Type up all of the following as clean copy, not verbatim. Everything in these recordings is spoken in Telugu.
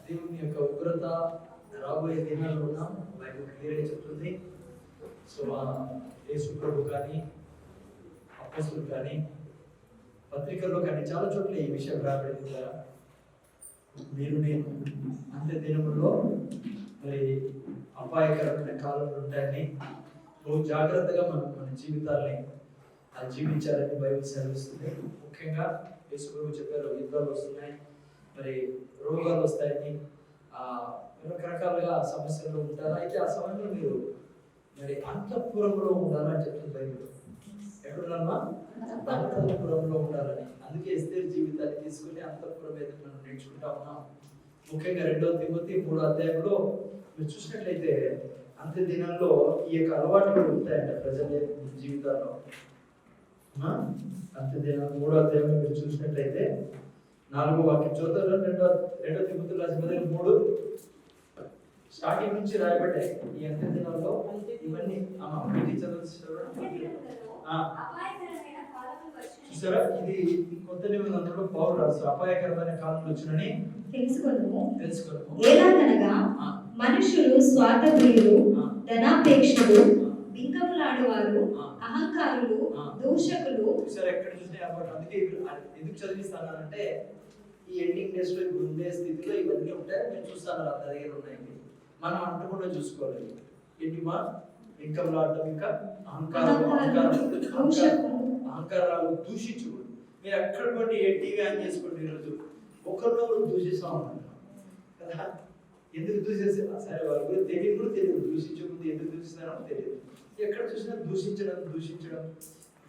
దేవుని యొక్క ఉగ్రత రాబోయే దినాల్లో ఉన్నాం. బైబిల్ క్లియర్గా చెప్తుంది. సో యేసు ప్రభు కానీ అపోస్తులు కానీ పత్రికల్లో కానీ చాలా చోట్ల ఈ విషయం రాబడింది కదా. మీరు నేను అంత్య దినముల్లో మరి అపాయకరమైన కాలంలో ఉంటాయని రోజు జాగ్రత్తగా మన జీవితాల్ని జీవించాలని బైబిల్ సెలవిస్తుంది. ముఖ్యంగా యేసు ప్రభు చెప్పారు, యుద్ధాలు వస్తున్నాయి, మరి రోగాలు వస్తాయని, రకరకాలుగా సమస్యలు ఉంటారు. అయితే ఆ సమయంలో మీరు మరి అంతఃపురంలో ఉండాలని చెప్తుంది బైబిల్. ఎక్కడున్నామా? అంతఃపురంలో ఉండాలని. అందుకే ఎస్తేరు జీవితాన్ని తీసుకుని అంతఃపురం మీద మనం నేర్చుకుంటా ఉన్నాం. ముఖ్యంగా 2 తిమోతి 3వ అధ్యాయంలో మీరు చూసినట్లయితే అంత్య దినాల్లో ఈ యొక్క అలవాట్లు ఉంటాయంట ప్రజల జీవితాల్లో. అంత్య దినాలు 3వ అధ్యాయంలో మీరు చూసినట్లయితే 4వ వాక్యం చూద్దాం. 2 తిమోతి రాసిన 3 స్టార్టింగ్ నుంచి రాయబడ్డాయి. ఈ అంత్య దినాల్లో ఇవన్నీ చూసారా? ఇది కొత్త నిబంధనలో పౌలు రాస్తారు, అపాయకరమైన కాలం వచ్చునని తెలుసుకోను. ఏలాగనగా మనుషులు స్వార్థప్రియులు, ధనాపేక్షలు, బింకములాడువారు, అహంకారులు, దూషకులు. చూసారా ఎక్కడ చూసినా అన్నమాట. అందుకే ఎందుకు చదివిస్తానంటే ఈ ఎండింగ్ డేస్ లో ఇప్పుడు ఉండే స్థితిలో ఇవన్నీ ఉంటాయి. నేను చూస్తాను అంత దగ్గర ఉన్నాయి. మనం అంటకుండా చూసుకోవాలి. ఏంటిమా? బింకములాడటం, ఇంకా అహంకారాలు, దూషించుకోండి. మీరు ఎక్కడ పోండి, ఏ టీవీ ఆన్ చేసుకోండి, ఈరోజు ఒకరినొకరు దూషిస్తాం అనుకుంటున్నాం కదా. ఎందుకు దూషిస్తారు? సరే వాళ్ళ గురించి తెలియదు, దూషించకుండా ఎందుకు దూషిస్తారో తెలియదు. ఎక్కడ చూసినా దూషించడం,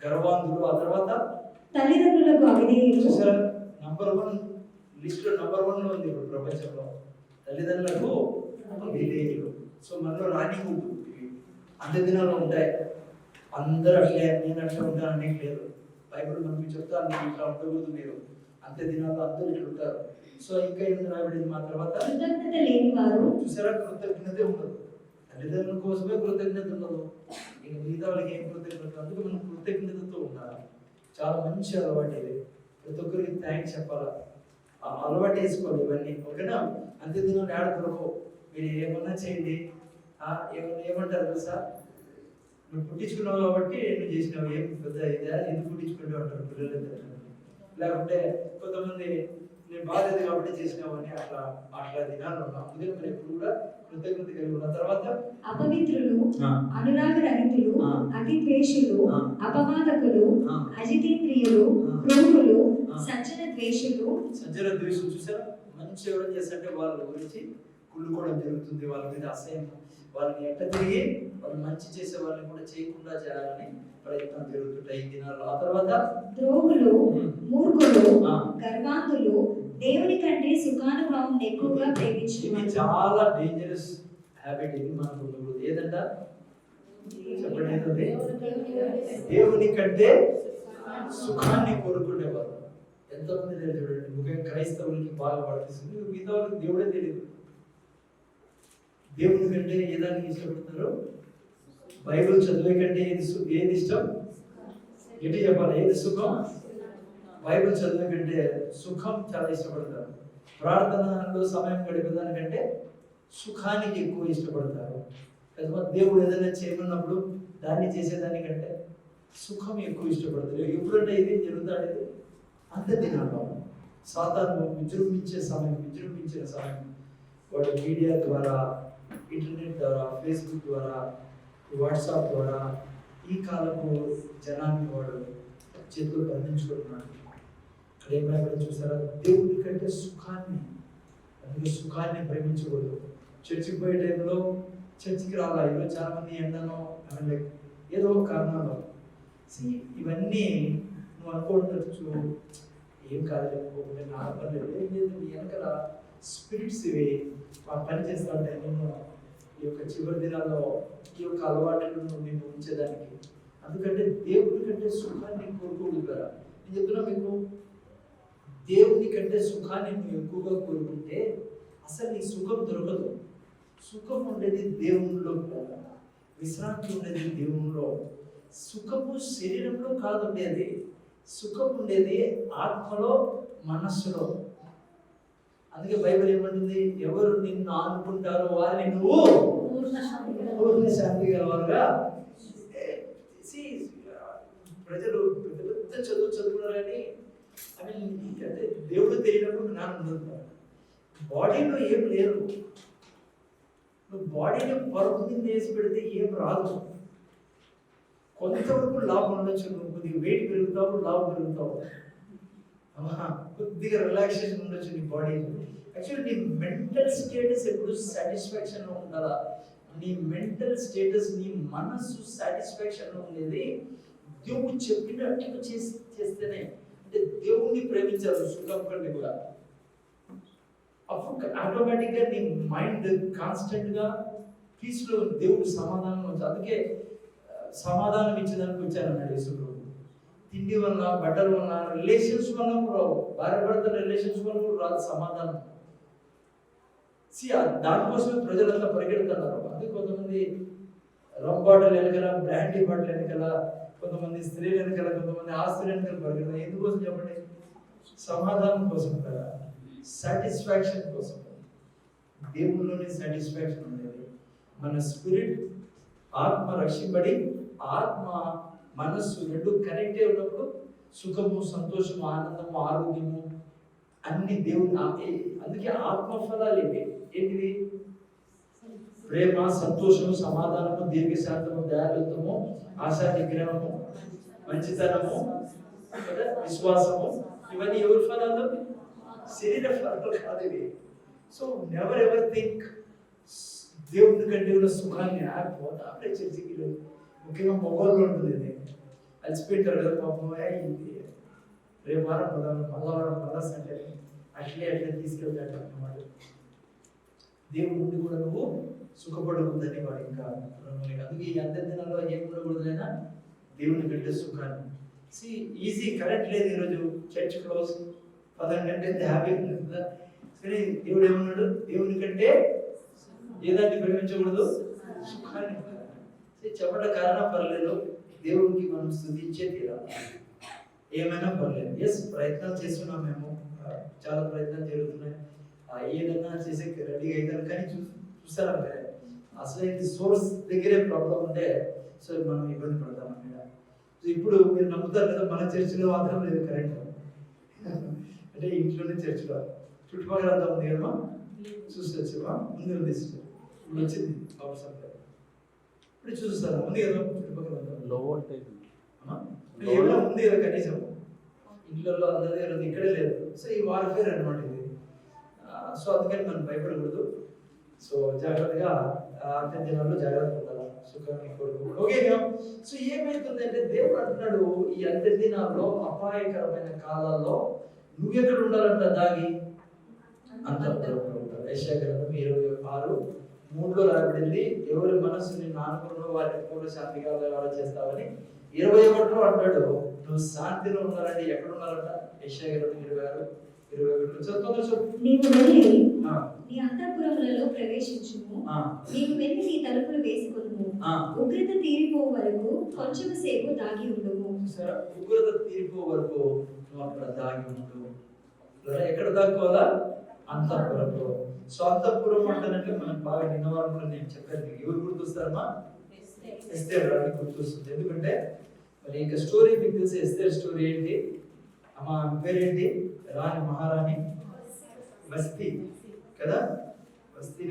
గర్వాంధులు. ఆ తర్వాత తల్లిదండ్రులకు అవిధేయులు. చూసారా? నంబర్ 1 లిస్ట్ లో నంబర్ 1 లో ఉంది ఇప్పుడు ప్రపంచంలో తల్లిదండ్రులకు అవిధేయులు. సో మనలో రాని అంత్య దినాలు ఉంటాయి. అందరూ అట్లే, నేను అట్లా ఉంటానని లేదు. బైబిల్ మనకి చెప్తాను, ఇట్లా ఉండకూడదు, మీరు అంత్య దినాల్లో అందరూ ఇట్లా ఉంటారు. సో ఇంకా ఏం రాబడింది మా తర్వాత? కృతజ్ఞత లేని వారు. చూసారా? కృతజ్ఞతే ఉండదు. తల్లిదండ్రుల కోసమే కృతజ్ఞత ఉండదు, ఇక మిగతా వాళ్ళకి ఏం కృతజ్ఞత? అందుకు మనం కృతజ్ఞతతో ఉండాలి. చాలా మంచి అలవాటు ఇది. ప్రతి ఒక్కరికి థ్యాంక్స్ చెప్పాలా, అలవాటు వేసుకోవాలి ఇవన్నీ. ఓకేనా? అంత్య దినాలు ఆడకూడదు. మీరు ఏమన్నా చేయండి, ఏమంటారు తెలుసా? నువ్వు పుట్టించుకున్నావు కాబట్టి నువ్వు చేసినావు, ఏం పెద్ద ఇదే, ఎందుకు పుట్టించుకుంటావు అంటారు పిల్లలు. లేకుంటే కొంతమంది నేను బాధ్యత కాబట్టి చేసినావు అని అట్లా దినాలు ఉన్నాం. అందుకే మనం ఎప్పుడు కూడా కృతజ్ఞత కలిగి ఉన్న. తర్వాత అపవిత్రులు, అనురాగరహితులు, అతి ద్వేషులు, అపవాదకులు, అజితేంద్రియులు, క్రూరులు, సజ్జన ద్వేషులు. చూసారా? మంచి ఎవరు చేస్తారంటే వాళ్ళ గురించి కుళ్ళుకోవడం జరుగుతుంది, వాళ్ళ మీద అసహ్యం, వాళ్ళని ఎట్ట తిరిగి వాళ్ళు మంచి చేసే వాళ్ళని కూడా చేయకుండా చేయాలని ప్రయత్నం జరుగుతుంటాయి ఈ దినాల్లో. ఆ తర్వాత ద్రోహులు, మూర్ఖులు, గర్వాంతులు, దేవుని కంటే సుఖానుభవం ఎక్కువగా ప్రేమించువారు. ఇది చాలా డేంజరస్ హ్యాబిట్. ఇది మనకు ఉండకూడదు. ఏదంట చెప్పండి? దేవుని కంటే సుఖాన్ని కోరుకునేవారు ఎంతమంది లేదు చూడండి. ముఖ్యంగా క్రైస్తవులకి బాగా వర్తిస్తుంది. మిగతా వాళ్ళకి దేవుడే తెలియదు. దేవుని కంటే ఏదానికి ఇష్టపడతారు? బైబిల్ చదివే కంటే ఏది ఇష్టం? ఎటు చెప్పాలి? ఏది సుఖం? బైబిల్ చదివే కంటే సుఖం చాలా ఇష్టపడతారు. ప్రార్థనలో సమయం గడిపేదానికంటే సుఖానికి ఎక్కువ ఇష్టపడతారు. కదా, దేవుడు ఏదైనా చేయమన్నప్పుడు దాన్ని చేసేదానికంటే సుఖం ఎక్కువ ఇష్టపడతారు. ఎప్పుడంటే ఇది జరుగుతాడు? అంత్య దినాల్లో సాతాను విజృంభించిన సమయం. వాడు మీడియా ద్వారా, ఇంటర్నెట్ ద్వారా, ఫేస్బుక్ ద్వారా, వాట్సాప్ ద్వారా ఈ కాలపు జనాన్ని వాడు చేతులు బంధించుకుంటున్నాడు. ఇక్కడ ఏం రాబడి చూసారా? దేవుడి కంటే సుఖాన్ని, అందుకే సుఖాన్ని ప్రేమించకూడదు. చర్చికి పోయే టైంలో చర్చికి రావాలి. ఈరోజు చాలా మంది ఎండనో ఏదో ఒక కారణాలు ఇవన్నీ నువ్వు అనుకోవచ్చు, ఏం కాదులేకపోతే నా పని లేదు. వెనకాల స్పిరిట్స్ ఇవి పని చేస్తా ఉంటాయి. నేను ఈ యొక్క చివరి దినాల్లో ఈ యొక్క అలవాట్లను నేను ఉంచేదానికి. అందుకంటే దేవుడి కంటే సుఖాన్ని కోరుకోడు కదా. నేను చెప్తున్నా మీకు, దేవుని కంటే సుఖాన్ని నువ్వు ఎక్కువగా కోరుకుంటే అసలు నీ సుఖం దొరకదు. సుఖం ఉండేది దేవునిలో, విశ్రాంతి ఉండేది దేవునిలో. సుఖము శరీరంలో కాదు ఉండేది, సుఖం ఉండేది ఆత్మలో, మనస్సులో. అందుకే బైబిల్ ఏమంటుంది, ఎవరు నిన్ను ఆనుకుంటారో వారిని నువ్వు పూర్ణ శాంతి గలవారుగా. ప్రజలు పెద్ద పెద్ద చదువుకున్నారు కానీ అంటే దేవుడు తెలియనప్పుడు జ్ఞానం చదువుతారు. బాడీలో ఏం లేదు, నువ్వు బాడీని పరుపు మీద వేసి పెడితే ఏం రాదు. కొంతవరకు లాభం ఉండొచ్చు, నువ్వు కొద్దిగా వెయిట్ పెరుగుతావు, లాభం పెరుగుతావు, కొద్దిగా రిలాక్సేషన్ ఉండొచ్చు నీ బాడీ. యాక్చువల్లీ నీ మెంటల్ స్టేటస్ ఎప్పుడు సాటిస్ఫాక్షన్లో ఉండాలా. నీ మెంటల్ స్టేటస్, నీ మనస్సు సాటిస్ఫాక్షన్లో ఉండేది దేవుడు చెప్పినట్టు చేస్తేనే. అంటే దేవుణ్ణి ప్రేమించారు సుఖం కంటే కూడా. అప్పుడు ఆటోమేటిక్గా నీ మైండ్ కాన్స్టెంట్గా పీస్లో దేవుడు సమాధానం వచ్చి. అందుకే సమాధానం ఇచ్చేదానికి వచ్చారన్నాడు యేసుప్రభు. తిండి వల్ల, బట్టల వల్ల, రిలేషన్స్ వల్ల కూడా, భార్య భర్తల రిలేషన్స్ వల్ల కూడా రాదు సమాధానం. దానికోసమే ప్రజలంతా పరిగెడుతున్నారు. అందుకే కొంతమంది రమ్ బాటిల్ వెనకల, బ్రాండీ బాటిల్ వెనకల, కొంతమంది స్త్రీల వెనకల, కొంతమంది ఆస్తుల వెనకల పరిగెడతారు. ఎందుకోసం చెప్పండి? సమాధానం కోసం కదా, సాటిస్ఫాక్షన్ కోసం. దేవుళ్ళలోనే సాటిస్ఫాక్షన్ ఉండేది. మన స్పిరిట్, ఆత్మ రక్షింపడి ఆత్మ మనస్సు రెండు కనెక్ట్ అయి ఉన్నప్పుడు సుఖము, సంతోషము, ఆనందము, ఆరోగ్యము అన్ని దేవుడు. అందుకే ఆత్మ ఫలాలు ఇవి ఏంటివి? ప్రేమ, సంతోషము, సమాధానము, దీర్ఘశాంతము, దయాళుత్వము, ఆశా నిగ్రహము, మంచితనము, విశ్వాసము. ఇవన్నీ ఎవరి ఫలాలు? శరీర ఫలాలు కాదు ఇవి. సో నెవర్ ఎవర్ థింక్ దేవుడి కంటే ఉన్న సుఖాన్ని పోతా చర్చికి. ముఖ్యంగా మొగోళ్ళు ఉంటుంది, ఇది అలసిపోయింటారు కదా పాపం. రేపు వారం పదాలు, మల్లవారం పదాస్ అంటే అట్లే తీసుకెళ్తాడు అన్నమాట. దేవుడి నుండి కూడా నువ్వు సుఖపడకూడదని వాడు ఇంకా. అందుకే ఈ అంత్య దినాల్లో ఏం ఉండకూడదైనా దేవుని కంటే సుఖాన్ని. ఈజీ కరెంట్ లేదు ఈరోజు, చర్చ్ క్లోజ్, 10 గంటలు హ్యాపీ ఉంటుంది కదా. కానీ దేవుడు ఏమన్నాడు? దేవుని కంటే ఏదాన్ని ప్రేమించకూడదు? సుఖాన్ని. చెప్పట కారణం పర్లేదు, దేవుడికి మనం స్తుతించే తీరాలి, ఏమైనా పర్లేదు. ఎస్, ప్రయత్నాలు చేస్తున్నాం మేము, చాలా ప్రయత్నాలు జరుగుతున్నాయి, ఏదన్నా చేసే రెడీ అవుతారు. కానీ చూసారా అసలు ఇది సోర్స్ దగ్గరే ప్రాబ్లం ఉంటే సో మనం ఇబ్బంది పడతాం అన్నమాట. సో ఇప్పుడు మీరు నమ్ముతారు కదా, మన చర్చిలో మాత్రం లేదు కరెంట్. అంటే ఇంట్లోనే చర్చిలో చుట్టుపక్కల అంతా ఉంది కదమ్మా, చూసి వచ్చామా? ముందు ఉంది సిస్టర్, ఇప్పుడు వచ్చింది పవర్ సప్లై, ఇప్పుడు చూస్తారా? ఉంది కదా చుట్టుపక్కల లో వోల్టేజ్ ఏమైనా ఉంది కదా కనీసం ఇంట్లో అందరి ఇక్కడే లేదు. సో ఈ వార్ఫేర్ అనమాట ఇది. సో అందుకని మనం భయపడకూడదు. సో జాగ్రత్తగా అంత్య దినాల్లో జాగ్రత్త ఉండాలి, సుఖాన్ని కొడుకు. ఓకే. సో ఏమైతుందంటే దేవుడు అంటున్నాడు, ఈ అంత్య దినాల్లో అపాయకరమైన కాలాల్లో నువ్వు ఎక్కడ ఉండాలంట? దాగి అంతఃపురంలో ఉంటాడు. యెషయా గ్రంథం 26:3 రాయబడింది, ఎవరి మనస్సుని నానుకున్నో వారిని పూర్ణ శాంతిగా చేస్తావని. 21 అంటాడు, నువ్వు శాంతిలో ఉండాలంటే ఎక్కడ ఉండాలంట? యెషయా గ్రంథం 26:21. నీవు వెళ్ళి నీ అంతఃపురములలో ప్రవేశించుము, నీవు వెళ్ళి నీ తలుపులు వేసుకొనుము, ఉగ్రత తీరిపో వరకు కొంచెం సేపు దాగి ఉండుము. ఉగ్రత తీరిపో వరకు నువ్వు అక్కడ దాగి ఉండు. ఎక్కడ దాక్కోవాలా? అంతఃపురంలో. సో అంతఃపురం అంటానంటే మనకు బాగా నిన్నవారం కూడా నేను చెప్పాను మీకు. ఎవరు గుర్తొస్తారమ్మా? ఎస్తేర్ రాణి గుర్తొస్తుంది. ఎందుకంటే మరి ఇంకా స్టోరీ మీకు తెలిసి, ఎస్తేర్ స్టోరీ ఏంటి? అమ్మ పేరేంటి? రాణి, మహారాణి వస్తి కదా. వస్తి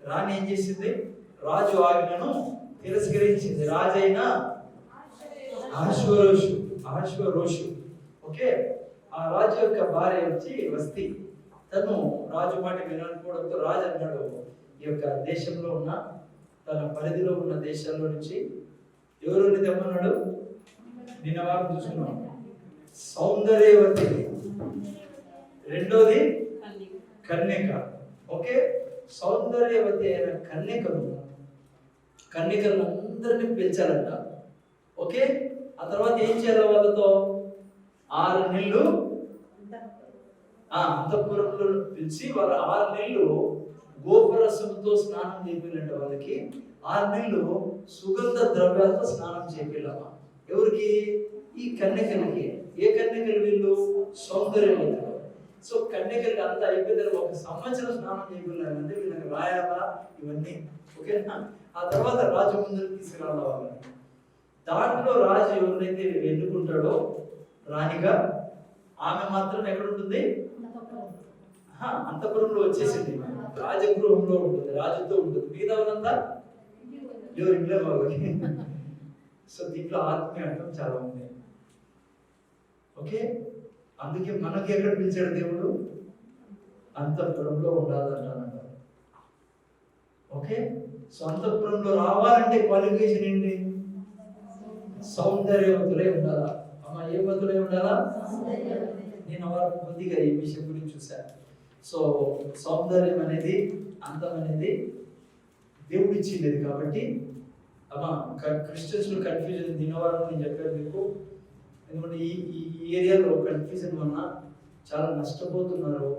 రాణి ఏం చేసింది? రాజు ఆజ్ఞను తిరస్కరించింది. రాజైన అహశ్వరోషు, ఓకే, ఆ రాజు యొక్క భార్య వచ్చి వస్తి. తను రాజు మాట వినకపోవడంతో రాజు అన్నాడు, ఈ యొక్క దేశంలో ఉన్న, తన పరిధిలో ఉన్న దేశాల్లో నుంచి ఎవరు తెమ్మన్నాడు? నిన్న వారం చూసుకున్నాం, సౌందర్యవతి, రెండోది కన్యక. ఓకే, సౌందర్యవతి అయిన కన్యకలను అందరినీ పిలిచారంట. ఓకే, ఆ తర్వాత ఏం చేయాలి? వాళ్ళతో 6 నెలలు అంతఃపురంలో పిలిచి వాళ్ళ 6 నెలలు గోపరసంతో స్నానం చేయాలంట. వాళ్ళకి 6 నెలలు సుగంధ ద్రవ్యాలతో స్నానం చేయాలమ్మా. ఎవరికి? ఈ కన్యకలకి. ఏ కన్యకలు? వీళ్ళు సౌందర్యవతులు. సో కన్యకలు అంతా అయిపోయిన తర్వాత 1 సంవత్సరం స్నానం చేయగలిగారు అంటే వీళ్ళకి రాయాలా ఇవన్నీ, ఓకేనా? ఆ తర్వాత రాజు ముందుకు తీసుకురావాలి వాళ్ళని. దాంట్లో రాజు ఎవరినైతే ఎన్నుకుంటాడో రాణిగా, ఆమె మాత్రం ఎక్కడ ఉంటుంది? అంతఃపురంలో వచ్చేసింది, రాజగృహంలో ఉంటుంది, రాజుతో ఉంటుంది. మిగతా వాళ్ళంతా ఎవరు ఇంట్లో వాళ్ళకి. సో దీంట్లో ఆత్మీయ అర్థం చాలా ఉంది. ఓకే, అందుకే మనకి ఎక్కడ పిలిచాడు దేవుడు? అంతఃపురంలో ఉండాలంటానంట. ఓకే, సో అంతఃపురంలో రావాలంటే క్వాలిఫికేషన్ ఏంటి? సౌందర్యవంతులై ఉండాలా. అమ్మ ఏ వంతులై ఉండాలా? నేను వారు కొద్దిగా ఈ విషయం గురించి చూశాను. సో సౌందర్యం అనేది, అందం అనేది దేవుడు ఇచ్చింది కాబట్టి అమ్మా క్రిస్టియన్స్ లో కన్ఫ్యూజన్ దీనివారం నేను చెప్పాను మీకు. ఎందుకంటే ఈ ఏరియాలో కన్ఫ్యూజన్ వలన చాలా నష్టపోతున్నారు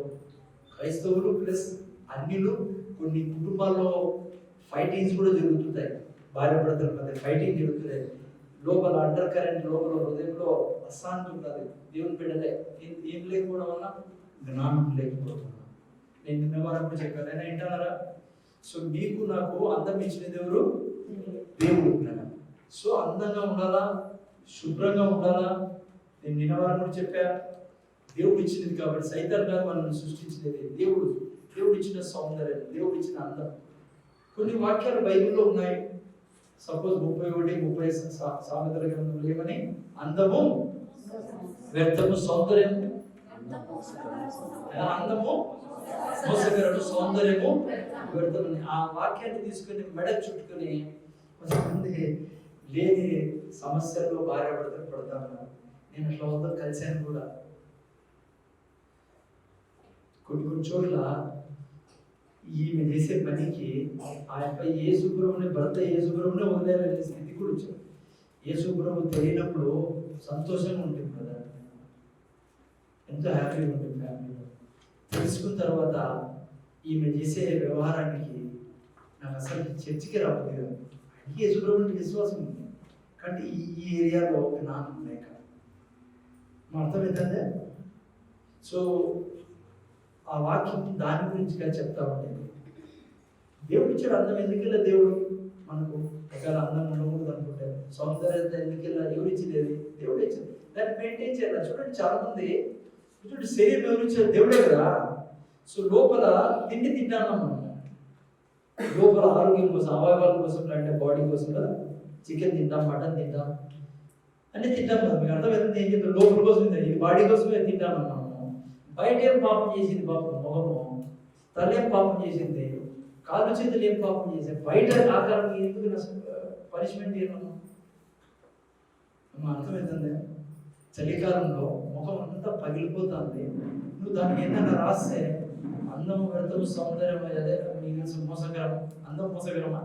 క్రైస్తవులు ప్లస్ అన్యులు. కొన్ని కుటుంబాల్లో ఫైటింగ్స్ కూడా జరుగుతుంటాయి, భార్య భర్తల మధ్య ఫైటింగ్ జరుగుతున్నాయి. లోపల అండర్ కరెంట్, లోపల హృదయంలో అశాంతి ఉంటుంది. దేవుని బిడ్డలే ఏం లేకపోవడం వల్ల జ్ఞానం లేకపోవడం వల్ల. నేను నిన్న వారం కూడా చెప్పాను, నేను ఏంటన్నారా? సో మీకు నాకు అందం ఇచ్చిన దేవుడు దేవుడు. సో అందంగా ఉండాలా, శుభ్రంగా ఉండాలా. నేను నిన్న వారం కూడా చెప్పా, దేవుడు ఇచ్చినది కాబట్టి. సైతాన్ గారు మనల్ని సృష్టించినది దేవుడు. దేవుడు ఇచ్చిన సౌందర్యం, దేవుడు ఇచ్చిన అందం. కొన్ని వాక్యాలు బైబిల్లో ఉన్నాయి. సపోజ్ 31-30 సామెతల గ్రంథంలో ఏమని? అందము వ్యర్థము, సౌందర్యం అందము మోసకరము, సౌందర్యము వ్యర్థమని. ఆ వాక్యాన్ని తీసుకుని మెడ చుట్టుకొని కొంతమంది లేని సమస్యల్లో భార్య భర్తలు పడతాను. నేను అట్లా వద్ద కలిశాను కూడా. కొన్ని చోట్ల ఈమె చేసే పనికి ఆ యొక్క యేసుప్రభుని భర్త యేసుప్రభునే వదిలేయాలనే స్థితి కూడా వచ్చింది. యేసుప్రభు తెలియనప్పుడు సంతోషంగా ఉంటుంది కదా, ఎంతో హ్యాపీగా ఉంటుంది ఫ్యామిలీలో. తెలుసుకున్న తర్వాత ఈమె చేసే వ్యవహారానికి నాకు అసలు చర్చికి రాబోదు కదా. యేసుప్రభుని విశ్వాసం ఉంది కానీ ఈ ఏరియాలో జ్ఞానం లేక. మా అర్థమవుతుందే. సో ఆ వాక్యం దాని గురించి చెప్తా ఉండేది. దేవుడు ఇచ్చాడు అందం. ఎందుకెళ్ళా దేవుడు మనకు ఒకవేళ అందం ఉండకూడదు అనుకుంటే, సౌందర్యత ఎందుకెళ్ళా? ఎవరు ఇచ్చేది? దేవుడు ఇచ్చాడు. దాన్ని మెయింటైన్ చేయాలి. చూడండి చాలా మంది చూడండి, శరీరం ఎవరు ఇచ్చారు? దేవుడే కదా. సో లోపల తిండి తింటాను మనం, లోపల ఆరోగ్యం కోసం, అవయవాల కోసం, అంటే బాడీ కోసం కదా. చికెన్ తింటాం, మటన్ తింటాం, అన్నీ తింటాం కదా. మీకు అర్థమైంది ఏం చెప్తాం? లోపల కోసం తింటాం, ఇది బాడీ కోసమే తింటాం అన్నాము. బయట ఏం పాపం చేసింది? పాపం మొహము. తలేం పాపం చేసింది? కాళ్ళు చేతులు ఏం పాపం చేశారు? బయట ఆకారం ఎందుకు పనిష్మెంట్ చేయను? అర్థమవుతుంది. చలికాలంలో ముఖం అంతా పగిలిపోతుంది. నువ్వు దానికి ఏదైనా రాస్తే అందం వ్యర్థము, సౌందర్యం అదే మీకు మోసకరం. అందం మోసకరమా?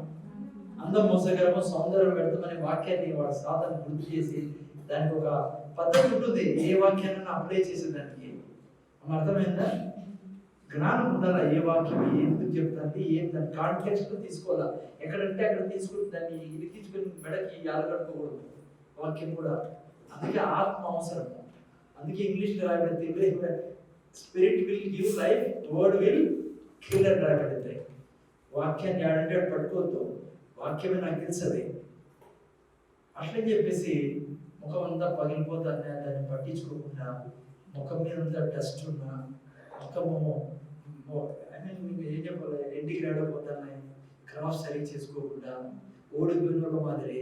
అందం మోసకరము, సౌందర్యం వ్యర్థమనే వాక్యాన్ని వాడు సాధన గుర్తు చేసి దానికి ఒక పద్ధతి ఉంటుంది, ఏ వాక్యాన్ని అప్లై చేసేదానికి. అర్థమైందా? జ్ఞానం ఉండాలా, ఏ వాక్యం ఎందుకు చెప్తాంది, ఏం దాని కాంటెక్స్ట్ తీసుకోవాలా. ఎక్కడంటే అక్కడ తీసుకుని దాన్ని ఇరికించుకొని మెడకి ఆలగట్టుకోకూడదు వాక్యం కూడా. అందుకే ఆత్మ అవసరం. అందుకే ఇంగ్లీష్లో రాయబడితే spirit will give life, word will kill అని రాయబడితే. వాక్యాన్ని ఆడంటే పట్టుకోవద్దు, వాక్యమే నాకు తెలుసది. అట్లని చెప్పేసి ముఖం అంతా పగిలిపోతానే దాన్ని పట్టించుకోకుండా, ముఖం మీద అంతా డస్ట్ ఉన్నా, ముఖము ఏం చెప్పాలి, ఇంటికి రాడపోతున్నాయి, క్రాఫ్ సరిగ్గా చేసుకోకుండా, ఓడిపోయిన మాదిరి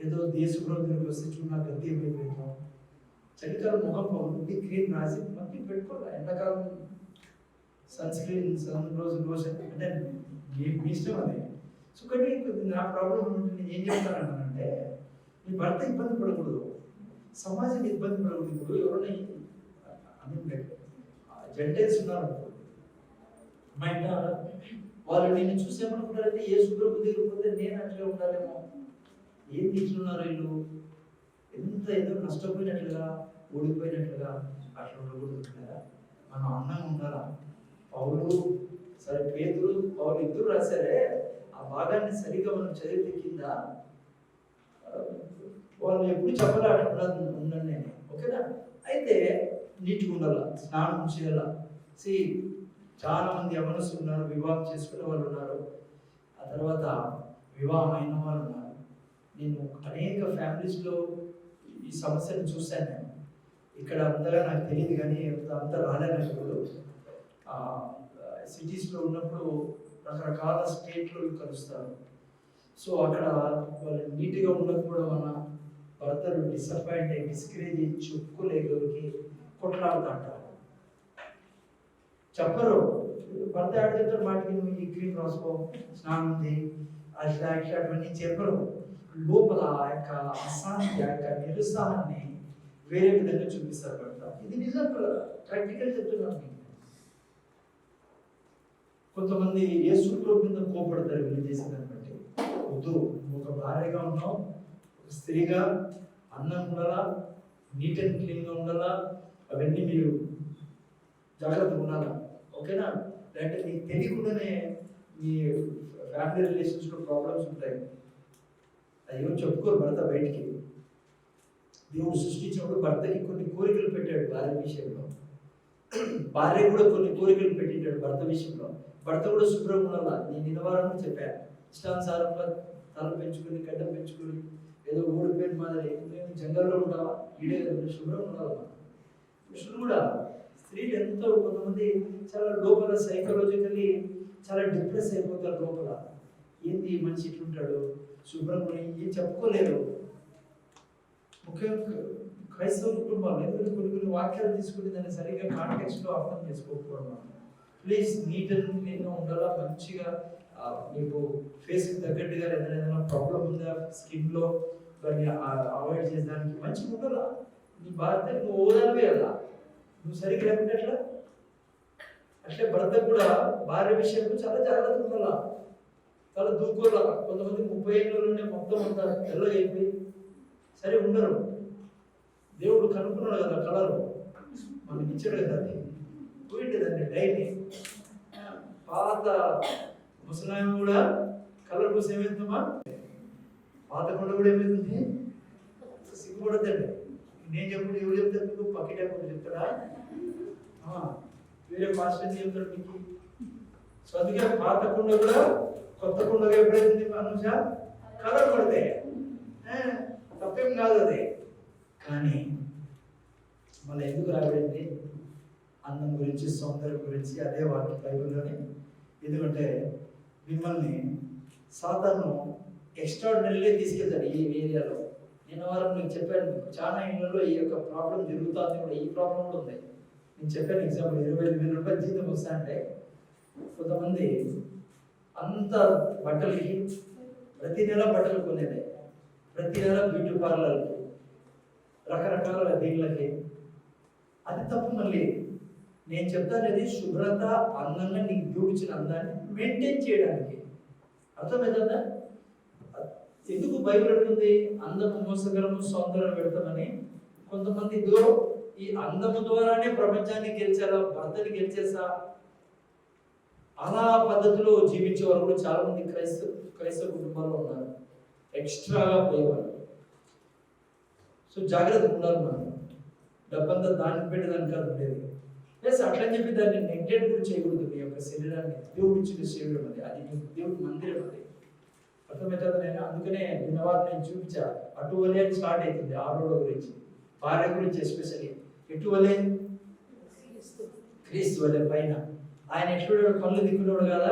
ఏదో దేశప్రభుత్వం వస్తే చూడ గతి అయిపోయిందో. చలికాలం ముఖం పగులుండి క్రీమ్ రాసి మళ్ళీ పెట్టుకోవాలి. ఎండాకాలం సన్ స్క్రీన్, లోషన్ అంటే మీ ఇష్టం అది. సో కానీ నా ప్రాబ్లం ఉంటే నేను ఏం చెప్తానంటే, మీ భర్త ఇబ్బంది పడకూడదు, సమాజం ఇబ్బంది పడకూడదు. ఇప్పుడు ఎవరైనా జెంటైల్స్ ఉన్నారు మా ఇంట, వాళ్ళు నేను చూసేమనుకుంటారంటే ఏ శుభ్రపు దిగిపోతే నేను అట్లే ఉండాలేమో. ఏం తీసుకున్నారు వీళ్ళు, ఎంత ఏదో నష్టపోయినట్లుగా, ఓడిపోయినట్లుగా అట్లా ఉండకూడదు కదా. మనం అందంగా ఉండాలా. పౌలు సరే, పేతురు పౌలు ఇద్దరు రాశారే, ఆ భాగాన్ని సరిగ్గా మనం చదివితే కింద వాళ్ళు ఎప్పుడు చెప్పలే అట్లా ఉండండి నేను, ఓకేనా. అయితే నీట్గా ఉండాలి, స్నానం చేయాల. చాలా మంది యవనస్తులు ఉన్నారు, వివాహం చేసుకునే వాళ్ళు ఉన్నారు, ఆ తర్వాత వివాహం అయిన వాళ్ళు ఉన్నారు. నేను అనేక ఫ్యామిలీస్లో ఈ సమస్యను చూశాను. నేను ఇక్కడ అంతగా నాకు తెలియదు, కానీ అంతా రాలేదు. ఇప్పుడు సిటీస్లో ఉన్నప్పుడు రకరకాల స్టేట్లో కలుస్తారు. సో అక్కడ వాళ్ళు నీట్గా ఉండకపోవడం వల్ల భర్తలు డిసప్పాయింట్ అయ్యి డిస్కరేజ్ అయ్యి చెప్పుకోలేక కొట్లాడుతుంటారు. చెప్పరు, భర్త ఆడితే మాటకి నువ్వు ఈ క్రీమ్ రాసుకో, స్నానం చేయి, అట్లా చెప్పరు. లోపల ఆ యొక్క అశాంతి, ఆ యొక్క నిరుత్సాహాన్ని వేరే విధంగా చూపిస్తారు భర్త. ఇది నిజం, ప్రాక్టికల్ చెప్తున్నాను. కొంతమంది యేసు ప్రభు మీద కోపడతారు వీళ్ళు చేసేదాన్ని బట్టి. వద్దు, ఒక భార్యగా ఉన్నావు, ఒక స్త్రీగా అన్నం ఉండాలా, నీట్ అండ్ క్లీన్గా ఉండాలా, అవన్నీ మీరు జాగ్రత్తగా ఉండాలా, ఓకేనా? లేదంటే మీకు తెలియకుండానే మీ ఫ్యామిలీ రిలేషన్స్లో ప్రాబ్లమ్స్ ఉంటాయి. అయ్యో చెప్పుకోరు భర్త బయటికి. దేవుడు సృష్టించినప్పుడు భర్తకి కొన్ని కోరికలు పెట్టాడు భార్య విషయంలో, భార్య కూడా కొన్ని కోరికలు పెట్టింటాడు భర్త విషయంలో. భర్త కూడా శుభ్రంగా ఉండాలా. నేను నిన్నవారం చెప్పాను, ఇష్టానుసారంగా తల పెంచుకుని గడ్డం పెంచుకుని ఏదో ఊడిపోయిన మాదిరి మేము జంగల్లో ఉంటావా, ఈడే శుభ్రంగా ఉండాలి. పురుషులు కూడా, స్త్రీలు ఎంతో కొంతమంది చాలా లోపల సైకలాజికల్లీ చాలా డిప్రెస్ అయిపోతారు లోపల. ఏంది మనిషి ఇట్లుంటాడు, శుభ్రంగా ఏం చెప్పుకోలేరు. ముఖ్యంగా క్రైస్తవ కుటుంబాలు ఎందుకంటే కొన్ని వాక్యాలు తీసుకుని దాన్ని సరిగ్గా కాంటెక్స్ట్లో అర్థం చేసుకోకపోవడం. ప్లీజ్ నీట్ అండ్ క్లీన్గా ఉండాలా, మంచిగా మీకు ఫేస్కి తగ్గట్టుగా ఏదైనా ప్రాబ్లం ఉందా స్కిన్లో దాన్ని అవాయిడ్ చేసేదానికి మంచిగా ఉండాలా. నీ భార్య నువ్వు ఓదావే అలా, నువ్వు సరిగ్గా లేకుంటే అట్లే భర్త కూడా భార్య విషయంలో చాలా జాగ్రత్తగా ఉండాలా, చాలా దూకోలా. కొంతమంది 30 ఏళ్ళలోనే మొత్తం అంతా తెల్లగా అయిపోయి సరే ఉండరు. దేవుడు కనుక్కున్నాడు కదా కలరు, మనకి ఇచ్చాడు కదా, అది పోయింటదండి డైలీ. పాత ముసలాం కూడా కలర్ పూసి ఏమవుతుందమ్మా, పాత కొండ కూడా ఏమవుతుంది, సిగ్గుపడతాడు. నేను చెప్పుడు ఎవరు చెప్తారు మీకు, పక్కిట చెప్తాడా, వేరే పాస్టర్ చెప్తాడు మీకు. సో అందుకే పాత కుండ కూడా కొత్త కుండగా ఎప్పుడైతుంది అనుష, కలర్ పడితే తప్పేం కాదు అది. కానీ మళ్ళీ ఎందుకు రాబడింది అందం గురించి, సౌందర్యం గురించి, అదే వాక్య బైబిల్లోనే. ఎందుకంటే మిమ్మల్ని సాతాను ఎక్స్ట్రాడినరీగా తీసుకెళ్తాడు ఈ ఏరియాలో. నిన్న వారం మీకు చెప్పాను, మీకు చాలా ఇళ్లలో ఈ యొక్క ప్రాబ్లం జరుగుతుంది కూడా. ఈ ప్రాబ్లం కూడా ఉంది. నేను చెప్పాను ఎగ్జాంపుల్, 25,000 రూపాయలు జీతం వస్తా అంటే కొంతమంది అంత బట్టలకి ప్రతి నెల బట్టలు కొనేదే, ప్రతి నెల బ్యూటీ పార్లర్కి, రకరకాల దీళ్ళకి. అది తప్పు. మళ్ళీ నేను చెప్తానేది శుభ్రత, అందంగా నీకు చూపించిన అందాన్ని మెయింటైన్ చేయడానికి. అర్థమవుతుందా? ఎందుకు బైబిల్ అంటుంది అందము మోసగలము సౌందర్యం పెడతామని? కొంతమంది ఈ అందము ద్వారానే ప్రపంచాన్ని గెలిచారా, భర్తని గెలిచేసా, అలా పద్ధతిలో జీవించే వాళ్ళు కూడా చాలా మంది క్రైస్తవ కుటుంబాల్లో ఉన్నారు, ఎక్స్ట్రాగా పోయేవాళ్ళు. సో జాగ్రత్తగా ఉండాలి. మనం డబ్బంతా దానికి పెట్టేదానికి కాదు ఉండేది. ప్లస్ అట్లని చెప్పి దాన్ని నెగ్లెక్ట్ కూడా చేయకూడదు. మీ యొక్క శరీరాన్ని దేవుడు ఇచ్చిన శరీరం అది దేవుడి మందిరం అది. అర్థమవుతుంది నేను. అందుకనే నిన్నవారు నేను చూపించా, అటువలే స్టార్ట్ అవుతుంది ఆరోడ గురించి, భార్య గురించి ఎస్పెషల్లీ. ఎటువలే క్రీస్తు వలె పైన. ఆయన ఎట్లు కళ్ళు దిక్కున్నాడు కదా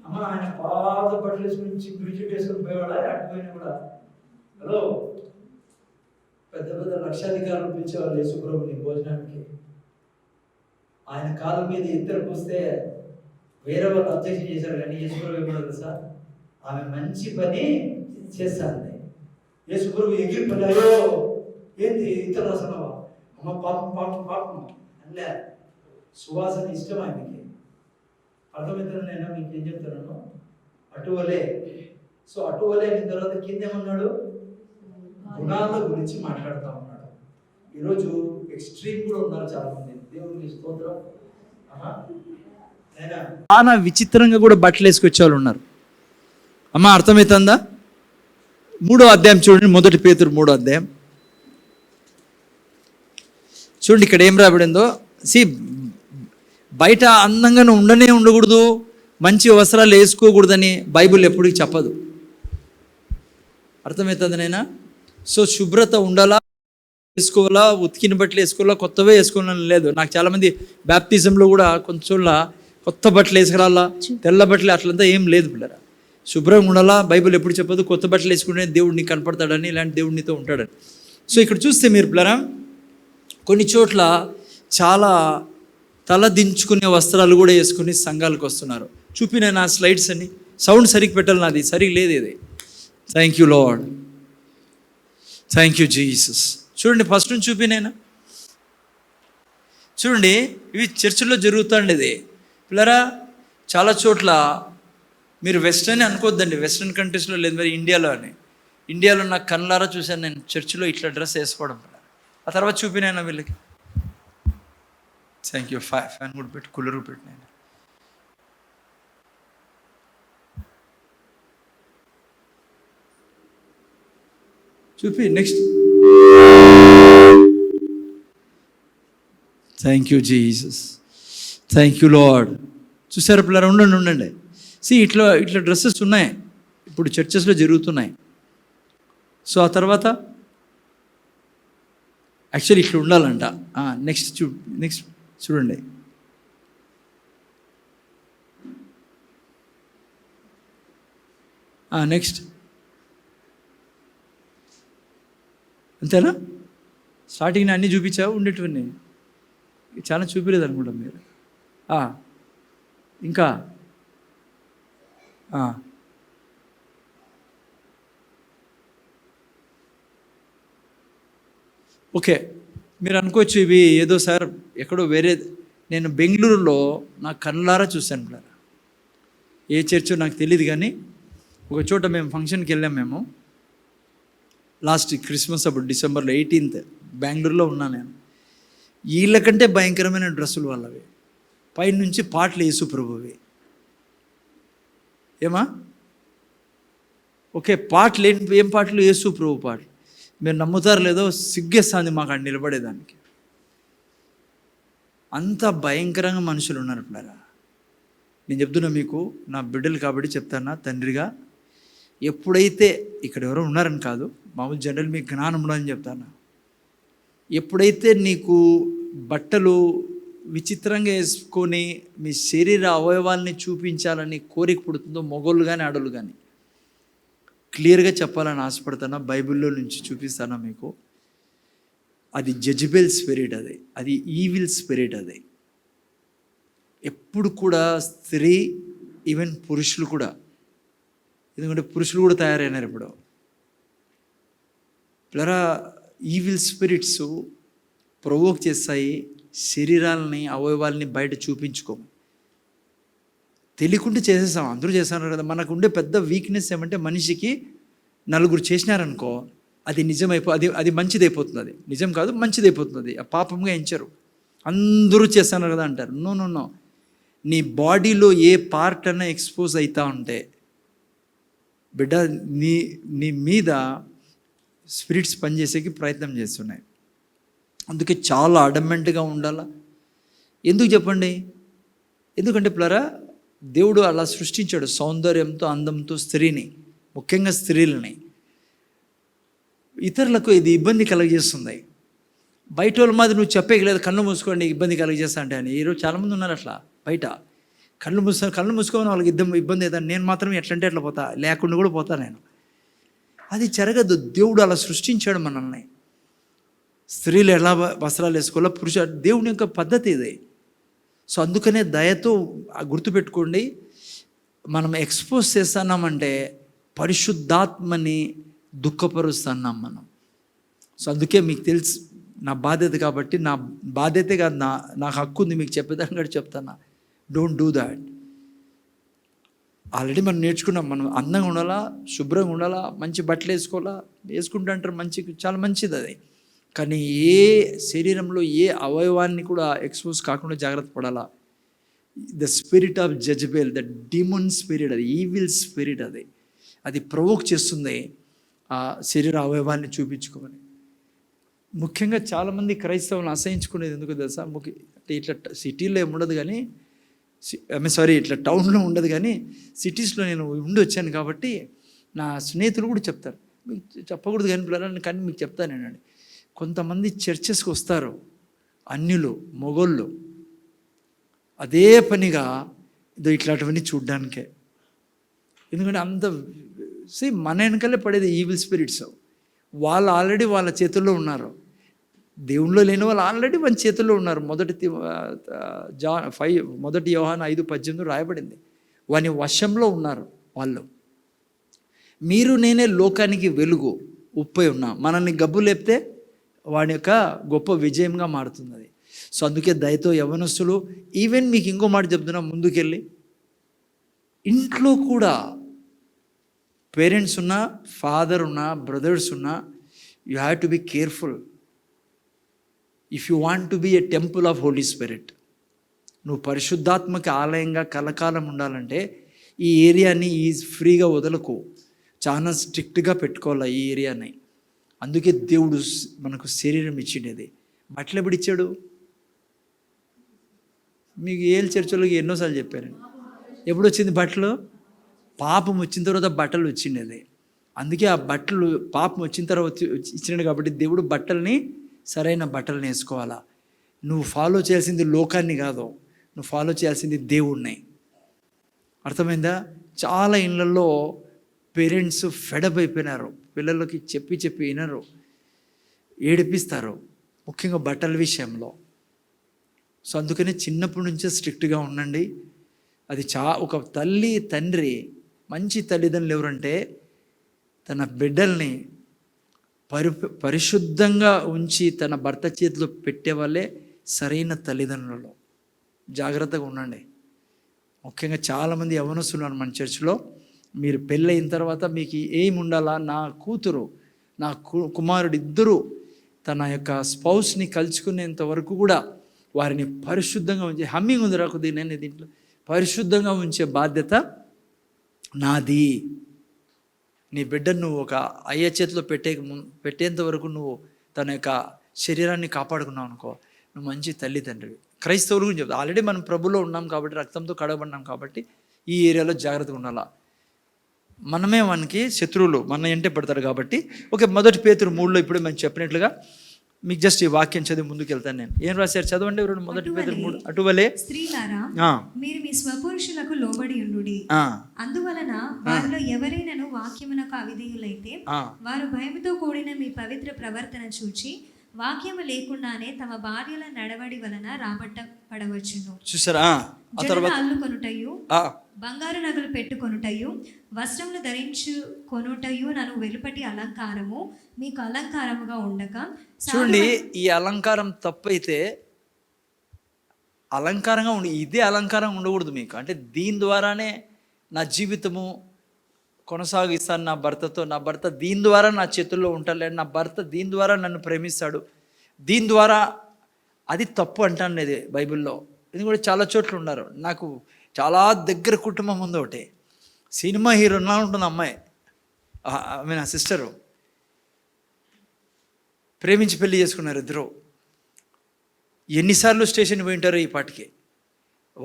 అమ్మ, ఆయన పాత బట్టలు వేసుకుని గురిచుట్టు వేసుకుని పోయేవాడా? అటుపోయినా కూడా హలో పెద్ద పెద్ద లక్షాధికారులు పిలిచేవాళ్ళు యేసుప్రభుని భోజనానికి. ఆయన కాళ్ళ మీద ఇద్దరు పోస్తే వేరే వాళ్ళు అబ్జెక్షన్ చేశారు, కానీ యేసుప్రభు ఏమన్నా సార్, ఆమె మంచి పని చేస్తాను. యేసుప్రభు ఎగిరిపోయి అయ్యో ఏంటి ఇతర రసనవా అమ్మ, పాపం పాపం పాపం అనిలే. సువాసన ఇష్టం ఆయనకి. అర్థమవుతుంది నేను మీకు ఏం చెప్తున్నాను, అటువలే. సో అటువలే అయిన తర్వాత కింద ఏమన్నాడు, గుణాల గురించి మాట్లాడుతూ ఉన్నాడు. ఈరోజు ఎక్స్ట్రీమ్ కూడా ఉన్నారు చాలా మంది. దేవునికి స్తోత్రం. చాలా విచిత్రంగా కూడా బట్టలు వేసుకొచ్చే వాళ్ళు ఉన్నారు. అమ్మ అర్థమవుతుందా? 3వ అధ్యాయం చూడండి, 1 పేతురు 3వ అధ్యాయం. చూడండి ఇక్కడ ఏం రాబడిందో. బయట అందంగా ఉండకూడదు, మంచి వస్త్రాలు వేసుకోకూడదని బైబిల్ ఎప్పటికీ చెప్పదు. అర్థమవుతుంది నైనా? సో శుభ్రత ఉండాలా, వేసుకోవాలా, ఉతికిన బట్టలు వేసుకోవాలా, కొత్తవే వేసుకోవాలని లేదు. నాకు చాలామంది బ్యాప్టిజంలో కూడా కొంచెం కొత్త బట్టలు వేసుకురాలా, తెల్ల బట్టలు అట్లంతా ఏం లేదు పిల్లరా. శుభ్రంగా ఉండాలా. బైబిల్ ఎప్పుడు చెప్పదు కొత్త బట్టలు వేసుకుంటే దేవుడు నీకు కనపడతాడని, ఇలాంటి దేవుడు నీతో ఉంటాడని. సో ఇక్కడ చూస్తే మీరు పిల్లరా కొన్ని చోట్ల చాలా తల దించుకునే వస్త్రాలు కూడా వేసుకుని సంఘాలకు వస్తున్నారు. చూపిన నా స్లైడ్స్ అని సౌండ్ సరిగ్గా పెట్టాలి, నాది సరిగ్గా లేదు ఇది. Thank you lord, thank you Jesus. చూడండి ఫస్ట్ నుంచి చూపినైనా చూడండి, ఇవి చర్చిలో జరుగుతుండేది పిల్లరా. చాలా చోట్ల మీరు వెస్ట్రన్ అనుకోవద్దండి, వెస్ట్రన్ కంట్రీస్లో లేదు, మరి ఇండియాలో నాకు కళ్ళారా చూశాను నేను చర్చిలో ఇట్లా డ్రెస్ వేసుకోవడం. ఆ తర్వాత చూపినైనా వీళ్ళకి. Thank you. ఫ్యాన్ కూడా పెట్టి కూలర్ పెట్టిన చూపి. Next. Thank you Jesus, thank you lord. చూసారు పిల్లలు? ఉండండి. ఇట్లా డ్రెస్సెస్ ఉన్నాయి ఇప్పుడు చర్చెస్లో జరుగుతున్నాయి. సో ఆ తర్వాత యాక్చువల్లీ ఇట్లా ఉండాలంట. నెక్స్ట్ చూడండి. నెక్స్ట్. అంతేనా? స్టార్టింగ్ అన్నీ చూపించావు, ఉండేటివన్నీ చాలా చూపించలేదు అనుకుంటా మీరు. ఇంకా ఓకే. మీరు అనుకోవచ్చు ఇవి ఏదో సార్ ఎక్కడో వేరే. నేను బెంగళూరులో నా కళ్ళారా చూశాను పిల్లలు. ఏ చర్చో నాకు తెలియదు, కానీ ఒక చోట మేము ఫంక్షన్కి వెళ్ళాం. మేము లాస్ట్ క్రిస్మస్ అప్పుడు డిసెంబర్లో 18th బెంగళూరులో ఉన్నాను నేను. వీళ్ళకంటే భయంకరమైన డ్రెస్సులు వాళ్ళవి, పైనుంచి పాటలు యేసు ప్రభువి. ఏమా ఓకే, పాటలు ఏం పాటలు? యేసు ప్రభు పాటలు. మీరు నమ్ముతారు లేదో సిగ్గేస్తుంది మాకు అక్కడ నిలబడేదానికి. అంత భయంకరంగా మనుషులు ఉన్నారు పిల్లరా. నేను చెప్తున్నా మీకు, నా బిడ్డలు కాబట్టి చెప్తానా తండ్రిగా. ఎప్పుడైతే ఇక్కడ ఎవరో ఉన్నారని కాదు, మామూలు జనరల్ మీకు జ్ఞానం ఉండదని చెప్తాను. ఎప్పుడైతే నీకు బట్టలు విచిత్రంగా వేసుకొని మీ శరీర అవయవాల్ని చూపించాలని కోరిక పుడుతుందో, మొగోళ్ళు కానీ ఆడోళ్ళు కానీ, క్లియర్గా చెప్పాలని ఆశపడతానా, బైబిల్లో నుంచి చూపిస్తానా మీకు. అది జెజబెల్ స్పిరిట్, అది ఈవిల్ స్పిరిట్. అది ఎప్పుడు కూడా స్త్రీ, ఈవెన్ పురుషులు కూడా, ఎందుకంటే పురుషులు కూడా తయారైనారు ఇప్పుడు పిల్లరా. ఈవిల్ స్పిరిట్స్ ప్రొవోక్ చేస్తాయి శరీరాలని, అవయవాల్ని బయట చూపించుకోము. తెలియకుండా చేసేస్తాం, అందరూ చేస్తున్నారు కదా. మనకు ఉండే పెద్ద వీక్నెస్ ఏమంటే, మనిషికి నలుగురు చేసినారనుకో అది అది మంచిదైపోతుంది. అది నిజం కాదు, మంచిదైపోతుంది. ఆ పాపంగా ఎంచరు. అందరూ చేస్తున్నారు కదా అంటారు. నో. నీ బాడీలో ఏ పార్ట్ అన్నా ఎక్స్పోజ్ అవుతా ఉంటే బిడ్డ, నీ మీద స్పిరిట్స్ పనిచేసేకి ప్రయత్నం చేస్తున్నాయి. అందుకే చాలా అడమెంట్గా ఉండాలా. ఎందుకు చెప్పండి? ఎందుకంటే పిల్లరా, దేవుడు అలా సృష్టించాడు సౌందర్యంతో, అందంతో స్త్రీని, ముఖ్యంగా స్త్రీలని. ఇతరులకు ఇది ఇబ్బంది కలుగజేస్తుంది. బయట వాళ్ళ మాది నువ్వు చెప్పేయలేదు, కళ్ళు మూసుకోండి ఇబ్బంది కలుగజేస్తా అంటే అని. ఈరోజు చాలామంది ఉన్నారు అట్లా. బయట కళ్ళు మూసుకోని వాళ్ళకి ఇబ్బంది అవుతాను. నేను మాత్రం ఎట్లంటే ఎట్లా పోతా, లేకుండా కూడా పోతా నేను. అది జరగదు. దేవుడు అలా సృష్టించాడు మనల్ని. స్త్రీలు ఎలా వస్త్రాలు వేసుకోవాలో, దేవుని యొక్క పద్ధతి ఇది. సో అందుకనే దయతో గుర్తుపెట్టుకోండి, మనం ఎక్స్పోజ్ చేస్తున్నామంటే పరిశుద్ధాత్మని దుఃఖపరుస్తున్నాం మనం. సో అందుకే మీకు తెలుసు నా బాధ్యత కాబట్టి, నా బాధ్యతే కాదు, నాకు హక్కు ఉంది మీకు చెప్పేదాన్ని కూడా చెప్తాను. Don't do that. ఆల్రెడీ మనం నేర్చుకున్నాం. మనం అందంగా ఉండాలా, శుభ్రంగా ఉండాలా, మంచి బట్టలు వేసుకోవాలా, వేసుకుంటూ అంటారు చాలా మంచిది అది. కానీ ఏ శరీరంలో ఏ అవయవాన్ని కూడా ఎక్స్పోజ్ కాకుండా జాగ్రత్త పడాలా. The spirit of Jezebel, the demon spirit, అది ఈవిల్ స్పిరిట్. అది ప్రొవోక్ చేస్తుంది ఆ శరీర అవయవాన్ని చూపించుకోమని. ముఖ్యంగా చాలామంది క్రైస్తవులను అసహించుకునేది ఎందుకు తెలుసా? అంటే ఇట్లా సిటీలో ఏమి ఉండదు కానీ ఇట్లా టౌన్లో ఉండదు కానీ సిటీస్లో నేను ఉండి వచ్చాను కాబట్టి నా స్నేహితులు కూడా చెప్తారు. మీకు చెప్పకూడదు కానీ పిల్లలని, కానీ మీకు చెప్తానేనండి. కొంతమంది చర్చెస్కి వస్తారు అన్యులు, మొగోళ్ళు, అదే పనిగా ఇట్లాంటివన్నీ చూడ్డానికే. ఎందుకంటే అంత మన వెనకాలే పడేది ఈవిల్ స్పిరిట్స్. వాళ్ళు ఆల్రెడీ వాళ్ళ చేతుల్లో ఉన్నారు. దేవుళ్ళో లేని వాళ్ళు ఆల్రెడీ మన చేతుల్లో ఉన్నారు. మొదటి యోహాను 5:18 రాయబడింది. వాని వశంలో ఉన్నారు వాళ్ళు. మీరు నేనే లోకానికి వెలుగు, ఉప్పై ఉన్నా. మనల్ని గబ్బు లేపితే వాడి యొక్క గొప్ప విజయంగా మారుతుంది అది. సో అందుకే దయతో యవనస్తులు, ఈవెన్ మీకు ఇంకో మాట చెప్తున్నా, ముందుకెళ్ళి ఇంట్లో కూడా పేరెంట్స్ ఉన్నా, ఫాదర్ ఉన్నా, బ్రదర్స్ ఉన్నా, you have to be careful if you want to be a temple of holy spirit. నువ్వు పరిశుద్ధాత్మక ఆలయంగా కలకాలం ఉండాలంటే ఈ ఏరియాని ఫ్రీగా వదలకు, చాలా స్ట్రిక్ట్గా పెట్టుకోవాలి ఈ ఏరియాని. అందుకే దేవుడు మనకు శరీరం ఇచ్చిండేది. బట్టలు ఎప్పుడు ఇచ్చాడు? మీకు ఏల్ చర్చలోకి ఎన్నోసార్లు చెప్పాను. ఎప్పుడు వచ్చింది బట్టలు? పాపం వచ్చిన తర్వాత బట్టలు వచ్చిండేది. అందుకే ఆ బట్టలు పాపం వచ్చిన తర్వాత ఇచ్చినాడు కాబట్టి దేవుడు బట్టల్ని, సరైన బట్టలను వేసుకోవాలా. నువ్వు ఫాలో చేయాల్సింది లోకాన్ని కాదు, నువ్వు ఫాలో చేయాల్సింది దేవుణ్ణి. అర్థమైందా? చాలా ఇళ్ళల్లో పేరెంట్స్ ఫెడప్ అయిపోయినారు, పిల్లలకి చెప్పి వినరు, ఏడిపిస్తారు, ముఖ్యంగా బట్టల విషయంలో. సో అందుకని చిన్నప్పటి నుంచే స్ట్రిక్ట్గా ఉండండి. అది ఒక తల్లి తండ్రి, మంచి తల్లిదండ్రులు ఎవరంటే తన బిడ్డల్ని పరిశుద్ధంగా ఉంచి తన భర్త చేతిలో పెట్టే వాళ్ళే సరైన తల్లిదండ్రులు. జాగ్రత్తగా ఉండండి. ముఖ్యంగా చాలామంది యవనస్తున్నారు మన చర్చిలో. మీరు పెళ్ళయిన తర్వాత మీకు ఏం ఉండాలా? నా కూతురు, నా కుమారుడు ఇద్దరు తన యొక్క స్పౌస్ని కలుసుకునేంత వరకు కూడా వారిని పరిశుద్ధంగా ఉంచే, హమ్మింగ్ ఉంది రాకు నేను దీంట్లో, పరిశుద్ధంగా ఉంచే బాధ్యత నాది. నీ బిడ్డను నువ్వు ఒక అయ్య చేతిలో పెట్టేంత వరకు నువ్వు తన యొక్క శరీరాన్ని కాపాడుకున్నావు అనుకో, నువ్వు మంచి తల్లిదండ్రివి. క్రైస్తవులు గురించి చెప్తా, ఆల్రెడీ మనం ప్రభులో ఉన్నాం కాబట్టి, రక్తంతో కడగబడినాం కాబట్టి ఈ ఏరియాలో జాగ్రత్తగా ఉండాలా. మనమే మనకి శత్రువులు, మన ఎంటే పడతారు కాబట్టి. ఓకే, 1 పేతురు 3లో ఇప్పుడే మనం చెప్పినట్లుగా మీకు జస్ట్ ఈ వాక్యం చదివి ముందుకు వెళ్తాను నేను. ఏం రాశారు చదవండి. 1 పేతురు 3. అటువలే స్త్రీలారా మీరు మీ స్వపురుషులకు లోబడి ఉండుడి. అందువలన వారిలో ఎవరైనాను వాక్యమునకు అవిధేయులైతే వారు భయముతో కూడిన మీ పవిత్ర ప్రవర్తన చూచి వాక్యము లేకుండానే తమ భార్యల నడవడి వలన రాబట్టపడవచ్చును. చూసారా? అల్లుకొనుటయు, బంగారు నగలు పెట్టుకొనుటయు, వస్త్రములు ధరించుకొనుటయు నన్ను వెలుపటి అలంకారము మీకు అలంకారముగా ఉండక. చూడండి, ఈ అలంకారం తప్పైతే అలంకారంగా ఇదే అలంకారం ఉండకూడదు మీకు. అంటే దీని ద్వారానే నా జీవితము కొనసాగిస్తాను నా భర్తతో, నా భర్త దీని ద్వారా నా చేతుల్లో ఉంటాడు, నా భర్త దీని ద్వారా నన్ను ప్రేమిస్తాడు, దీని ద్వారా, అది తప్పు అంటాను ఇది బైబిల్లో. ఇది కూడా చాలా చోట్ల ఉన్నారు. నాకు చాలా దగ్గర కుటుంబం ఉంది ఒకటి, సినిమా హీరోలా ఉంటుంది అమ్మాయి, నా సిస్టరు. ప్రేమించి పెళ్లి చేసుకున్నారు ఇద్దరు. ఎన్నిసార్లు స్టేషన్ పోయి ఉంటారో ఈ పాటికి.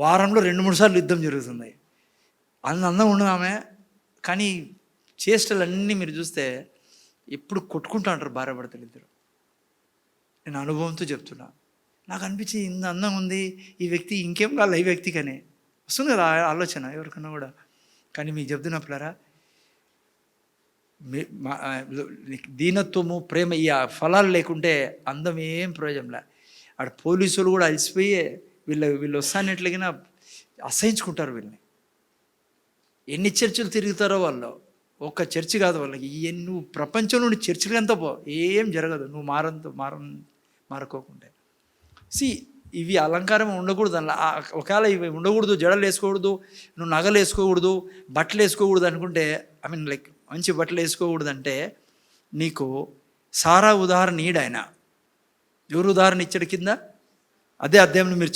వారంలో 2-3 సార్లు యుద్ధం జరుగుతుంది. అందం ఉండదు ఆమె, కానీ చేష్టలన్నీ మీరు చూస్తే ఎప్పుడు కొట్టుకుంటూ ఉంటారు భార్య భర్తలు ఇద్దరు. నేను అనుభవంతో చెప్తున్నా. నాకు అనిపించి ఇంత అందంగా ఉంది ఈ వ్యక్తి, ఇంకేం కావాలి ఈ వ్యక్తికనే వస్తుంది కదా ఆలోచన ఎవరికన్నా కూడా. కానీ మీకు చెప్తున్నప్పుడారా, దీనత్వము, ప్రేమ, ఈ ఫలాలు లేకుంటే అందం ఏం ప్రయోజనంలే. ఆడ పోలీసులు కూడా అలసిపోయి వీళ్ళు వస్తానట్లుగా అసహించుకుంటారు వీళ్ళని. ఎన్ని చర్చిలు తిరుగుతారో వాళ్ళు, ఒక్క చర్చి కాదు వాళ్ళకి. నువ్వు ప్రపంచంలో నుండి చర్చిలు అంతా పో, ఏం జరగదు నువ్వు మారుకోకుంటే. ఇవి అలంకారం ఉండకూడదు అలా. ఒకవేళ ఇవి ఉండకూడదు, జడలు వేసుకోకూడదు, నువ్వు నగలు వేసుకోకూడదు, బట్టలు వేసుకోకూడదు అనుకుంటే, లైక్ మంచి బట్టలు వేసుకోకూడదు అంటే, నీకు సారా ఉదాహరణ ఈడాయన. ఎవరు ఉదాహరణ ఇచ్చాడు కింద? అదే అధ్యాయంలో మీరు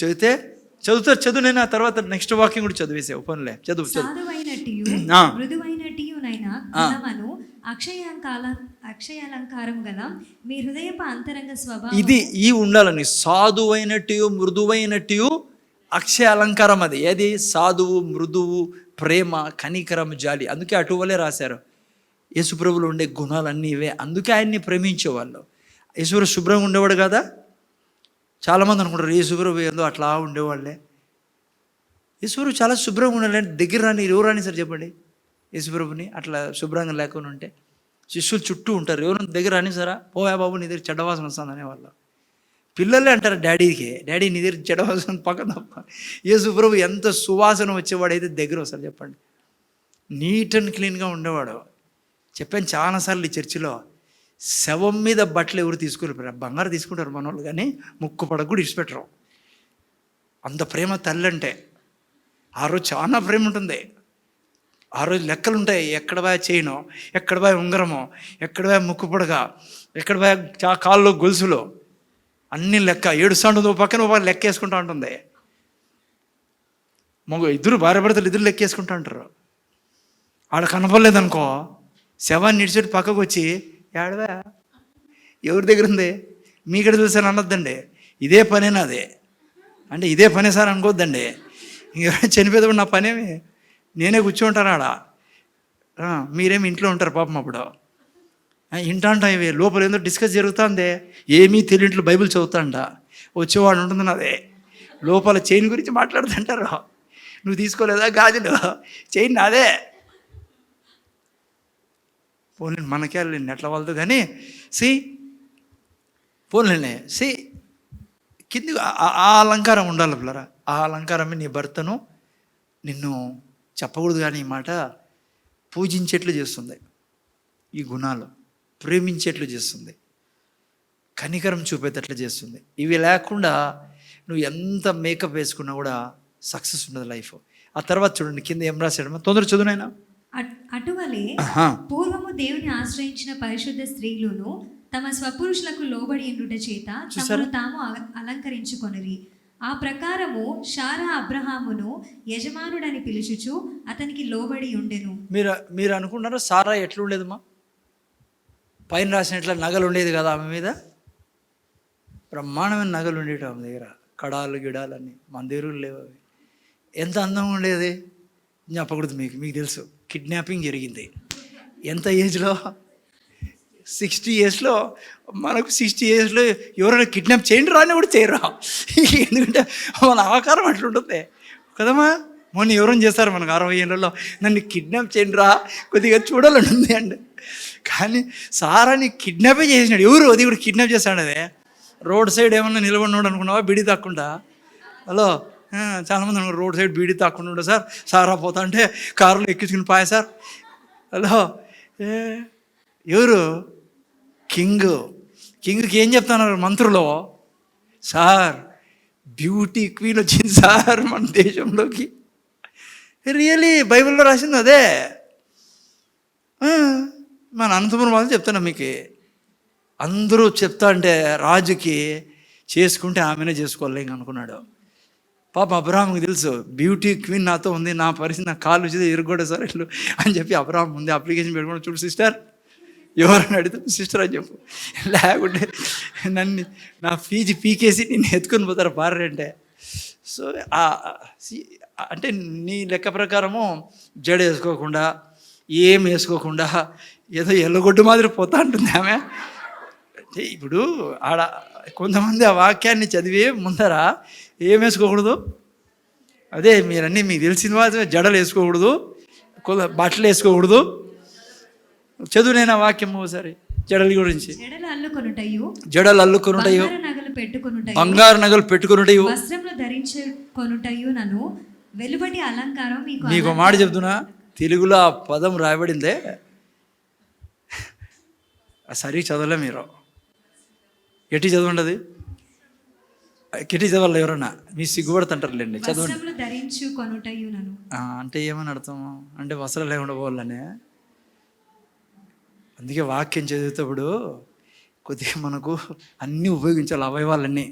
చదువు నేను ఆ తర్వాత నెక్స్ట్ వాక్యం కూడా చదివేసే ఓపెన్లే చదువు. అక్షయాలంకారం గల మీ హృదయపు అంతరంగ స్వభావం ఇది ఉండాలని, సాధువైనట్టు మృదువైనట్టు అక్షయ అలంకారం. అది ఏది? సాధువు, మృదువు, ప్రేమ, కనికరం, జాలి. అందుకే అటువలే రాశారు. యేసుప్రభులో ఉండే గుణాలన్నీ ఇవే. అందుకే ఆయన్ని ప్రేమించేవాళ్ళు. యేసుప్రభు శుభ్రంగా ఉండేవాడు కదా. చాలామంది అనుకుంటారు యేసుప్రభు ఏందో అట్లా ఉండేవాళ్ళే. యేసుప్రభు చాలా శుభ్రంగా ఉండాలి. దగ్గర రాని ఎవరు రాని సార్ చెప్పండి యేసుప్రభుని అట్లా శుభ్రంగా లేకుండా ఉంటే. శిష్యులు చుట్టూ ఉంటారు, ఎవరు దగ్గర రాని సారా, పోయా బాబు నీ దగ్గర చెడ్డవాసన వస్తుంది అనేవాళ్ళు. పిల్లలే అంటారు డాడీకి, డాడీ నీ దగ్గర చెడ్డవాసన పక్కన తప్ప. యేసుప్రభు ఎంత సువాసన వచ్చేవాడైతే దగ్గర వస్తారు చెప్పండి. నీట్ అండ్ క్లీన్గా ఉండేవాడు. చెప్పాను చాలాసార్లు ఈ చర్చిలో, శవం మీద బట్టలు ఎవరు తీసుకుని బంగారు తీసుకుంటారు మన వాళ్ళు, కానీ ముక్కు పడక కూడా ఇడిచిపెట్టరు. అంత ప్రేమ తల్లి అంటే. ఆ రోజు చాలా ప్రేమ ఉంటుంది. ఆ రోజు లెక్కలు ఉంటాయి. ఎక్కడ పోయా చేయను, ఎక్కడ పోయా ఉంగరమో, ఎక్కడ పోయా ముక్కు పొడగ, ఎక్కడ పోయా కాళ్ళు గొలుసులు, అన్ని లెక్క. ఏడుస్తుంటుంది పక్కన లెక్క వేసుకుంటూ ఉంటుంది. ఇద్దరు భార్య భర్తలు ఇద్దరు లెక్కేసుకుంటూ ఉంటారు. ఆడ కనపడలేదనుకో, శవాన్ని ఇడిచెట్టు పక్కకు వచ్చి ఏడవా ఎవరి దగ్గర ఉంది మీకడ చూసాను అనొద్దండి. ఇదే పనేనా అదే అంటే ఇదే పనే సార్ అనుకోవద్దండి. ఇంకెవరైనా చనిపోయేటప్పుడు నా పనేమి, నేనే కూర్చుంటాను ఆడ. మీరేమి ఇంట్లో ఉంటారు పాపం. అప్పుడు ఇంటాంట ఇవి లోపల ఏందో డిస్కస్ జరుగుతుంది. ఏమీ తెలియట్లు బైబిల్ చదువుతాంట. వచ్చేవాడు ఉంటుంది నాదే లోపల చైన్ గురించి మాట్లాడుతుంటారు. నువ్వు తీసుకోలేదా గాజులు, చైన్ నాదే. పోనీ మనకే ఎట్లా వాళ్ళదు కానీ పోన్లేనే కింది ఆ అలంకారం ఉండాలి పిల్లరా. ఆ అలంకారమే నీ భర్తను నిన్ను చెప్పకూడదు కానీ ఈ మాట పూజించేట్లు చేస్తుంది. ఈ గుణాలు ప్రేమించేట్లు చేస్తుంది, కనికరం చూపేటట్లు చేస్తుంది. ఇవి లేకుండా నువ్వు ఎంత మేకప్ వేసుకున్నా కూడా సక్సెస్ ఉండదు లైఫ్. ఆ తర్వాత చూడండి కింద ఏం రాశాడు, తొందర చదువునైనా. అటువలే పూర్వము దేవుని ఆశ్రయించిన పరిశుద్ధ స్త్రీలును తమ స్వపురుషులకు లోబడి ఉండుట చేత తమను తాము అలంకరించుకొనిరి. ఆ ప్రకారము శారా అబ్రహామును యజమానుడని పిలుచుచు అతనికి లోబడి ఉండెను. మీరు అనుకున్నారా సారా ఎట్లుండేదమ్మా? పైన రాసినట్ల నగలు ఉండేది కదా ఆమె మీద. బ్రహ్మాండమైన నగలు ఉండేవి ఆమె దగ్గర, కడాలు గిడాలన్నీ. మన దగ్గర లేవు అవి. ఎంత అందంగా ఉండేది చెప్పకూడదు. మీకు తెలుసు కిడ్నాపింగ్ జరిగింది ఎంత ఏజ్లో? 60 yearsలో. మనకు 60 yearsలో ఎవరైనా కిడ్నాప్ చేయండి రాని కూడా చేయరా. ఎందుకంటే మన ఆకారం అట్లుంటుంది కదమ్మా. మొన్న ఎవరైనా చేస్తారు మనకు 60 ఏళ్ళలో, నన్ను కిడ్నాప్ చేయండి రా కొద్దిగా చూడాలని ఉంది అండి. కానీ సారాని కిడ్నాపే చేసినాడు. ఎవరు అది కూడా కిడ్నాప్ చేస్తాడు. అదే రోడ్ సైడ్ ఏమన్నా నిలబడినాడు అనుకున్నావా బీడీ తాక్కుండా? హలో, చాలామంది అనుకున్నారు రోడ్ సైడ్ బీడీ తాక్కుండా ఉండవు సార్, సారా పోతా అంటే కారులో ఎక్కించుకుని పాయ సార్. హలో, ఎవరు? కింగ్కి ఏం చెప్తున్నారు మంత్రులు? సార్ బ్యూటీ క్వీన్ వచ్చింది సార్ మన దేశంలోకి. రియలీ బైబిల్లో రాసింది అదే. మన అనంతపురం వాళ్ళు చెప్తున్నా మీకు. అందరూ చెప్తా అంటే రాజుకి చేసుకుంటే ఆమెనే చేసుకోవాలి అనుకున్నాడు. పాప అబ్రహాంకి తెలుసు బ్యూటీ క్వీన్ నాతో ఉంది, నా పరిస్థితి నా కాళ్ళు వచ్చేది ఇరుగొడే సార్ ఇల్లు అని చెప్పి అబ్రహాం ముందే అప్లికేషన్ పెట్టుకుని, చూడు సిస్టర్ ఎవరైనా అడిగితే సిస్టర్ అని చెప్పు, లేకుంటే నన్ను నా ఫీజు పీకేసి నిన్ను ఎత్తుకొని పోతారు భార్య అంటే. సో అంటే నీ లెక్క ప్రకారము జడ వేసుకోకుండా ఏం వేసుకోకుండా ఏదో ఎల్లగొడ్డు మాదిరి పోతా ఉంటుంది ఆమె. ఇప్పుడు ఆడ కొంతమంది ఆ వాక్యాన్ని చదివి ముందర ఏం వేసుకోకూడదు, అదే మీరన్నీ మీకు తెలిసిన వాటి జడలు వేసుకోకూడదు, బట్టలు వేసుకోకూడదు. చదువు నేను ఆ వాక్యం ఒకసారి జడల గురించి. జడలు అల్లుకొనుటయు, బంగారు నగలు పెట్టుకొనుటయు, వస్త్రములు ధరించుకొనుటయు నన్ను వెలుబడి అలంకారం. మీకు మాట చెప్తున్నా, తెలుగులో ఆ పదం రాయబడిందే సరిగ్గా చదవలే మీరు. ఎట్టి చదవండి, కిటి చదవాలి ఎవరన్నా, మీ సిగ్గుపడుతుంటారులేండి. చదవండి. అంటే ఏమని అర్థం? అంటే వస్త్రాలు లేకుండా పోవాలనే. అందుకే వాక్యం చదివేటప్పుడు కొద్దిగా మనకు అన్నీ ఉపయోగించాలి, అవయవాలన్నీ.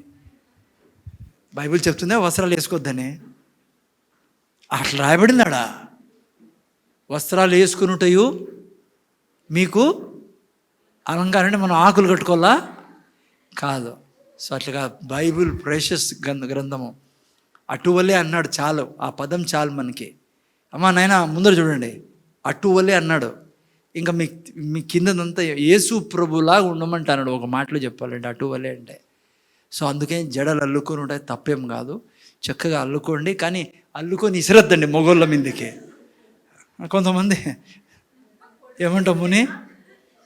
బైబిల్ చెప్తుందే వస్త్రాలు వేసుకోవద్దని, అట్లా రాయబడిందాడా. వస్త్రాలు వేసుకునుటయు మీకు అలంకారం అంటే మనం ఆకులు కట్టుకోవాలా కాదు. సో అట్లాగా బైబిల్ ప్రెషస్ గ్రంథము అటువలే అన్నాడు. చాలు, ఆ పదం చాలు మనకి. అమ్మా నాయన ముందర చూడండి, అటువలే అన్నాడు. ఇంకా మీ కిందదంతా యేసు ప్రభులాగా ఉండమంటాడు ఒక మాటలో చెప్పాలంటే అటువలే అంటే. సో అందుకే జడలు అల్లుకొని ఉంటాయి, తప్పేం కాదు, చక్కగా అల్లుకోండి. కానీ అల్లుకొని ఇసరద్దండి మొగోళ్ళ మీదకి. కొంతమంది ఏమంటాం ముని,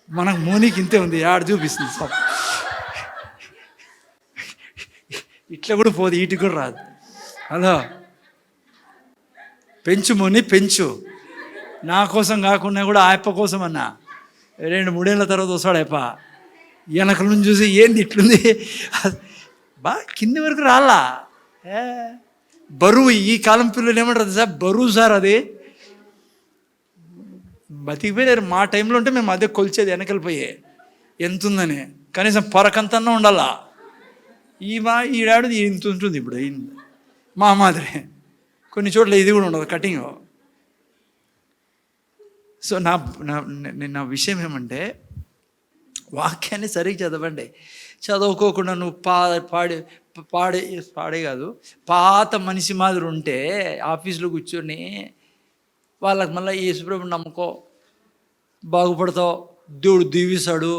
మనకు మోనికి ఇంతే ఉంది, ఆడ చూపిస్తుంది సార్, ఇట్లా కూడా పోదు, ఈటికి కూడా రాదు. హలో, పెంచు ముని పెంచు, నా కోసం కాకుండా కూడా ఆయప్ప కోసం అన్నా. 2-3 ఏళ్ళ తర్వాత వస్తాడు ఆయప్ప, వెనకల నుంచి చూసి ఏంది ఇట్లుంది, కింది వరకు రాలా. బరువు, ఈ కాలం పిల్లలు ఏమంటారు సార్, బరువు సార్ అది. బతికిపోయారు. మా టైంలో ఉంటే మేము అదే కొలిచేది, వెనకలిపోయే ఎంత ఉందని, కనీసం పొరకంతన్నా ఉండాలా. ఈడాడు ఇంత ఉంటుంది ఇప్పుడు మా మాదిరి. కొన్ని చోట్ల ఇది కూడా ఉండదు, కటింగ్. సో నా విషయం ఏమంటే, వాక్యాన్ని సరిగ్గా చదవండి. చదువుకోకుండా నువ్వు పాడే కాదు, పాత మనిషి మాదిరి ఉంటే ఆఫీస్లో కూర్చొని వాళ్ళకి మళ్ళీ యేసుప్రభుని నమ్ముకో, బాగుపడతావు, దేవుడు దీవిస్తాడు,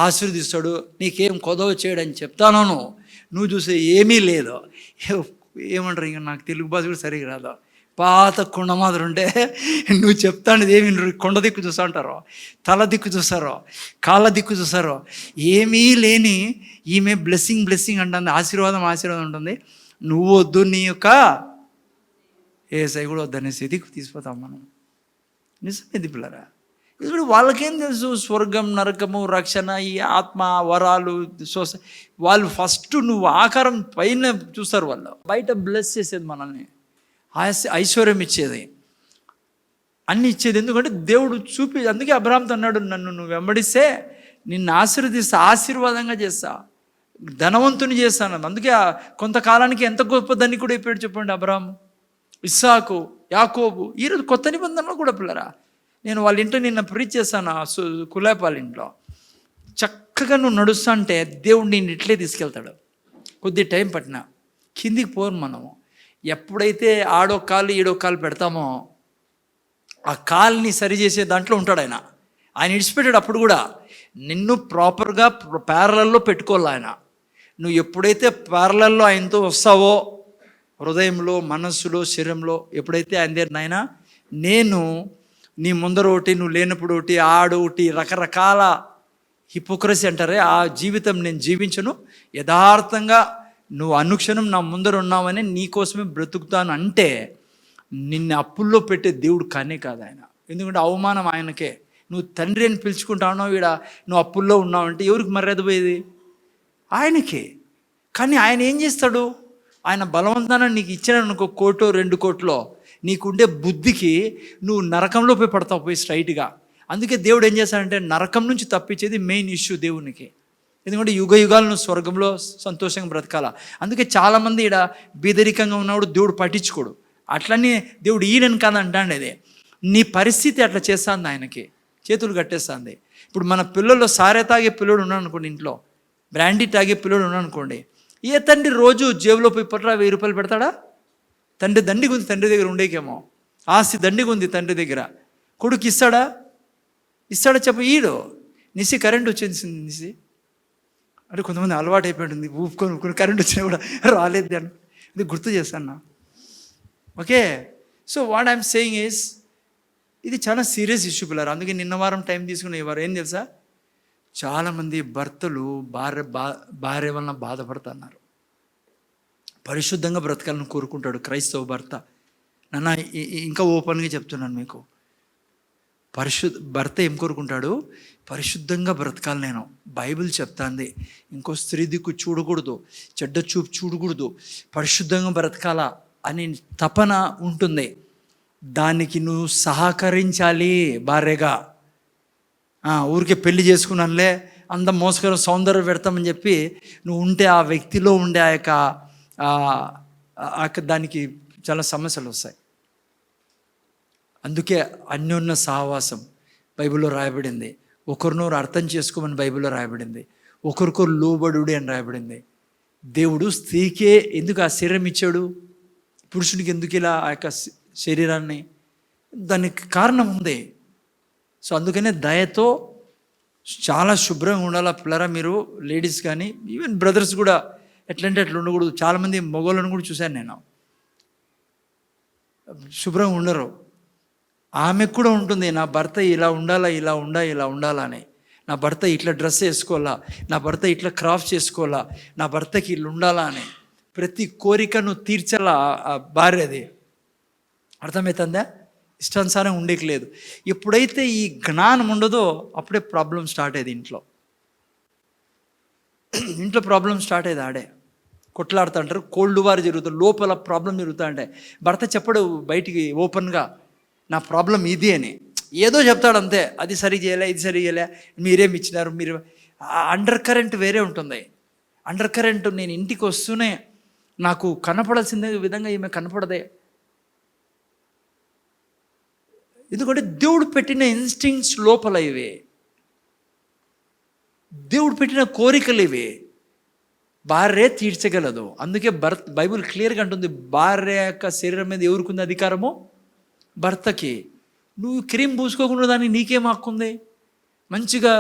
ఆశీర్దిస్తాడు, నీకేం కొదవ చేయడని చెప్తాను. నువ్వు చూసే ఏమీ లేదు. ఏమంటారు, ఇంకా నాకు తెలుగు భాష కూడా సరిగ్గా రాదు. పాత కొండ మాదిరి ఉంటే నువ్వు చెప్తాండేది ఏమి, కొండ దిక్కు చూస్తా ఉంటారో, తల దిక్కు చూస్తారో, కాళ్ళ దిక్కు చూస్తారో, ఏమీ లేని ఈమె బ్లెస్సింగ్ అంటుంది, ఆశీర్వాదం ఉంటుంది. నువ్వు వద్దు, నీ యొక్క ఏసై కూడా వద్దనే స్థితికి తీసుకుపోతాం మనం. నిజమేది పిల్లరా. ఇప్పుడు వాళ్ళకేం తెలుసు స్వర్గం, నరకము, రక్షణ, ఈ ఆత్మ, వరాలు, వాళ్ళు ఫస్ట్ నువ్వు ఆకారం పైన చూస్తారు. వాళ్ళు బయట బ్లెస్ చేసేది మనల్ని, ఐశ్వర్యం ఇచ్చేది, అన్నీ ఇచ్చేది. ఎందుకంటే దేవుడు అందుకే అబ్రాహాంతో అన్నాడు, నన్ను నువ్వు వెంబడిస్తే నిన్ను ఆశీర్వదిస్తా, ఆశీర్వాదంగా చేస్తా, ధనవంతుని చేస్తాను. అందుకే కొంతకాలానికి ఎంత గొప్ప ధనికుడు అయిపోయాడు చెప్పండి అబ్రాహాము, ఇస్సాకు, యాకోబు. ఈరోజు కొత్త నిబంధనలో కూడా పిల్లరా, నేను వాళ్ళ ఇంట్లో నిన్న ప్రీచ్ చేశాను, కులాపాల ఇంట్లో. చక్కగా నువ్వు నడుస్తా అంటే దేవుడు నేను ఇట్లే తీసుకెళ్తాడు. కొద్ది టైం పట్టినా కిందికి పోను మనము. ఎప్పుడైతే ఆడో కాలు ఈడో కాలు పెడతామో ఆ కాల్ని సరిచేసే దాంట్లో ఉంటాడు ఆయన. ఆయన ఇడిచిపెట్టాడు. అప్పుడు కూడా నిన్ను ప్రాపర్గా ప్యారలల్లో పెట్టుకోవాలి ఆయన. నువ్వు ఎప్పుడైతే ప్యారలల్లో ఆయనతో వస్తావో, హృదయంలో, మనస్సులో, శరీరంలో, ఎప్పుడైతే ఆయన దగ్గర నాయన నేను నీ ముందర ఒకటి, నువ్వు లేనప్పుడు ఒకటి, ఆడొకటి, రకరకాల హిపోక్రసీ అంటారే, ఆ జీవితం నేను జీవించను, యథార్థంగా నువ్వు అనుక్షణం నా ముందర ఉన్నావని నీకోసమే బ్రతుకుతాను అంటే నిన్ను అప్పుల్లో పెట్టే దేవుడు కానే కాదు ఆయన. ఎందుకంటే అవమానం ఆయనకే. నువ్వు తండ్రి అని పిలుచుకుంటా ఉన్నావు, ఈడ నువ్వు అప్పుల్లో ఉన్నావంటే ఎవరికి మర్యాద పోయేది? ఆయనకే. కానీ ఆయన ఏం చేస్తాడు, ఆయన బలవంతాన నీకు ఇచ్చిన 1 కోటో 2 కోట్లో నీకుండే బుద్ధికి నువ్వు నరకంలో పోయి పడతావు, పోయి స్ట్రైట్గా. అందుకే దేవుడు ఏం చేస్తాడంటే నరకం నుంచి తప్పించేది మెయిన్ ఇష్యూ దేవునికి. ఎందుకంటే యుగాలను స్వర్గంలో సంతోషంగా బ్రతకాల. అందుకే చాలామంది ఈడ బీదరికంగా ఉన్నవాడు దేవుడు పట్టించుకోడు. అట్లనే దేవుడు ఈయనని కాదంటాండేది, నీ పరిస్థితి అట్లా చేస్తుంది, ఆయనకి చేతులు కట్టేస్తుంది. ఇప్పుడు మన పిల్లల్లో సారే తాగే పిల్లడు ఉన్నాడు అనుకోండి, ఇంట్లో బ్రాండీ తాగే పిల్లడు ఉన్నాడు అనుకోండి, ఏ తండ్రి రోజు జేబులో పోయి పట్ల 1000 రూపాయలు పెడతాడా? తండ్రి దండిగా ఉంది, తండ్రి దగ్గర ఉండేకేమో ఆస్తి దండిగా ఉంది తండ్రి దగ్గర. కొడుకు ఇస్తాడా చెప్ప? ఈడు నిసి కరెంట్ వచ్చింది నిసి అంటే కొంతమంది అలవాటు అయిపోయింది, ఊపుకొని కరెంట్ వచ్చినా కూడా రాలేదు అని. ఇది గుర్తు చేస్తాను. Okay, so what I'm saying is, ఇది చాలా సీరియస్ ఇష్యూ పిల్లలు. అందుకే నిన్న వారం టైం తీసుకునే వారు ఏం తెలుసా, చాలామంది భర్తలు భార్య వలన బాధపడుతున్నారు. పరిశుద్ధంగా బ్రతకాలని కోరుకుంటాడు క్రైస్తవ భర్త. నన్ను ఇంకా ఓపెన్గా చెప్తున్నాను మీకు, భర్త ఏం కోరుకుంటాడు? పరిశుద్ధంగా బ్రతకాలి. నేను బైబిల్ చెప్తాంది, ఇంకో స్త్రీ దిక్కు చూడకూడదు, చెడ్డ చూపు చూడకూడదు, పరిశుద్ధంగా బ్రతకాలా అని తపన ఉంటుంది. దానికి నువ్వు సహకరించాలి భార్యగా. ఊరికే పెళ్లి చేసుకున్నానులే, అంత మోసకరం సౌందర్యం పెడతామని చెప్పి నువ్వు ఉంటే ఆ వ్యక్తిలో ఉండే ఆ యొక్క దానికి చాలా సమస్యలు వస్తాయి. అందుకే అన్యోన్య సహవాసం బైబిల్లో రాయబడింది. ఒకరినొకరు అర్థం చేసుకోమని బైబిల్లో రాయబడింది. ఒకరికొరు లోబడుడి అని రాయబడింది. దేవుడు స్త్రీకే ఎందుకు ఆ శరీరం ఇచ్చాడు, పురుషునికి ఎందుకు ఇలా ఆ యొక్క శరీరాన్ని, దానికి కారణం ఉంది. సో అందుకనే దయతో చాలా శుభ్రంగా ఉండాలా పిల్లరా. మీరు లేడీస్ కానీ ఈవెన్ బ్రదర్స్ కూడా ఎట్లంటే అట్లా ఉండకూడదు. చాలామంది మగవాళ్ళని కూడా చూశాను నేను, శుభ్రంగా ఉండరు. ఆమెకు కూడా ఉంటుంది, నా భర్త ఇలా ఉండాలా, ఇలా ఉండాలా అని. నా భర్త ఇట్లా డ్రెస్ వేసుకోవాలా, నా భర్త ఇట్లా క్రాఫ్ట్ చేసుకోవాలా, నా భర్తకి ఇల్లు ఉండాలా అని ప్రతి కోరికను తీర్చాలా ఆ భార్యది. అర్థమవుతుందా? ఇష్టానుసారం ఉండేకి లేదు. ఎప్పుడైతే ఈ జ్ఞానం ఉండదో అప్పుడే ప్రాబ్లం స్టార్ట్ అయ్యేది. ఇంట్లో ప్రాబ్లం స్టార్ట్ అయ్యేది ఆడే. కొట్లాడుతూ అంటారు, కోల్డ్ వార్ జరుగుతుంది, లోపల ప్రాబ్లం జరుగుతూ ఉంటాయి. భర్త చెప్పడు బయటికి ఓపెన్గా నా ప్రాబ్లం ఇది అని, ఏదో చెప్తాడు అంతే. అది సరి చేయలే, ఇది సరి చేయలే, మీరేమి ఇచ్చినారు, మీరు అండర్ కరెంట్ వేరే ఉంటుంది. అండర్ కరెంట్ నేను ఇంటికి వస్తూనే నాకు కనపడాల్సిన విధంగా ఈమె కనపడదే. ఎందుకంటే దేవుడు పెట్టిన ఇన్స్టింక్ట్స్ లోపల ఇవే, దేవుడు పెట్టిన కోరికలు ఇవే. భార్య తీర్చగలదు. అందుకే బైబిల్ క్లియర్గా అంటుంది, భార్య యొక్క శరీరం మీద ఎవరికి ఉంది అధికారము? భర్తకి. నువ్వు క్రీమ్ పూసుకోకుండా దానికి నీకేం హక్కు ఉంది? మంచిగా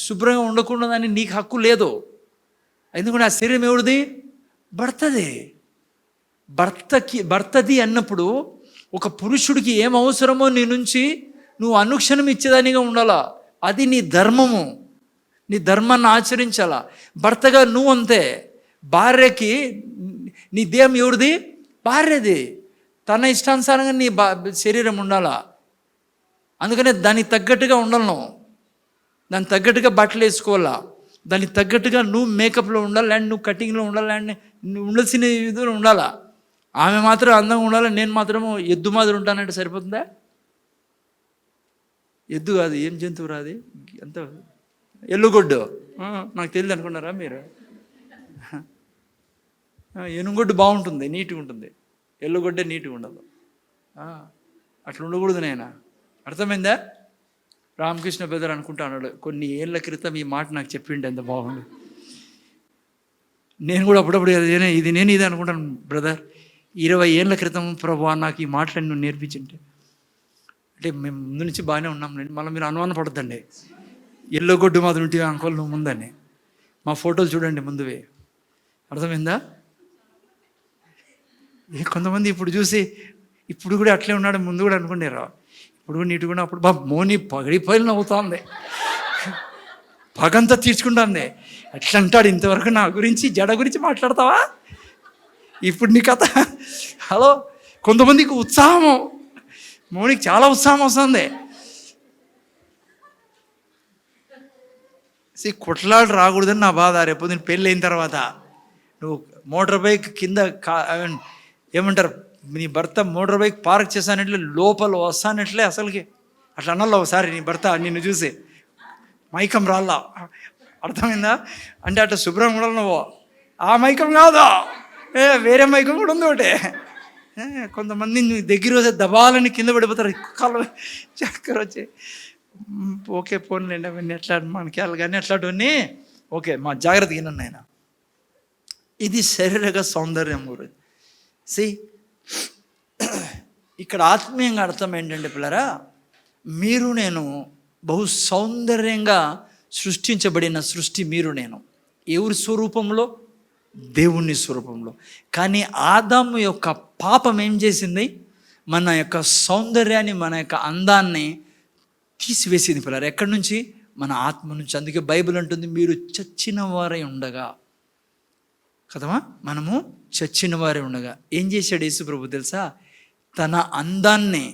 శుభ్రంగా ఉండకుండా దానికి నీకు హక్కు లేదు. ఎందుకంటే ఆ శరీరం ఎవరిది? భర్తది. భర్తది అన్నప్పుడు ఒక పురుషుడికి ఏం అవసరమో నీ నుంచి నువ్వు అనుక్షణం ఇచ్చేదానిగా ఉండాలా. అది నీ ధర్మము, నీ ధర్మాన్ని ఆచరించాలా. భర్తగా నువ్వు అంతే. భార్యకి నీ దేహం ఎవరిది? భార్యది. తన ఇష్టానుసారంగా నీ శరీరం ఉండాలా. అందుకనే దానికి తగ్గట్టుగా ఉండాలను, దానికి తగ్గట్టుగా బట్టలు వేసుకోవాలా, దానికి తగ్గట్టుగా నువ్వు మేకప్లో ఉండాలి, అండ్ నువ్వు కటింగ్లో ఉండాలి, అండ్ నువ్వు ఉండాల్సిన విధంగా ఉండాలా. ఆమె మాత్రం అందంగా ఉండాలి, నేను మాత్రము ఎద్దు మాదిరి ఉంటానంటే సరిపోతుందా? ఎద్దు కాదు, ఏం జంతువు రాది, అంత ఎల్లుగొడ్డు. నాకు తెలియదు అనుకున్నారా మీరు? ఎనుగొడ్డు బాగుంటుంది, నీట్గా ఉంటుంది, ఎల్లుగొడ్డే నీట్గా ఉండదు. అట్లా ఉండకూడదు నాయనా. అర్థమైందా? రామకృష్ణ బ్రదర్ అనుకుంటా అన్నాడు కొన్ని ఏళ్ళ క్రితం ఈ మాట నాకు చెప్పిండే, ఎంత బాగుండు. నేను కూడా అప్పుడప్పుడు ఇది అనుకుంటాను, బ్రదర్ 20 ఏళ్ళ క్రితం ప్రభు నాకు ఈ మాటలు నువ్వు నేర్పించింటే. అంటే మేము ముందు నుంచి బాగానే ఉన్నాం, మళ్ళీ మీరు అనుమానం పడద్దండి, ఎల్లుగొడ్డు మాది ఉంటే అంకోల్ నువ్వు ముందని. మా ఫోటోలు చూడండి ముందువే. అర్థమైందా? కొంతమంది ఇప్పుడు చూసి ఇప్పుడు కూడా అట్లే ఉన్నాడు, ముందు కూడా అనుకునేరా ఇప్పుడు కూడా నీటుగా అప్పుడు మోని పగిడిపోయి నవ్వుతుంది, పగంతా తీర్చుకుంటుంది. అట్లా అంటాడు, ఇంతవరకు నా గురించి జడ గురించి మాట్లాడతావా? ఇప్పుడు నీ కథ. హలో, కొంతమందికి ఉత్సాహము, మోనికి చాలా ఉత్సాహం వస్తుంది. కొట్లాడు రాకూడదని నా బాధ. రేపు నేను పెళ్ళి అయిన తర్వాత నువ్వు మోటార్ బైక్ కింద ఏమంటారు, నీ భర్త మోటార్ బైక్ పార్క్ చేశానట్లే లోపల వస్తానట్లే అసలుకి అట్లా అన్నలో ఒకసారి నీ భర్త నిన్ను చూసి మైకం రాల్లా. అర్థమైందా? అంటే అట్లా శుభ్రం కూడా నువ్వు ఆ మైకం కాదు, వేరే మైకం కూడా ఉంది ఒకటి. కొంతమంది నువ్వు దగ్గర వస్తే దబాలని కింద పడిపోతారు, కాళ్ళు చక్కర వచ్చి. ఓకే పోన్లేండి, అవన్నీ ఎట్లా మనకి వెళ్ళి కానీ అట్లాంటివన్నీ ఓకే, మా జాగ్రత్తగా వినండి ఆయన. ఇది శారీరక సౌందర్యం గురించి. ఇక్కడ ఆత్మీయంగా అర్థం ఏంటంటే పిల్లరా, మీరు నేను బహు సౌందర్యంగా సృష్టించబడిన సృష్టి. మీరు నేను ఎవరి స్వరూపంలో? దేవుని స్వరూపంలో. కానీ ఆదాము యొక్క పాపం ఏం చేసింది? మన యొక్క సౌందర్యాన్ని, మన యొక్క అందాన్ని తీసివేసింది పిల్లలు. ఎక్కడి నుంచి? మన ఆత్మ నుంచి. అందుకే బైబిల్ అంటుంది, మీరు చచ్చిన వారై ఉండగా. కదమా, మనము చచ్చిన వారే ఉండగా ఏం చేశాడు యేసు ప్రభు తెలుసా? తన అందాన్ని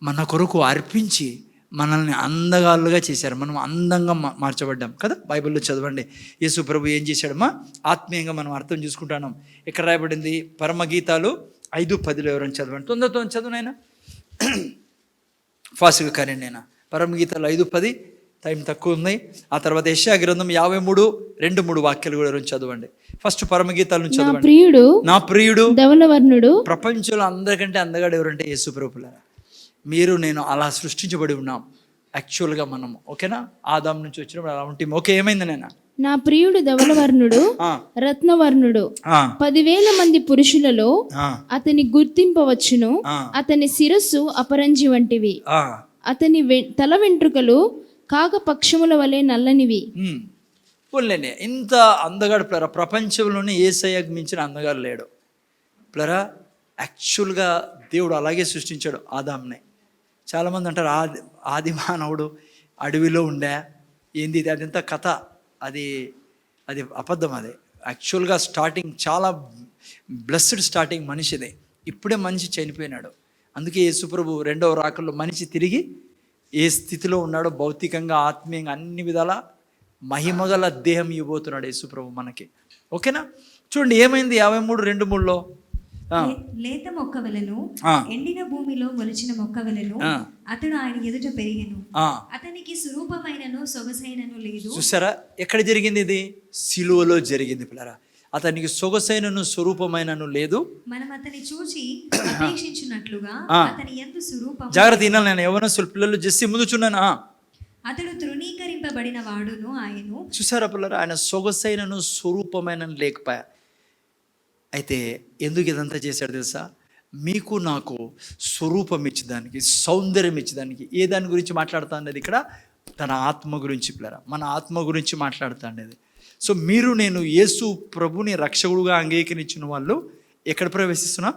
మన కొరకు అర్పించి మనల్ని అందగాళ్ళుగా చేశారు. మనం అందంగా మార్చబడ్డాం కదా. బైబిల్లో చదవండి, యేసు ప్రభు ఏం చేశాడమ్మా? ఆత్మీయంగా మనం అర్థం చేసుకుంటున్నాం. ఇక్కడ రాయబడింది పరమగీతాలు 5:10 ఎవరైనా చదవండి, తొందరతో చదువునైనా ఫాస్ట్గా కానీ నేను. పరమగీతాలు 5:10, టైం తక్కువ ఉంది. ఆ తర్వాత యెషయా గ్రంథం 53:2-3 వాక్యాలు కూడా చదవండి. ఫస్ట్ పరమగీతాల నుంచి చదవండి. నా ప్రియుడు ధవళవర్ణుడు. ప్రపంచంలో అందరికంటే అందగాడు ఎవరంటే యేసు ప్రభువులారా. మీరు నేను అలా సృష్టించబడి ఉన్నాం. యాక్చువల్గా మనం, ఓకేనా? ఆదాం నుంచి వచ్చినప్పుడు అలా ఉంటాం. ఓకే, ఏమైంది నాయన? నా ప్రియుడు ధవళవర్ణుడు, రత్నవర్ణుడు, 10,000 మంది పురుషులలో అతని గుర్తింపవచ్చును. అతని శిరస్సు అపరంజి వంటివి, అతని తల వెంట్రుకలు కాక పక్షముల వలె నల్లనివి. పోలేనే, ఇంత అందగాడు ప్లరా, ప్రపంచంలోనే యేసయ్యకు మించిన అందగాడు లేడు ప్లరా. యాక్చువల్గా దేవుడు అలాగే సృష్టించాడు ఆదాంని. చాలామంది అంటారు ఆది మానవుడు అడవిలో ఉండే, ఏంది ఇది, అదంతా కథ, అది అబద్ధం. అది యాక్చువల్గా స్టార్టింగ్ చాలా బ్లెస్డ్ స్టార్టింగ్ మనిషిదే. ఇప్పుడే మనిషి చనిపోయినాడు. అందుకే యేసుప్రభు రెండవ రాకల్లో మనిషి తిరిగి ఏ స్థితిలో ఉన్నాడో భౌతికంగా, ఆత్మీయంగా, అన్ని విధాల మహిమగల దేహం ఇవ్వబోతున్నాడు యేసుప్రభు మనకి. ఓకేనా? చూడండి ఏమైంది 53:2-3లో. లేత మొక్కవలను ఎండిన భూమిలో మొలిచిన మొక్కవలను అతడు ఆయన ఎదుట పెరిగెను. అతనికి స్వరూపమైనను సొగసైనను లేదు. చూసారా ఎక్కడ జరిగింది? ఇది సిలువలో జరిగింది పిల్లరా. అతనికి సొగసైనను స్వరూపమైనను లేదు. మనం అతని చూచి అపేక్షించున్నట్లుగా అతని యందు స్వరూపం. జాగ్రత్త వినాలి, నేను యవ్వనస్తుల పిల్లలు చేసి ముందుచున్నాను. అతడు తృణీకరింపబడిన వాడును ఆయను. చూసారా పిల్లరా, ఆయన సొగసైనను స్వరూపమైన లేకపోయా. అయితే ఎందుకు ఇదంతా చేశాడు తెలుసా? మీకు నాకు స్వరూపం ఇచ్చేదానికి, సౌందర్యం ఇచ్చేదానికి. ఏ దాని గురించి మాట్లాడుతాండేది ఇక్కడ? తన ఆత్మ గురించి పిల్లరా, మన ఆత్మ గురించి మాట్లాడుతాండేది. సో మీరు నేను యేసు ప్రభుని రక్షకుడుగా అంగీకరించిన వాళ్ళు ఎక్కడ ప్రవేశిస్తున్నాం?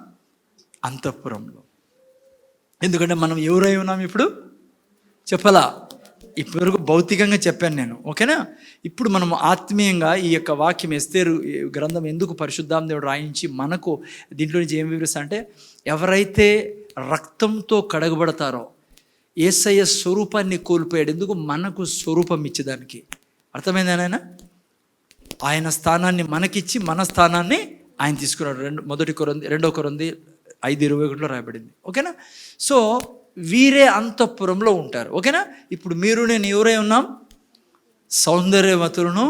అంతఃపురంలో. ఎందుకంటే మనం ఎవరై ఉన్నాం ఇప్పుడు చెప్పాలా? ఇప్పటివరకు భౌతికంగా చెప్పాను నేను, ఓకేనా? ఇప్పుడు మనం ఆత్మీయంగా ఈ యొక్క వాక్యం, ఎస్తేరు గ్రంథం ఎందుకు పరిశుద్ధాత్మ దేవుడు రాయించి మనకు దీంట్లో నుంచి ఏం వివరిస్తా అంటే, ఎవరైతే రక్తంతో కడగబడతారో యేసయ్య స్వరూపాన్ని కోల్పోయాడు. ఎందుకు? మనకు స్వరూపం ఇచ్చేదానికి. అర్థమైందేనాయన? ఆయన స్థానాన్ని మనకిచ్చి మన స్థానాన్ని ఆయన తీసుకున్నాడు. 2 కొరింథీ 5:21 రాయబడింది. ఓకేనా? సో వీరే అంతఃపురంలో ఉంటారు. ఓకేనా? ఇప్పుడు మీరు నేను ఎవరై ఉన్నాం? సౌందర్యవతులను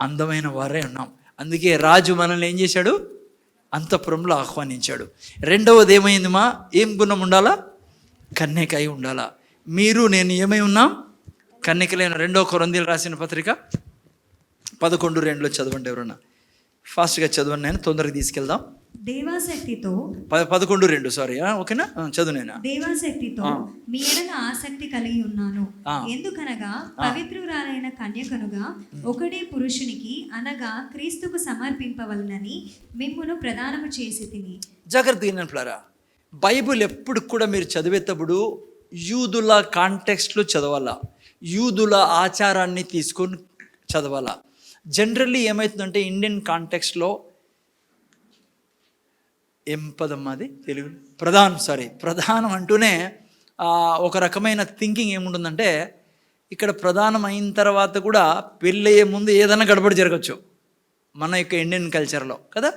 అందమైన వారే ఉన్నాం. అందుకే రాజు మనల్ని ఏం చేశాడు? అంతఃపురంలో ఆహ్వానించాడు. రెండవది ఏమైంది? ఏం గుణం ఉండాలా? కన్యక అయి ఉండాలా. మీరు నేను ఏమై ఉన్నాం? కన్యకలైన. 2 కొరింథీయులకు రాసిన పత్రిక 11:2 చదవండి. ఎవరన్నా ఫాస్ట్గా చదవండి, నేను తొందరగా తీసుకెళ్దాం. దేవాసక్తితో 11:2 సారీ, ఓకేనా? చదువునేనా? దేవాసక్తితో మీ ఎడల ఆసక్తి కలిగి ఉన్నాను. ఎందుకనగా పవిత్రురాలైన కన్యకనుగా ఒకడే పురుషునికి అనగా క్రీస్తుకు సమర్పింపవలనని మిమ్మును ప్రదానము చేసి తిని. జాగ్రత్తగా వినండి. బైబిల్ ఎప్పుడు కూడా మీరు చదివేటప్పుడు యూదుల కాంటెక్స్ట్లో చదవాలా, యూదుల ఆచారాన్ని తీసుకొని చదవాలా. జనరల్లీ ఏమవుతుందంటే ఇండియన్ కాంటెక్స్ట్లో ఏం పదమ్మా అది తెలుగు? ప్రధానం అంటూనే ఒక రకమైన థింకింగ్ ఏముంటుందంటే, ఇక్కడ ప్రధానం అయిన తర్వాత కూడా పెళ్ళయ్యే ముందు ఏదైనా గడబడి జరగచ్చు మన యొక్క ఇండియన్ కల్చర్లో కదా.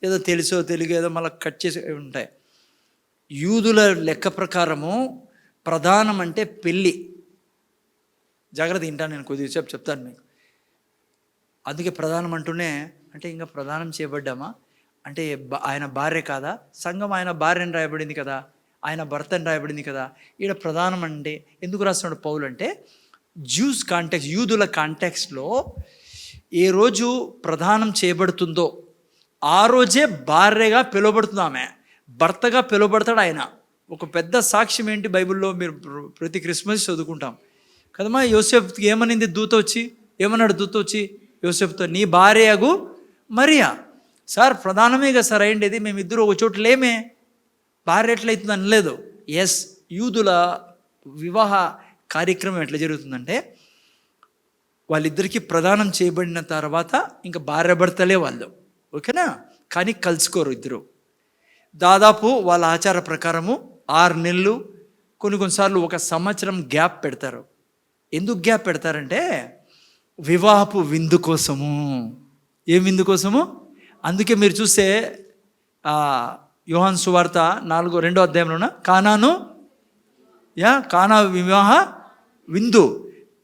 ఏదో తెలుసో తెలుగు ఏదో మళ్ళీ కట్ చేసి ఉంటాయి. యూదుల లెక్క ప్రకారము ప్రధానం అంటే పెళ్ళి. జాగ్రత్త వింటాను, నేను కొద్దిగా చెప్తాను మీకు. అందుకే ప్రధానం అంటూనే, అంటే ఇంకా ప్రధానం చేయబడ్డామా అంటే ఆయన భార్య కాదా? సంఘం ఆయన భార్యని రాయబడింది కదా, ఆయన భర్తని రాయబడింది కదా. ఈడ ప్రధానం అంటే ఎందుకు రాస్తున్నాడు పౌలు అంటే, జ్యూస్ కాంటెక్స్ట్, యూదుల కాంటెక్స్ట్లో ఏ రోజు ప్రధానం చేయబడుతుందో ఆ రోజే భార్యగా పిలువబడుతుంది ఆమె, భర్తగా పిలువబడతాడు ఆయన. ఒక పెద్ద సాక్ష్యం ఏంటి బైబిల్లో? మీరు ప్రతి క్రిస్మస్ చదువుకుంటాం కదమ్మా. యోసేపుకి ఏమనింది దూత వచ్చి? ఏమన్నాడు దూత వచ్చి యోసేపుతో? నీ భార్యగు మరియా. సార్ ప్రధానమే కదా సార్ అయ్యిండేది, మేమిద్దరు ఒక చోటు లేమే, భార్య ఎట్లయితుంది అనలేదు. ఎస్, యూదుల వివాహ కార్యక్రమం ఎట్లా జరుగుతుందంటే, వాళ్ళిద్దరికీ ప్రదానం చేయబడిన తర్వాత ఇంకా భార్య భర్తలే వాళ్ళు, ఓకేనా? కానీ కలుసుకోరు ఇద్దరు. దాదాపు వాళ్ళ ఆచార ప్రకారము 6 నెలలు, కొన్నిసార్లు 1 సంవత్సరం గ్యాప్ పెడతారు. ఎందుకు గ్యాప్ పెడతారంటే వివాహపు విందు కోసము. ఏం విందు కోసము? అందుకే మీరు చూస్తే యోహాను సువార్త 4వ అధ్యాయంలోన కానా వివాహ విందు,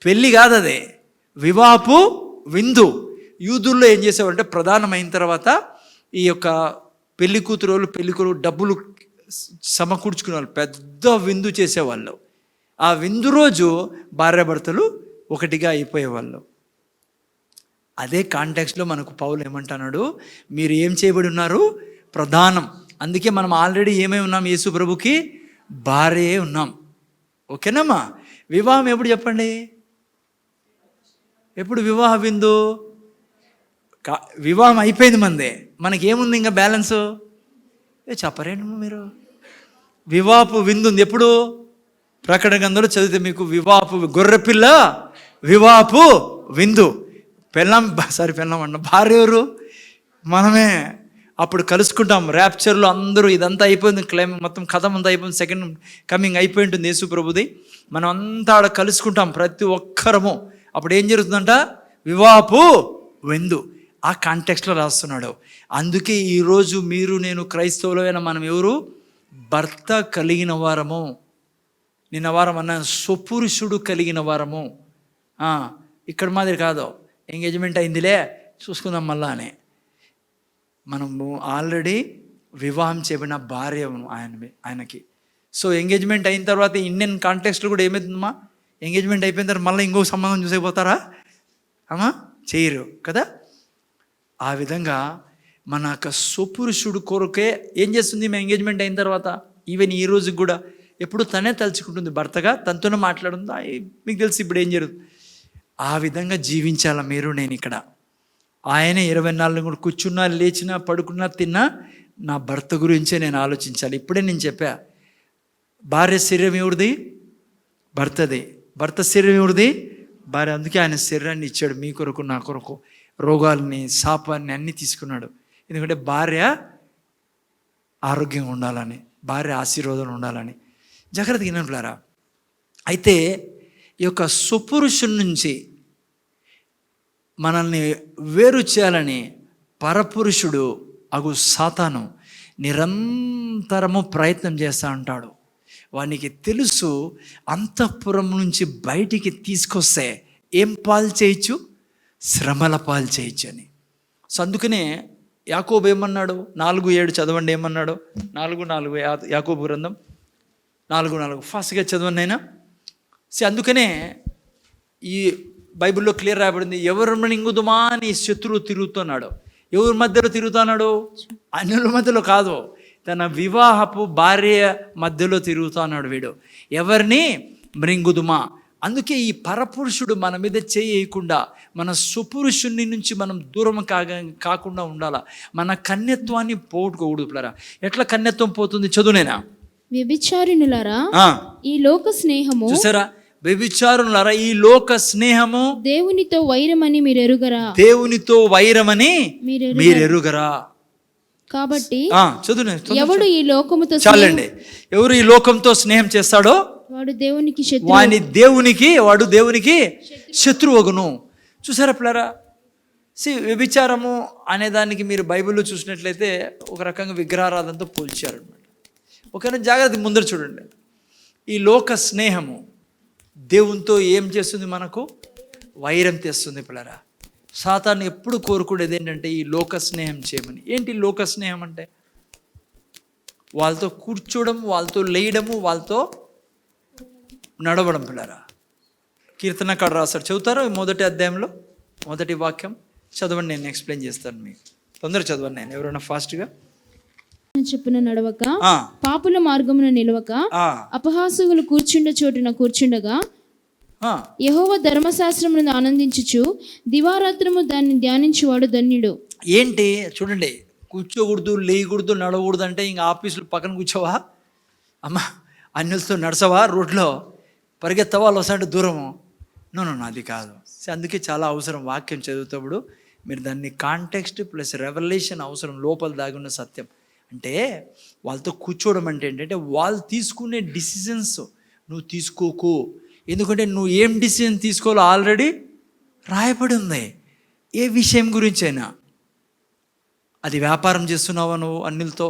పెళ్ళి కాదు అదే, వివాహపు విందు. యూదుల్లో ఏం చేసేవారంటే ప్రధానమైన తర్వాత ఈ యొక్క పెళ్లి కూతురు డబ్బులు సమకూర్చుకునే వాళ్ళు పెద్ద విందు చేసేవాళ్ళు. ఆ విందు రోజు భార్యాభర్తలు ఒకటిగా అయిపోయేవాళ్ళు. అదే కాంటెక్స్లో మనకు పౌలు ఏమంటున్నాడు, మీరు ఏం చేయబడి ఉన్నారు? ప్రధానం. అందుకే మనం ఆల్రెడీ ఏమై ఉన్నాం? యేసు ప్రభుకి భార్యే ఉన్నాం. ఓకేనమ్మా? వివాహం ఎప్పుడు చెప్పండి? ఎప్పుడు వివాహ విందు? వివాహం అయిపోయింది మందే, మనకేముంది ఇంకా బ్యాలెన్సు? చెప్పరేంటమ్మా మీరు? వివాహపు విందు ఉంది ఎప్పుడు? ప్రకటన గ్రంథంలో చదివితే మీకు వివాహపు గొర్రెపిల్ల వివాహపు విందు. పెళ్ళాం అన్న భార్య ఎవరు? మనమే. అప్పుడు కలుసుకుంటాం ర్యాప్చర్లో అందరూ. ఇదంతా అయిపోయింది, మొత్తం కథ అంతా అయిపోయింది, సెకండ్ కమింగ్ అయిపోయి ఉంటుంది యేసు ప్రభుది. మనం అంతా ఆడ కలుసుకుంటాం ప్రతి ఒక్కరము. అప్పుడు ఏం జరుగుతుందంట? వివాహపు విందు. ఆ కాంటెక్స్ట్లో రాస్తున్నాడు. అందుకే ఈరోజు మీరు నేను క్రైస్తవులైన మనం ఎవరు? భర్త కలిగిన వారము. నిన్న వారం అన్న స్వపురుషుడు కలిగిన వారము. ఇక్కడ మాదిరి కాదు, ఎంగేజ్మెంట్ అయిందిలే చూసుకుందాం మళ్ళా అని. మనము ఆల్రెడీ వివాహం చేయబడిన భార్య ఆయనకి. సో ఎంగేజ్మెంట్ అయిన తర్వాత ఇండియన్ కాంటెక్స్ట్లో కూడా ఏమవుతుందమ్మా? ఎంగేజ్మెంట్ అయిపోయిన తర్వాత మళ్ళీ ఇంకొక సంబంధం చూసేపోతారా? చేయరు కదా. ఆ విధంగా మన యొక్క స్వపురుషుడు కొరకే ఏం చేస్తుంది మేము ఎంగేజ్మెంట్ అయిన తర్వాత? ఈవెన్ ఈ రోజుకి కూడా ఎప్పుడు తనే తలుచుకుంటుంది భర్తగా, తనతోనే మాట్లాడుతుందా? మీకు తెలిసి ఇప్పుడు ఏం జరుగుతుంది? ఆ విధంగా జీవించాల మీరు నేను ఇక్కడ. ఆయన 24 కూడా కూర్చున్నా, లేచినా, పడుకున్నా, తిన్నా నా భర్త గురించే నేను ఆలోచించాలి. ఇప్పుడే నేను చెప్పా, భార్య శరీరం ఎవరిది? భర్తది. భర్త శరీరం ఎవరిది? భార్య. అందుకే ఆయన శరీరాన్ని ఇచ్చాడు మీ కొరకు, నా కొరకు. రోగాల్ని, శాపాన్ని అన్నీ తీసుకున్నాడు. ఎందుకంటే భార్య ఆరోగ్యంగా ఉండాలని, భార్య ఆశీర్వాదం ఉండాలని. జాగ్రత్తగా వినండి. అయితే ఈ యొక్క స్వపురుషుని నుంచి మనల్ని వేరు చేయాలని పరపురుషుడు అగు సాతాను నిరంతరము ప్రయత్నం చేస్తూ ఉంటాడు. వానికి తెలుసు అంతఃపురం నుంచి బయటికి తీసుకొస్తే ఏం పాలు చేయొచ్చు? శ్రమల పాలు చేయొచ్చు అని. సో అందుకనే యాకోబు ఏమన్నాడు? 4:7 చదవండి. ఏమన్నాడు? 4:4 యాకోబు గ్రంథం 4:4 ఫాస్ట్గా చదవండి అయినా. అందుకనే ఈ బైబిల్లో క్లియర్ రాయబడింది, ఎవరు మింగుదుమా అని శత్రువు తిరుగుతున్నాడు. ఎవరి మధ్యలో తిరుగుతున్నాడు? అన్యుల మధ్యలో కాదు, తన వివాహపు భార్య మధ్యలో తిరుగుతున్నాడు వీడు. ఎవరిని మృంగుదుమా? అందుకే ఈ పరపురుషుడు మన మీద చేయకుండా మన సుపురుషుని నుంచి మనం దూరం కాకుండా ఉండాలా. మన కన్యత్వాన్ని పోగొట్టుకోకూడదు పిల్లరా. ఎట్లా కన్యత్వం పోతుంది? చదువునేనా? వ్యభిచారిణులారా, ఈ లోక స్నేహము, చూసారా? వ్యభిచారులారా, ఈ లోక స్నేహము దేవునితో వైరమని మీరు ఎరుగరా? దేవునితో వైరమని మీరు ఎరుగరా? కాబట్టి ఎవడు ఈ లోకముతో, చాలండి, ఎవరు ఈ లోకంతో స్నేహం చేస్తాడో వాడు దేవునికి వాడు దేవునికి శత్రువగును. చూసారా పిల్లరా? వ్యభిచారము అనేదానికి మీరు బైబిల్లో చూసినట్లయితే ఒక రకంగా విగ్రహారాధనతో పోల్చారు అనమాట. ఒకవేళ జాగ్రత్త ముందర చూడండి. ఈ లోక స్నేహము దేవునితో ఏం చేస్తుంది? మనకు వైరం తెస్తుంది పిల్లరా. సాతాను ఎప్పుడు కోరుకునేది ఏంటంటే ఈ లోక స్నేహం చేయమని. ఏంటి లోక స్నేహం అంటే? వాళ్ళతో కూర్చోవడం, వాళ్ళతో లేయడము, వాళ్ళతో నడవడం పిల్లరా. కీర్తనకాడు రాశాడు, చదువుతారు 1వ అధ్యాయంలో 1వ వాక్యం చదవండి, నేను ఎక్స్ప్లెయిన్ చేస్తాను మీకు. తొందరగా చదవండి, నేను ఎవరైనా ఫాస్ట్గా. చెప్పున నడవక, పాపుల మార్గమున నిలవక, అపహాసకులు కూర్చుండ చోటున కూర్చుండగా, యెహోవా ధర్మశాస్త్రమును ఆనందించుచు దివారాత్రము దాన్ని ధ్యానించువాడు ధన్యుడు. ఏంటి చూడండి, కూర్చోకూడదు, లేయకూడదు, నడవకూడదు అంటే ఇంకా ఆఫీసులో పక్కన కూర్చోవా అమ్మా? అన్యులతో నడసవా? రోడ్లో పరిగెత్తవా? వస్తాంటే దూరము? నో, అది కాదు. అందుకే చాలా అవసరం వాక్యం చదువుతాడు మీరు దాన్ని కాంటెక్స్ట్ ప్లస్ రెవల్యూషన్ అవసరం. లోపల దాగున్న సత్యం అంటే వాళ్ళతో కూర్చోవడం అంటే ఏంటంటే వాళ్ళు తీసుకునే డిసిజన్స్ నువ్వు తీసుకోకు. ఎందుకంటే నువ్వు ఏం డిసిజన్ తీసుకోవాలో ఆల్రెడీ రాయబడి ఉంది. ఏ విషయం గురించైనా, అది వ్యాపారం చేస్తున్నావా నువ్వు అన్నిలతో,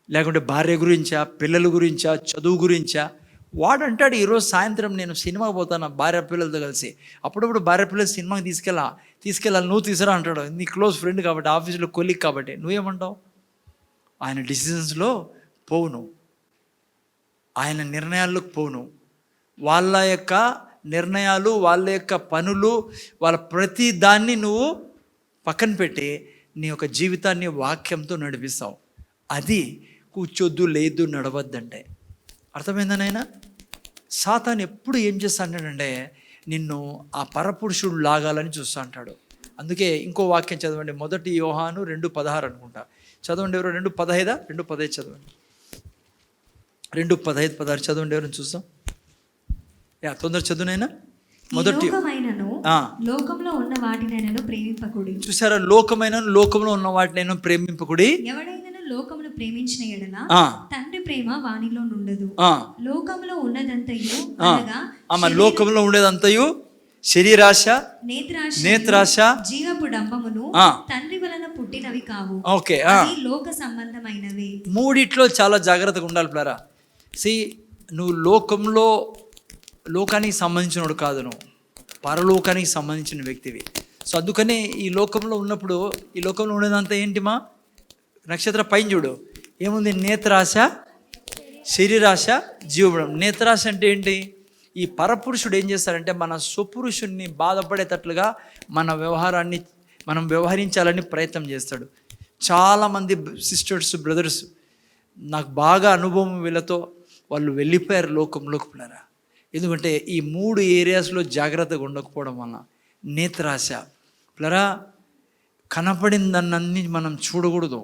లేకుంటే భార్య గురించా, పిల్లల గురించా, చదువు గురించా. వాడు అంటాడు ఈరోజు సాయంత్రం నేను సినిమాకి పోతాను భార్య పిల్లలతో కలిసి. అప్పుడప్పుడు భార్య పిల్లలు సినిమాకి తీసుకెళ్ళాలి, నువ్వు తీసుకురా అంటాడు. నీ క్లోజ్ ఫ్రెండ్ కాబట్టి, ఆఫీస్లో కొలీగ్ కాబట్టి. నువ్వేమంటావు? ఆయన డిసిజన్స్లో పోవును, ఆయన నిర్ణయాల్లోకి పోవును. వాళ్ళ యొక్క నిర్ణయాలు, వాళ్ళ యొక్క పనులు, వాళ్ళ ప్రతి దాన్ని నువ్వు పక్కన పెట్టి నీ యొక్క జీవితాన్ని వాక్యంతో నడిపిస్తావు. అది కూర్చోద్దు, లేదు, నడవద్దంటే. అర్థమైందా నాయనా? సాతాను ఎప్పుడు ఏం చేస్తాడంటే నిన్ను ఆ పరపురుషుడు లాగాలని చూస్తూ అంటాడు. అందుకే ఇంకో వాక్యం చదవండి, 1 యోహాను 2:16 అనుకుంటా. చదవండి ఎవరు, 2:15 2:15 చదవండి. 2:15-16 చదవండి ఎవరిని చూస్తాం. తొందర చదువునైనా. లోకంలో ఉన్న వాటినైనా ప్రేమింపకుడి. చూసారా, లోకంలో ఉన్న వాటినైనా ప్రేమింపకుడి. ఎవడైనా లోకమును ప్రేమించిన ఎడల తండ్రి ప్రేమ వానిలో నుండదు. లోకంలో ఉన్నదంతయు అనగా లోకంలో ఉండేదంతయు శరీరాశ, నేత్రాశ, జీవపు డంబమును తండ్రి వలన పుట్టినవి కావు. ఓకే, లోక సంబంధమైనవి. మూడిట్లో చాలా జాగ్రత్తగా ఉండాలి ప్లారా. నువ్వు లోకానికి సంబంధించినోడు కాదు, నువ్వు పరలోకానికి సంబంధించిన వ్యక్తివి. సో అందుకనే ఈ లోకంలో ఉన్నప్పుడు, ఈ లోకంలో ఉండేదంతా ఏంటిమా, నక్షత్ర పైన చూడు ఏముంది, నేత్రాశ, శరీరాశ, జీవబలం. నేత్రాశ అంటే ఏంటి? ఈ పరపురుషుడు ఏం చేస్తాడంటే మన స్వపురుషుణ్ణి బాధపడేటట్లుగా మన వ్యవహారాన్ని మనం వ్యవహరించాలని ప్రయత్నం చేస్తాడు. చాలామంది సిస్టర్స్, బ్రదర్స్ నాకు బాగా అనుభవం, వీళ్ళతో వాళ్ళు వెళ్ళిపోయారు లోకంలోకి పిల్లరా. ఎందుకంటే ఈ 3 ఏరియాస్లో జాగ్రత్తగా ఉండకపోవడం వల్ల. నేత్రాశ పిల్లరా, కనపడిందన్నీ మనం చూడకూడదు,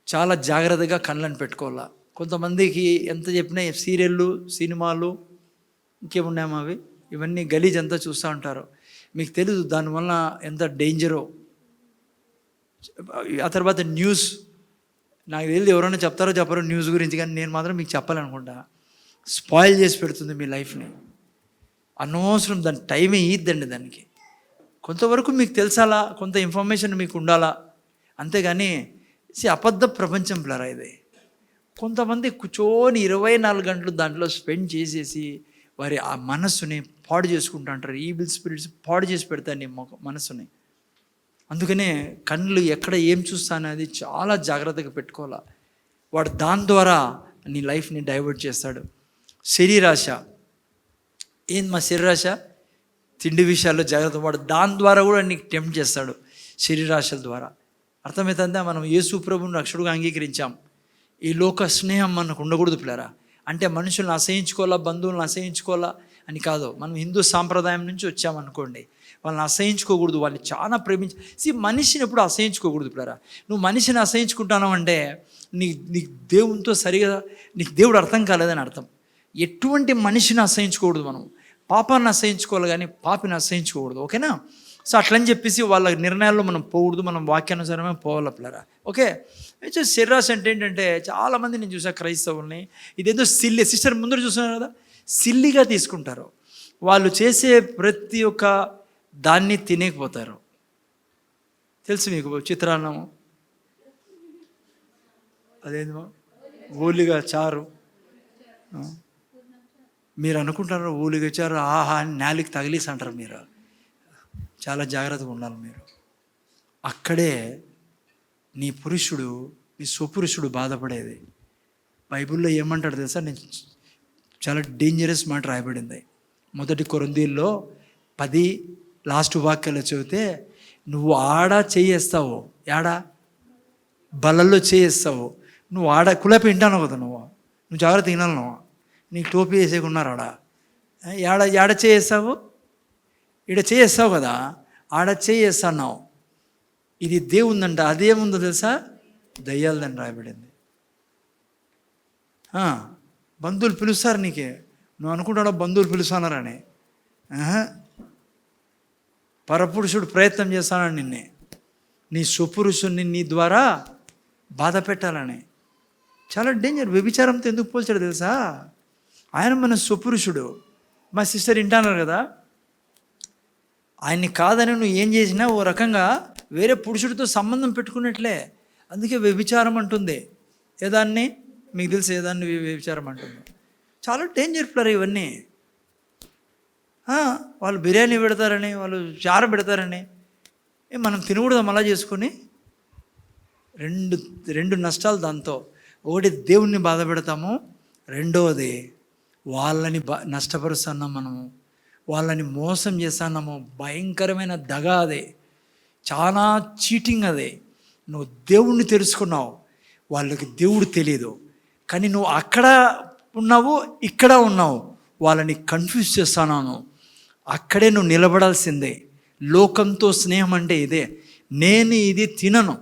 చాలా జాగ్రత్తగా కళ్ళని పెట్టుకోవాలా. కొంతమందికి ఎంత చెప్పినా సీరియళ్ళు, సినిమాలు, ఇంకేమున్నాయో అవి, ఇవన్నీ గలీజ్ అంతా చూస్తూ ఉంటారు. మీకు తెలీదు దానివల్ల ఎంత డేంజరో. ఆ తర్వాత న్యూస్, నాకు తెలియదు ఎవరైనా చెప్తారో చెప్పారో న్యూస్ గురించి, కానీ నేను మాత్రం మీకు చెప్పాలనుకుంటా. స్పాయిల్ చేసి పెడుతుంది మీ లైఫ్ని. అనవసరం, దాని టైమే ఇద్దండి దానికి. కొంతవరకు మీకు తెలుసాలా, కొంత ఇన్ఫర్మేషన్ మీకు ఉండాలా, అంతేగాని అబద్ధ ప్రపంచం ప్లరా ఇది. కొంతమంది కూర్చొని 24 గంటలు దాంట్లో స్పెండ్ చేసేసి వారి ఆ మనస్సుని పాడు చేసుకుంటూ అంటారు. ఈవిల్ స్పిరిట్స్ పాడు చేసి పెడతాను నీ మనస్సుని. అందుకనే కళ్ళు ఎక్కడ ఏం చూస్తానది చాలా జాగ్రత్తగా పెట్టుకోవాలా. వాడు దాని ద్వారా నీ లైఫ్ని డైవర్ట్ చేస్తాడు. శరీరాశ ఏంది మా శరీరాశ? తిండి విషయాల్లో జాగ్రత్త. వాడు దాని ద్వారా కూడా నీకు టెంప్ట్ చేస్తాడు, శరీరాశల ద్వారా. అర్థమవుతుందా? మనం యేసు ప్రభువుని రక్షకుడుగా అంగీకరించాం. ఈ లోక స్నేహం మనకు ఉండకూడదు పిల్లరా. అంటే మనుషులను అసహించుకోవాలా, బంధువులను అసహించుకోవాలా అని కాదు. మనం హిందూ సాంప్రదాయం నుంచి వచ్చామనుకోండి, వాళ్ళని అసహించుకోకూడదు, వాళ్ళని చాలా మనిషిని ఎప్పుడు అసహించుకోకూడదు పిల్లరా. నువ్వు మనిషిని అసహించుకుంటాను అంటే నీకు దేవునితో సరిగా నీకు దేవుడు అర్థం కాలేదని అర్థం. ఎటువంటి మనిషిని అసహించుకోకూడదు, మనం పాపాన్ని అసహించుకోవాలి కానీ పాపిని అసహించుకోకూడదు. ఓకేనా? సో అట్లని చెప్పేసి వాళ్ళ నిర్ణయాల్లో మనం పోకూడదు, మనం వాక్యానుసారమే పోవాలి పిల్లరా. ఓకే. శరీరాశ అంటే ఏంటంటే చాలామంది నేను చూసా క్రైస్తవుల్ని, ఇదేదో సిల్లి, సిస్టర్ ముందర చూస్తున్నారు కదా, సిల్లిగా తీసుకుంటారు. వాళ్ళు చేసే ప్రతి ఒక్క దాన్ని తినేకపోతారు. తెలుసు మీకు చిత్రాన్నం, అదేందో ఊలిగా చారు. మీరు అనుకుంటారు ఊలిగా చారు ఆహా అని నేలకి తగిలేసి అంటారు. మీరు చాలా జాగ్రత్తగా ఉండాలి. మీరు అక్కడే నీ పురుషుడు, నీ స్వపురుషుడు బాధపడేది. బైబిల్లో ఏమంటాడు తెలుసా? నేను చాలా డేంజరస్ మాట రాయబడింది. 1 కొరింథీయుల్లో 10 లాస్ట్ వాక్యాలు చదివితే, నువ్వు ఆడ చేయేస్తావు, ఏడా బల్లల్లో చేయేస్తావు, నువ్వు ఆడ కులపి వింటాను కదా, నువ్వు జాగ్రత్త తినాలి, నువ్వు నీకు టోపీ వేసేకున్నారు ఆడ ఏడ చేయేస్తావు, ఈడ చేయేస్తావు కదా, ఆడ చేయేస్తున్నావు. ఇది దేవుందంట. అదేముందో తెలుసా? దయ్యాలదని రాయబడింది. బంధువులు పిలుస్తారు నీకే, నువ్వు అనుకుంటాడో బంధువులు పిలుస్తున్నారని. పరపురుషుడు ప్రయత్నం చేస్తానని నిన్నే, నీ స్వపురుషుడిని నీ ద్వారా బాధ పెట్టాలని. చాలా డేంజర్. వ్యభిచారంతో ఎందుకు పోల్చాడు తెలుసా? ఆయన మన స్వపురుషుడు. మా సిస్టర్ వింటున్నారు కదా, ఆయన్ని కాదని నువ్వు ఏం చేసినా ఓ రకంగా వేరే పురుషుడితో సంబంధం పెట్టుకున్నట్లే. అందుకే వ్యభిచారం అంటుంది. ఏదాన్ని మీకు తెలిసి ఏదాన్ని వ్యభిచారం అంటుంది. చాలా డేంజర్ ప్లర్ ఇవన్నీ. వాళ్ళు బిర్యానీ పెడతారని, వాళ్ళు చారు పెడతారని మనం తినకూడదు. అలా చేసుకొని రెండు నష్టాలు దాంతో. ఒకటి దేవుణ్ణి బాధ పెడతాము, రెండవది వాళ్ళని నష్టపరుస్తున్నాం మనము, వాళ్ళని మోసం చేస్తున్నాము. భయంకరమైన దగ అదే, చాలా చీటింగ్ అదే. నువ్వు దేవుణ్ణి తెలుసుకున్నావు, వాళ్ళకి దేవుడు తెలియదు, కానీ నువ్వు అక్కడ ఉన్నావు ఇక్కడ ఉన్నావు, వాళ్ళని కన్ఫ్యూజ్ చేస్తున్నాను. అక్కడే నువ్వు నిలబడాల్సిందే. లోకంతో స్నేహం అంటే ఇదే. నేను ఇది తినను,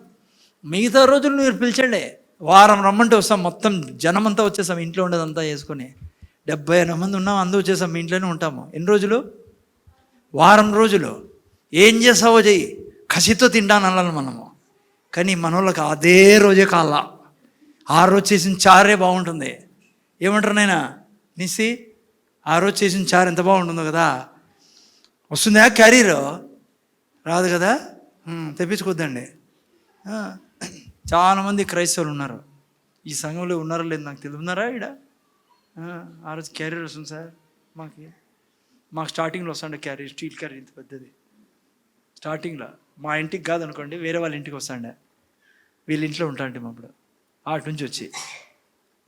మిగతా రోజులు మీరు పిలిచండి, వారం రమ్మంటే వస్తాం, మొత్తం జనమంతా వచ్చేసాం, ఇంట్లో ఉండేదంతా చేసుకొని 70 మంది ఉన్నాం, అందరూ వచ్చేసాం, మీ ఇంట్లోనే ఉంటాము. ఎన్ని రోజులు? వారం రోజులు. ఏం చేసావో చెయ్యి, కసితో తింటాను అన్నాను మనము. కానీ మన వాళ్ళకి అదే రోజే కాల, ఆ రోజు చేసిన చారే బాగుంటుంది. ఏమంటారు నాయనా నిసి, ఆ రోజు చేసిన చారు ఎంత బాగుంటుందో కదా. వస్తుందా క్యారీరు? రాదు కదా, తెప్పించుకోద్దండి. చాలామంది క్రైస్తవులు ఉన్నారు ఈ సంఘంలో, ఉన్నారో లేదు నాకు తెలియదు. ఉన్నారా ఇక్కడ? ఆ రోజు క్యారీర్ వస్తుంది సార్ మాకు స్టార్టింగ్లో వస్తుండే క్యారీర్, స్టీల్ క్యారీర్ ఇంత పెద్దది. స్టార్టింగ్లో మా ఇంటికి కాదనుకోండి, వేరే వాళ్ళ ఇంటికి వస్తాండే, వీళ్ళ ఇంట్లో ఉంటాంటే అప్పుడు అటు నుంచి వచ్చి.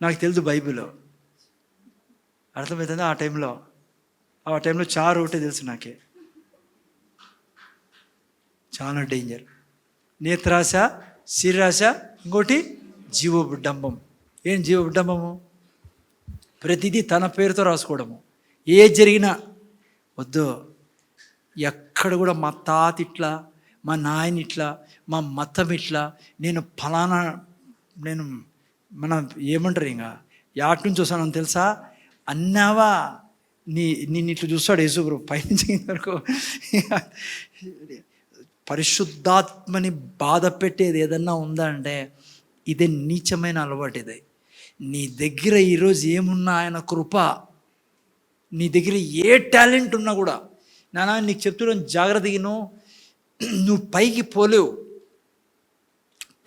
నాకు తెలుసు బైబిల్, అర్థమవుతుంది. ఆ టైంలో చారు ఒకటే తెలుసు నాకే. చాలా డేంజర్. నేత్రాశ, శరీరాశ, ఇంకోటి జీవోడంబం. ఏం జీవోడంబము? ప్రతిదీ తన పేరుతో రాసుకోవడము. ఏ జరిగినా వద్దు, ఎక్కడ కూడా మా తాత ఇట్లా, మా నాయన ఇట్లా, మా మతం ఇట్లా, నేను ఫలానా, నేను మన ఏమంటారు ఇంకా యాటి నుంచి వస్తానని తెలుసా అన్నావా, నిన్ను ఇట్లా చూస్తాడు యేసుప్రభు పైనుంచి వరకు. పరిశుద్ధాత్మని బాధ పెట్టేది ఏదన్నా ఉందా అంటే ఇదే నీచమైన అలవాటు. ఇదే నీ దగ్గర ఈరోజు ఏమున్నా ఆయన కృప, నీ దగ్గర ఏ టాలెంట్ ఉన్నా కూడా నానా నీకు చెప్తున్నాను జాగ్రత్తగా, నువ్వు పైకి పోలేవు,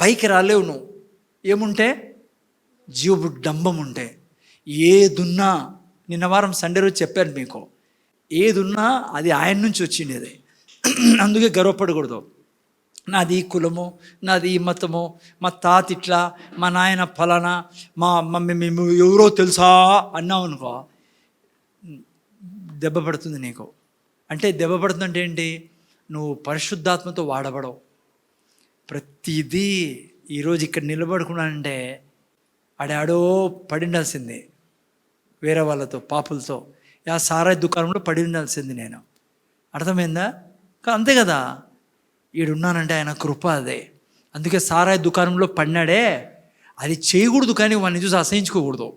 పైకి రాలేవు. నువ్వు ఏముంటే జీవడంబం ఉంటే, ఏదున్నా నిన్న వారం సండే రోజు చెప్పాను మీకు, ఏదున్నా అది ఆయన నుంచి వచ్చిండేది. అందుకే గర్వపడకూడదు. నాది ఈ కులము, నాది ఈ మతము, మా తాత ఇట్లా, మా నాయన ఫలానా, మా మమ్మీ మేము ఎవరో తెలుసా అన్నావు అనుకో, దెబ్బ పడుతుంది నీకు. అంటే దెబ్బ పడుతుందంటే ఏంటి? నువ్వు పరిశుద్ధాత్మతో వాడబడవు. ప్రతిదీ ఈరోజు ఇక్కడ నిలబడుకున్నానంటే ఆడాడో పడిండాల్సిందే, వేరే వాళ్ళతో పాపులతో, ఆ సారాయి దుకాణంలో పడి ఉండాల్సింది నేను. అర్థమైందా? అంతే కదా. ఈడున్నానంటే ఆయన కృప అదే. అందుకే సారాయి దుకాణంలో పడినాడే, అది చేయకూడదు, కానీ వాడిని చూసి అసహించుకోకూడదు.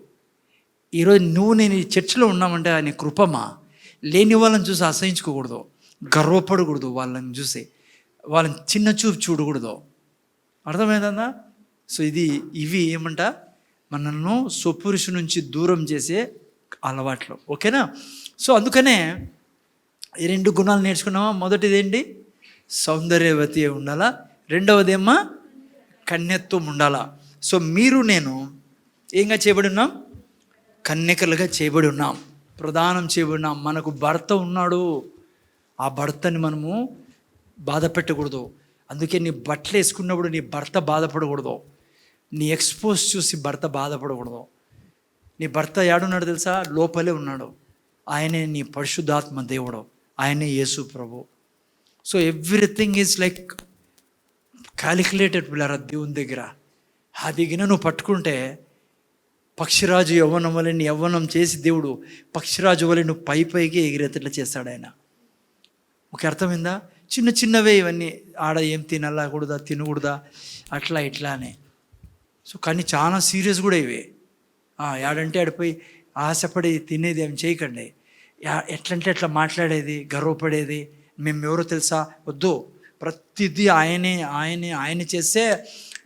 ఈరోజు నువ్వు నేను ఈ చర్చిలో ఉన్నామంటే ఆయన కృపమా. లేని వాళ్ళని చూసి అసహించుకోకూడదు, గర్వపడకూడదు, వాళ్ళని చూసి వాళ్ళని చిన్న చూపు చూడకూడదు. అర్థమైందా? సో ఇవి ఏమంట, మనల్ని స్వపురుషు నుంచి దూరం చేసే అలవాట్లు. ఓకేనా? సో అందుకనే ఈ 2 గుణాలు నేర్చుకున్నామా. మొదటిది ఏంటి? సౌందర్యవతి ఉండాలా. రెండవదేమో కన్యత్వం ఉండాలా. సో మీరు నేను ఏంగా చేయబడి ఉన్నాం? కన్యకలుగా చేయబడి ఉన్నాం, ప్రదానం చేయబడి ఉన్నాం. మనకు భర్త ఉన్నాడు, ఆ భర్తని మనము బాధ పెట్టకూడదు. అందుకే నీ బట్టలు వేసుకున్నప్పుడు నీ భర్త బాధపడకూడదు, నీ ఎక్స్పోజ్ చూసి భర్త బాధపడకూడదు. నీ భర్త ఏడున్నాడు తెలుసా? లోపలే ఉన్నాడు. ఆయనే నీ పరిశుద్ధాత్మ దేవుడు, ఆయనే యేసు ప్రభు. So everything is like calculated పిల్లరా దేవుని దగ్గర. అది గిన నువ్వు పట్టుకుంటే పక్షిరాజు యవ్వనం వల్ల నీ యవ్వనం చేసి దేవుడు పక్షిరాజు వల్ల నువ్వు పైకి ఎగిరేతట్లా చేస్తాడు ఆయన. ఒక అర్థమైందా? చిన్న చిన్నవే ఇవన్నీ, ఆడ ఏం తినకూడదా, తినకూడదా, అట్లా ఇట్లా అని. సో కానీ చాలా సీరియస్ కూడా ఇవి. ఏడంటే ఆడిపోయి ఆశపడి తినేది ఏం చేయకండి. ఎట్లంటే ఎట్లా మాట్లాడేది, గర్వపడేది, మేము ఎవరో తెలుసా, వద్దు. ప్రతిదీ ఆయనే చేస్తే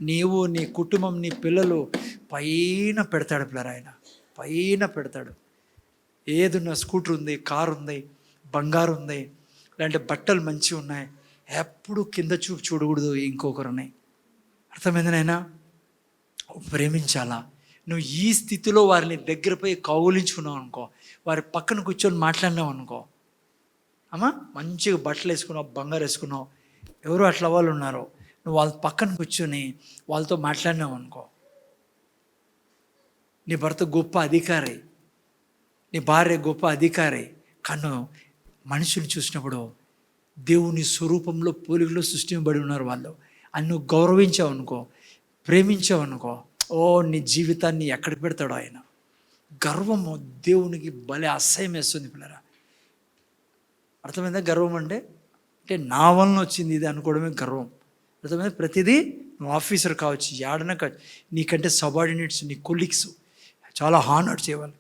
నీవు, నీ కుటుంబం, నీ పిల్లలు పైన పెడతాడు పిల్లలు. ఆయన పైన పెడతాడు. ఏదున్నా, స్కూటర్ ఉంది, కారు ఉంది, బంగారు ఉంది, లేదంటే బట్టలు మంచిగా ఉన్నాయి, ఎప్పుడు కింద చూపు చూడకూడదు ఇంకొకరిని. అర్థమైంది నాయనా? ప్రేమించాలా. నువ్వు ఈ స్థితిలో వారిని దగ్గర పోయి కౌగులించుకున్నావు అనుకో, వారి పక్కన కూర్చొని మాట్లాడినావు అనుకో, అమ్మా మంచిగా బట్టలు వేసుకున్నావు, బంగారు వేసుకున్నావు, ఎవరు అట్లా వాళ్ళు ఉన్నారు, నువ్వు వాళ్ళ పక్కన కూర్చొని వాళ్ళతో మాట్లాడినావు అనుకో, నీ భర్త గొప్ప అధికారి, నీ భార్య గొప్ప అధికారి, కానీ మనుషులు చూసినప్పుడు దేవుని స్వరూపంలో పోలికలో సృష్టించబడి ఉన్నారు వాళ్ళు. అని నువ్వు గౌరవించావు అనుకో, ప్రేమించావు అనుకో, ఓ నీ జీవితాన్ని ఎక్కడ పెడతాడో ఆయన. గర్వము దేవునికి భలే అసహ్యం వేస్తుంది పిల్లరా. అర్థమైందా? గర్వం అంటే నా వలన వచ్చింది ఇది అనుకోవడమే గర్వం. అర్థమైందా? ప్రతిదీ నువ్వు ఆఫీసర్ కావచ్చు, యాడన కావచ్చు, నీకంటే సబార్డినేట్స్, నీ కొలీగ్స్ చాలా హానర్ చేయాలి.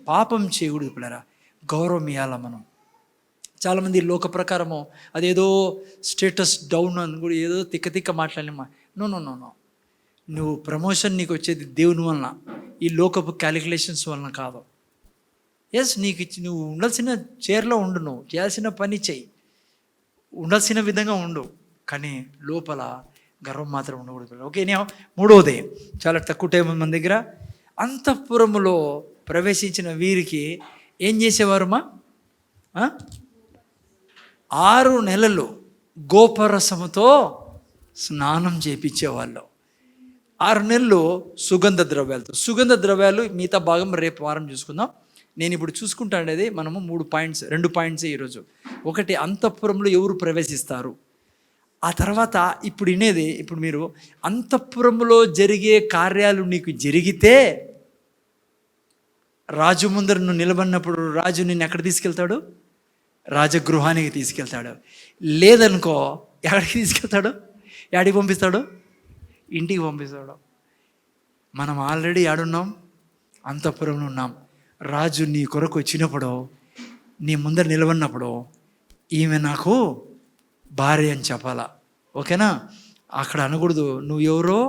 పాపం చేయకూడదు పిల్లరా, గౌరవం ఇవ్వాలా మనం. చాలామంది లోక ప్రకారము అదేదో స్టేటస్ డౌన్ అని కూడా ఏదో తిక్క మాట్లాడలేమా. నో, నువ్వు ప్రమోషన్ నీకు వచ్చేది దేవుని వలన, ఈ లోకపు క్యాలిక్యులేషన్స్ వలన కాదు. ఎస్, నీకు నువ్వు ఉండాల్సిన చైర్లో ఉండు, నువ్వు చేయాల్సిన పని చెయ్యి, ఉండాల్సిన విధంగా ఉండు, కానీ లోపల గర్వం మాత్రం ఉండకూడదు. ఓకే, నేను మూడవది, చాలా తక్కువ టైం మన దగ్గర. అంతఃపురములో ప్రవేశించిన వీరికి ఏం చేసేవారుమా? 6 నెలలు గోపరసముతో స్నానం చేయించేవాళ్ళు. 6 నెలలు సుగంధ ద్రవ్యాలు. మిగతా భాగం రేపు వారం చూసుకుందాం. నేను ఇప్పుడు చూసుకుంటానేది మనము 2 పాయింట్స్ ఈరోజు. ఒకటి, అంతఃపురంలో ఎవరు ప్రవేశిస్తారు. ఆ తర్వాత ఇప్పుడు వినేది, ఇప్పుడు మీరు అంతఃపురంలో జరిగే కార్యాలు నీకు జరిగితే రాజు ముందర నువ్వు నిలబడినప్పుడు రాజు నిన్ను ఎక్కడ తీసుకెళ్తాడు? రాజగృహానికి తీసుకెళ్తాడు. లేదనుకో ఎక్కడికి తీసుకెళ్తాడు? ఎక్కడికి పంపిస్తాడు? ఇంటికి పంపిస్తాడు. మనం ఆల్రెడీ ఆడున్నాం, అంతఃపురంలో ఉన్నాం. రాజు నీ కొరకు వచ్చినప్పుడు, నీ ముందర నిలబడినప్పుడు, ఈమె నాకు భార్య అని చెప్పాలా. ఓకేనా? అక్కడ అనకూడదు నువ్వు ఎవరో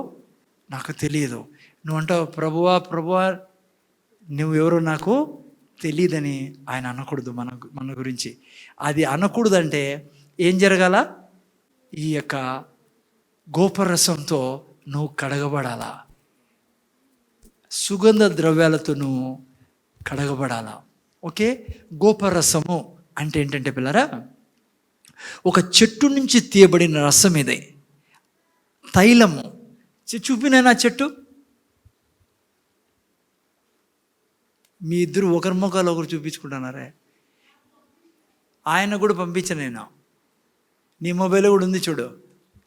నాకు తెలియదు. నువ్వు అంటావు ప్రభువా నువ్వెవరో నాకు తెలియదని ఆయన అనకూడదు మన గురించి. అది అనకూడదంటే ఏం జరగాల? ఈ యొక్క గోపరసంతో నువ్వు కడగబడాలా, సుగంధ ద్రవ్యాలతో నువ్వు కడగబడాలా. ఓకే, గోపరసము అంటే ఏంటంటే పిల్లరా, ఒక చెట్టు నుంచి తీయబడిన రసం ఇదే, తైలము. చూపినా చెట్టు, మీ ఇద్దరు ఒకరి ముఖాలు ఒకరు చూపించుకుంటున్నారే. ఆయన కూడా పంపించాను నేను, నీ మొబైల్ కూడా ఉంది చూడు,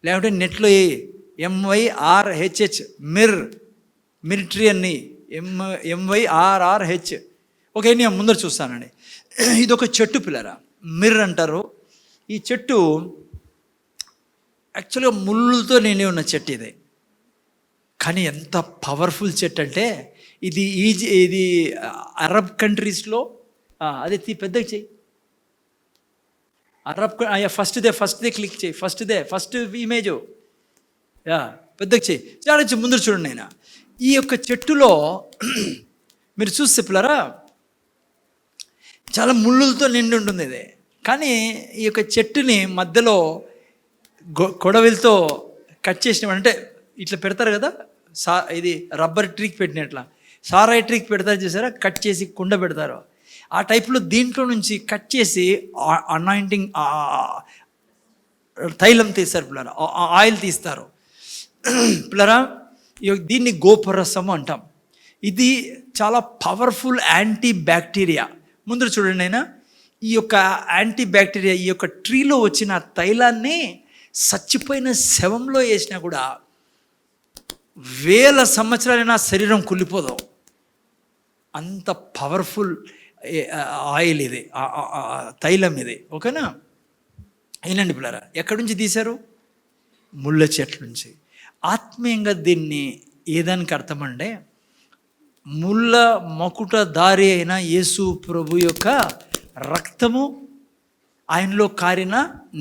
లేకపోతే నెట్లో MYRHH మిలిటరీ అని MYRRH. ఓకే, నేను ముందర చూస్తానండి. ఇది ఒక చెట్టు పిల్లరా, మిర్ అంటారు. ఈ చెట్టు యాక్చువల్గా ముళ్ళుతో నిండి ఉన్న చెట్టు ఇది. కానీ ఎంత పవర్ఫుల్ చెట్టు అంటే ఇది అరబ్ కంట్రీస్లో అదే పెద్దగా చెయ్యి, ఫస్ట్దే క్లిక్ చేయి, ఫస్ట్ ఇమేజ్ పెద్దగా చేయి, చాలా ముందర చూడండి. నేను ఈ యొక్క చెట్టులో మీరు చూస్తే పిల్లరా చాలా ముళ్ళులతో నిండి ఉంటుంది ఇది. కానీ ఈ యొక్క చెట్టుని మధ్యలో కొడవలితో కట్ చేసినామంటే ఇట్లా పెడతారు కదా, ఇది రబ్బర్ ట్రీక్ పెట్టినట్లా సారాయి ట్రీక్ పెడతారు చూసారా, కట్ చేసి కుండ పెడతారు. ఆ టైప్లో దీంట్లో నుంచి కట్ చేసి అనాయింటింగ్ తైలం తీస్తారు పిల్లరా, ఆయిల్ తీస్తారు పిల్లరా. దీన్ని గోపరసము అంటాం. ఇది చాలా పవర్ఫుల్ యాంటీ బ్యాక్టీరియా. ముందు చూడండి అయినా, ఈ యొక్క యాంటీ బ్యాక్టీరియా ఈ యొక్క ట్రీలో వచ్చిన తైలాన్ని చచ్చిపోయిన శవంలో వేసినా కూడా 1000 సంవత్సరాలైనా శరీరం కుళ్ళిపోదు. అంత పవర్ఫుల్ ఆయిల్ ఇది, తైలం ఇది. ఓకేనా? అయినండి పిల్లరా, ఎక్కడి నుంచి తీశారు? ముళ్ళ చెట్ల నుంచి. ఆత్మీయంగా దీన్ని ఏదానికి అర్థమంటే, ముళ్ళ మకుట దారి అయిన యేసు ప్రభు యొక్క రక్తము, ఆయనలో కారిన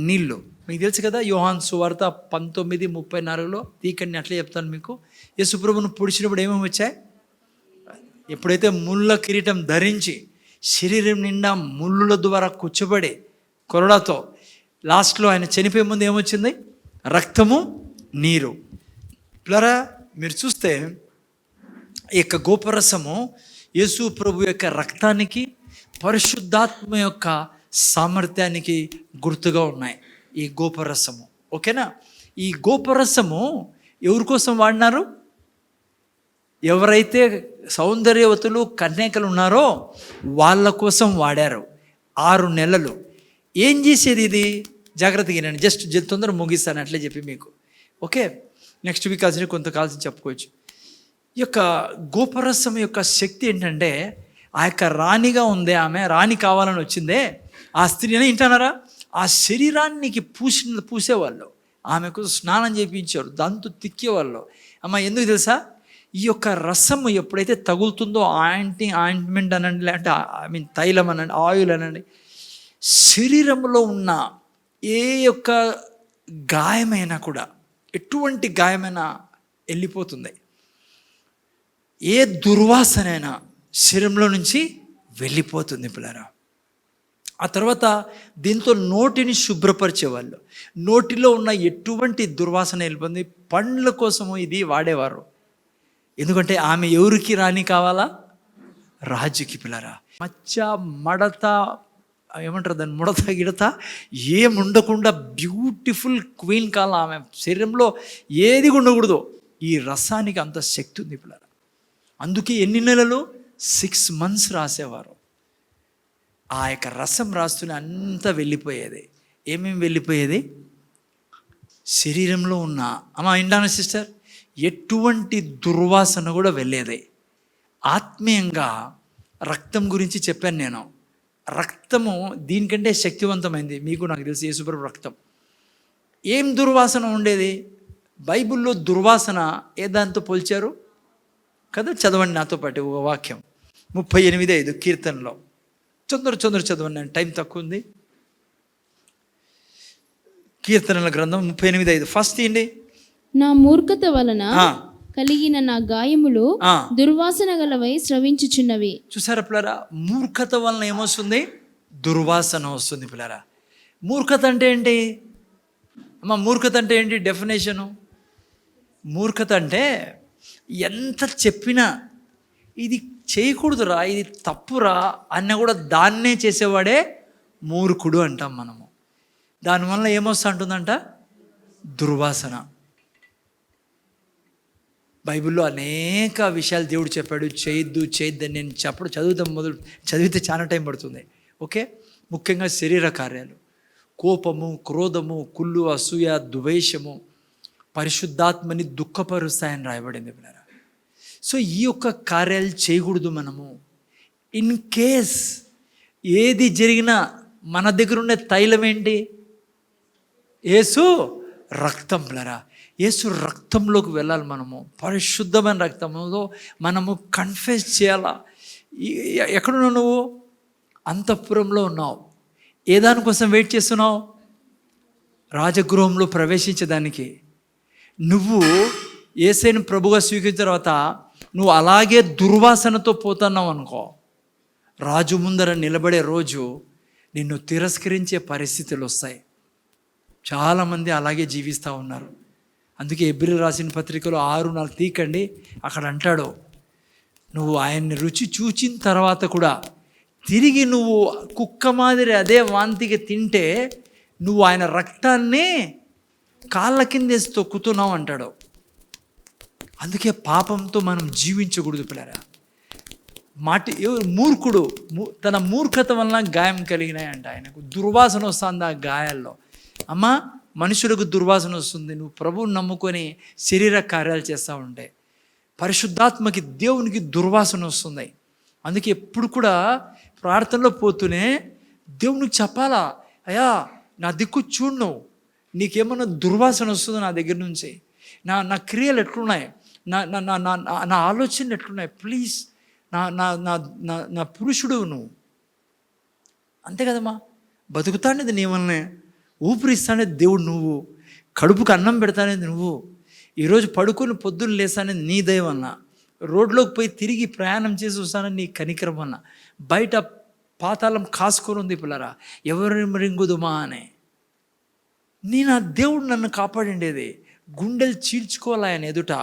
నీళ్ళు. మీకు తెలుసు కదా, యోహాను సువార్త 19:34 తీకండి, అట్లే చెప్తాను మీకు. యేసు ప్రభువును పొడిచినప్పుడు ఏమేమి వచ్చాయి? ఎప్పుడైతే ముళ్ళ కిరీటం ధరించి శరీరం నిండా ముళ్ళుల ద్వారా కూర్చోబడి కొరడాతో లాస్ట్లో ఆయన చనిపోయే ముందు ఏమొచ్చింది? రక్తము, నీరు. పిల్లరా మీరు చూస్తే ఈ యొక్క గోపరసము యేసు ప్రభు యొక్క రక్తానికి, పరిశుద్ధాత్మ యొక్క సామర్థ్యానికి గుర్తుగా ఉన్నాయి ఈ గోపరసము. ఓకేనా? ఈ గోపరసము ఎవరి కోసం వాడినారు? ఎవరైతే సౌందర్యవతులు కన్యకలు ఉన్నారో వాళ్ళ కోసం వాడారు 6 నెలలు. ఏం చేసేది ఇది? జాగ్రత్తగా నేను జస్ట్ తొందర ముగిస్తాను అట్లే చెప్పి మీకు. ఓకే, నెక్స్ట్ వీక్ కాల్సిన కొంత కాల్సిన చెప్పుకోవచ్చు. ఈ యొక్క గోపరసం యొక్క శక్తి ఏంటంటే, ఆ యొక్క రాణిగా ఉందే ఆమె, రాణి కావాలని వచ్చిందే ఆ స్త్రీని వింటున్నారా, ఆ శరీరానికి పూసేవాళ్ళు, ఆమెకు స్నానం చేయించారు, దాంతో తిక్కేవాళ్ళు. అమ్మ ఎందుకు తెలుసా? ఈ యొక్క రసము ఎప్పుడైతే తగులుతుందో, ఆయింట్మెంట్ అనండి, లేదంటే తైలం అనండి, ఆయిల్ అనండి, శరీరంలో ఉన్న ఏ యొక్క గాయమైనా కూడా, ఎటువంటి గాయమైనా వెళ్ళిపోతుంది. ఏ దుర్వాసనైనా శరీరంలో నుంచి వెళ్ళిపోతుంది పిల్లరా. ఆ తర్వాత దీంతో నోటిని శుభ్రపరిచేవాళ్ళు. నోటిలో ఉన్న ఎటువంటి దుర్వాసన వెళ్ళిపోతుంది. పండ్ల కోసము ఇది వాడేవారు. ఎందుకంటే ఆమె ఎవరికి రాణి కావాలా? రాజుకి పిల్లరా. మచ్చ మడత ఏమంటారు దాన్ని, ముడత గిడత ఏముండకుండా బ్యూటిఫుల్ క్వీన్ కాల ఆమె. శరీరంలో ఏది ఉండకూడదు. ఈ రసానికి అంత శక్తి ఉంది పిల్లరా. అందుకే ఎన్ని నెలలు? 6 months రాసేవారు. ఆ యొక్క రసం రాస్తూనే అంతా వెళ్ళిపోయేది. ఏమేమి వెళ్ళిపోయేది? శరీరంలో ఉన్న ఇండాన సిస్టర్ ఎటువంటి దుర్వాసన కూడా వెళ్ళేది. ఆత్మీయంగా రక్తం గురించి చెప్పాను నేను. రక్తము దీనికంటే శక్తివంతమైంది. మీకు నాకు తెలిసి యేసుప్రభు రక్తం. ఏం దుర్వాసన ఉండేది? బైబిల్లో దుర్వాసన ఏ దాంతో పోల్చారు కదా? చదవండి నాతో పాటు ఒక వాక్యం, 38:5 కీర్తనలో. చంద్ర చదవండి, టైం తక్కువ ఉంది. కీర్తనల గ్రంథం 38:5 ఫస్ట్ ఏంటి? నా మూర్ఖత వలన కలిగిన నా గాయములు దుర్వాసన గలవై స్రవించుచున్నవి. చూసారా పిల్లరా, మూర్ఖత వలన ఏమొస్తుంది? దుర్వాసన వస్తుంది పిల్లరా. మూర్ఖత అంటే ఏంటి అమ్మ? మూర్ఖత అంటే ఏంటి డెఫినేషను? మూర్ఖత అంటే ఎంత చెప్పినా ఇది చేయకూడదురా, ఇది తప్పురా అన్న కూడా దాన్నే చేసేవాడే మూర్ఖుడు అంటాం మనము. దానివల్ల ఏమొస్తా అంటుందంట? దుర్వాసన. బైబిల్లో అనేక విషయాలు దేవుడు చెప్పాడు, చేయొద్దని. నేను చదివితే చాలా టైం పడుతుంది. ఓకే, ముఖ్యంగా శరీర కార్యాలు, కోపము, క్రోధము, కుళ్ళు, అసూయ, ద్వేషము పరిశుద్ధాత్మని దుఃఖపరుస్తాయని రాయబడింది పిల్లరా. సో ఈ యొక్క కార్యాలు చేయకూడదు మనము. ఇన్ కేస్ ఏది జరిగినా మన దగ్గర ఉండే తైలం ఏంటి? యేసు రక్తం పిల్లరా. యేసు రక్తంలోకి వెళ్ళాలి మనము. పరిశుద్ధమైన రక్తంలో మనము కన్ఫెస్ చేయాలా. ఎక్కడున్నావు నువ్వు? అంతఃపురంలో ఉన్నావు. ఏ దానికోసం వెయిట్ చేస్తున్నావు? రాజగృహంలో ప్రవేశించేదానికి. నువ్వు యేసయ్యను ప్రభుగా స్వీకరించిన తర్వాత నువ్వు అలాగే దుర్వాసనతో పోతున్నావు అనుకో, రాజు ముందర నిలబడే రోజు నిన్ను తిరస్కరించే పరిస్థితులు వస్తాయి. చాలామంది అలాగే జీవిస్తూ ఉన్నారు. అందుకే ఎబ్రిల్ రాసిన పత్రికలో 6:4 తీకండి, అక్కడ అంటాడు, నువ్వు ఆయన్ని రుచి చూచిన తర్వాత కూడా తిరిగి నువ్వు కుక్క మాదిరి అదే వాంతికి తింటే నువ్వు ఆయన రక్తాన్ని కాళ్ళ కిందేసి తొక్కుతున్నావు అంటాడు. అందుకే పాపంతో మనం జీవించకూడదు పిల్లరా. మూర్ఖుడు తన మూర్ఖత వలన గాయం కలిగినాయంట. ఆయనకు దుర్వాసన వస్తుంది ఆ గాయాల్లో. అమ్మా, మనుషులకు దుర్వాసన వస్తుంది నువ్వు ప్రభువుని నమ్ముకొని శరీర కార్యాలు చేస్తూ ఉంటే. పరిశుద్ధాత్మకి, దేవునికి దుర్వాసన వస్తుంది. అందుకే ఎప్పుడు కూడా ప్రార్థనలో పోతూనే దేవునికి చెప్పాలా, అయ్యా నా దిక్కు చూడు, నువ్వు నీకేమన్నా దుర్వాసన వస్తుందో నా దగ్గర నుంచి, నా క్రియలు ఎట్లున్నాయి, నా ఆలోచనలు ఎట్లున్నాయి, ప్లీజ్ నా పురుషుడు నువ్వు. అంతే కదమ్మా, బతుకుతానేది నీ వల్లనే, ఊపిరిస్తానేది దేవుడు నువ్వు, కడుపుకు అన్నం పెడతానేది నువ్వు, ఈరోజు పడుకొని పొద్దున్న లేస్తానేది నీ దయ వలన, రోడ్లోకి పోయి తిరిగి ప్రయాణం చేసి వస్తానని నీ కనికరం వలన, బయట పాతాళం కాసుకొని ఉంది పిల్లరా, ఎవరిని రింగుదుమా అని. నా దేవుడు నన్ను కాపాడిండేది. గుండెలు చీల్చుకోవాలి ఆయన ఎదుట,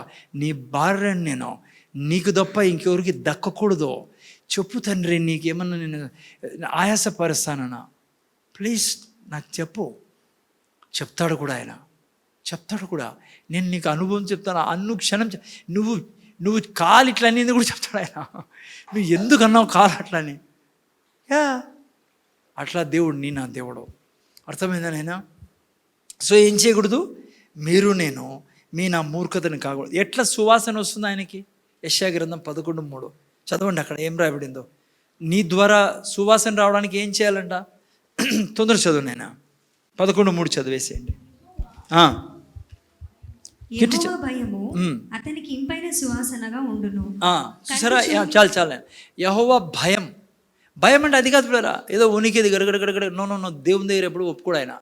నీ భార్యని నేను నీకు తప్ప ఇంకెవరికి దక్కకూడదు. చెప్పు తండ్రి, నీకేమన్నా నేను ఆయాసపరుస్తానన్నా, ప్లీజ్ నాకు చెప్పు. చెప్తాడు కూడా ఆయన, చెప్తాడు కూడా. నేను నీకు అనుభవం చెప్తాను. అనుక్షణం నువ్వు నువ్వు కాలు ఇట్లా అనేది కూడా చెప్తాడు ఆయన. నువ్వు ఎందుకు అన్నావు కాలు అట్లా అని? యా, అట్లా దేవుడు నా దేవుడు. అర్థమైందా నాయనా? సో ఏం చేయకూడదు? మీరు నేను నా మూర్ఖతని కాకూడదు. ఎట్లా సువాసన వస్తుంది ఆయనకి? యెషయా గ్రంథం 11:3 చదవండి, అక్కడ ఏం రాయబడిందో. నీ ద్వారా సువాసన రావడానికి ఏం చేయాలంట? తొందర చదువు నాయనా, 11:3 చదివేసేయండి. యెహోవా భయము అతనికి ఇంపైన సువాసనగా ఉండును. చూసారా? చాలు. యెహోవా భయం అంటే అది కాదు పిల్లరా, ఏదో ఉనికేది గడగడగడ. నో, దేవుని దగ్గర ఎప్పుడు ఒప్పుకోడు ఆయన.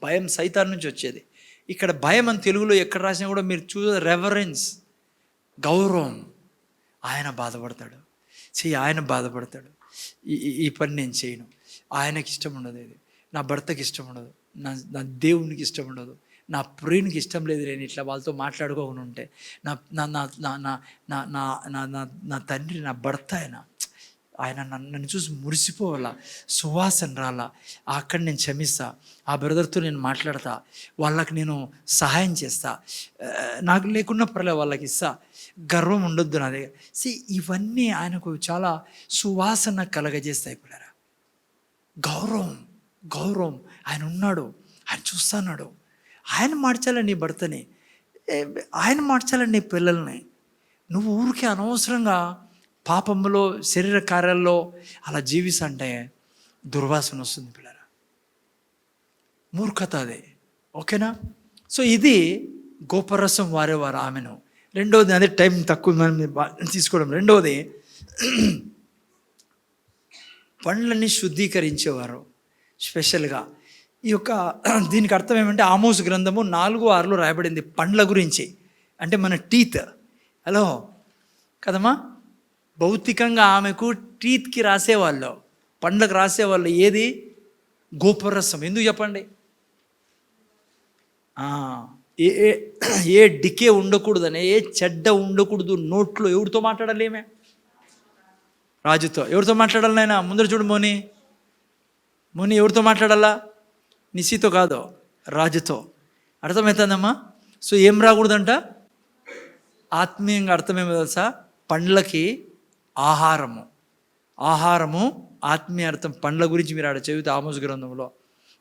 భయం సైతాన్ నుంచి వచ్చేది. ఇక్కడ భయం అని తెలుగులో ఎక్కడ రాసినా కూడా మీరు రెవరెన్స్, గౌరవం. ఆయన బాధపడతాడు, ఆయన బాధపడతాడు. ఈ పని నేను చేయను, ఆయనకి ఇష్టం ఉండదు, ఇది నా భర్తకి ఇష్టం ఉండదు, నా దేవునికి ఇష్టం ఉండదు, నా ప్రియునికి ఇష్టం లేదు నేను ఇట్లా వాళ్ళతో మాట్లాడుకోకుండా ఉంటే. నా తండ్రి, నా భర్త ఆయన నన్ను చూసి మురిసిపోవాలా, సువాసన రాలా. అక్కడ నేను క్షమిస్తా, ఆ బ్రదర్తో నేను మాట్లాడతా, వాళ్ళకి నేను సహాయం చేస్తా, నాకు లేకున్నా పర్లే వాళ్ళకి ఇస్తా, గర్వం ఉండొద్దు నా దగ్గర. ఇవన్నీ ఆయనకు చాలా సువాసన కలగజేస్తాయి పిల్లరా. గౌరవం. ఆయన ఉన్నాడు, ఆయన చూస్తున్నాడు. ఆయన మార్చాలని నీ భర్తని, ఆయన మార్చాలని నీ పిల్లల్ని. నువ్వు ఊరికే అనవసరంగా పాపంలో, శరీర కార్యాల్లో అలా జీవిస్తుంటే దుర్వాసన వస్తుంది పిల్లరా. మూర్ఖత అదే. ఓకేనా? సో ఇది గోపరసం వారేవారు ఆమెను. రెండవది, అదే టైం తక్కువ మనం తీసుకోవడం. రెండవది, పండ్లని శుద్ధీకరించేవారు స్పెషల్గా. దీనికి అర్థం ఏమంటే ఆమోస్ గ్రంథము 4:6 రాయబడింది పండ్ల గురించి. అంటే మన టీత్. హలో కదమ్మా? భౌతికంగా ఆమెకు టీత్కి రాసేవాళ్ళు, పండ్లకు రాసేవాళ్ళు. ఏది? గోపరసం. ఎందుకు చెప్పండి? ఏ డికే ఉండకూడదని, ఏ చెడ్డ ఉండకూడదు నోట్లో. ఎవరితో మాట్లాడాలి? ఏమే రాజుతో. ఎవరితో మాట్లాడాలి నాయన? ముందర చూడు మోని ఎవరితో మాట్లాడాలా? నిశితో కాదు, రాజుతో. అర్థమవుతుందమ్మా? సో ఏం రాకూడదంట? ఆత్మీయంగా అర్థమేమో తెలుసా? పండ్లకి ఆహారము ఆత్మీయ అర్థం. పండ్ల గురించి మీరు ఆడ చదివితే ఆమోస్ గ్రంథంలో.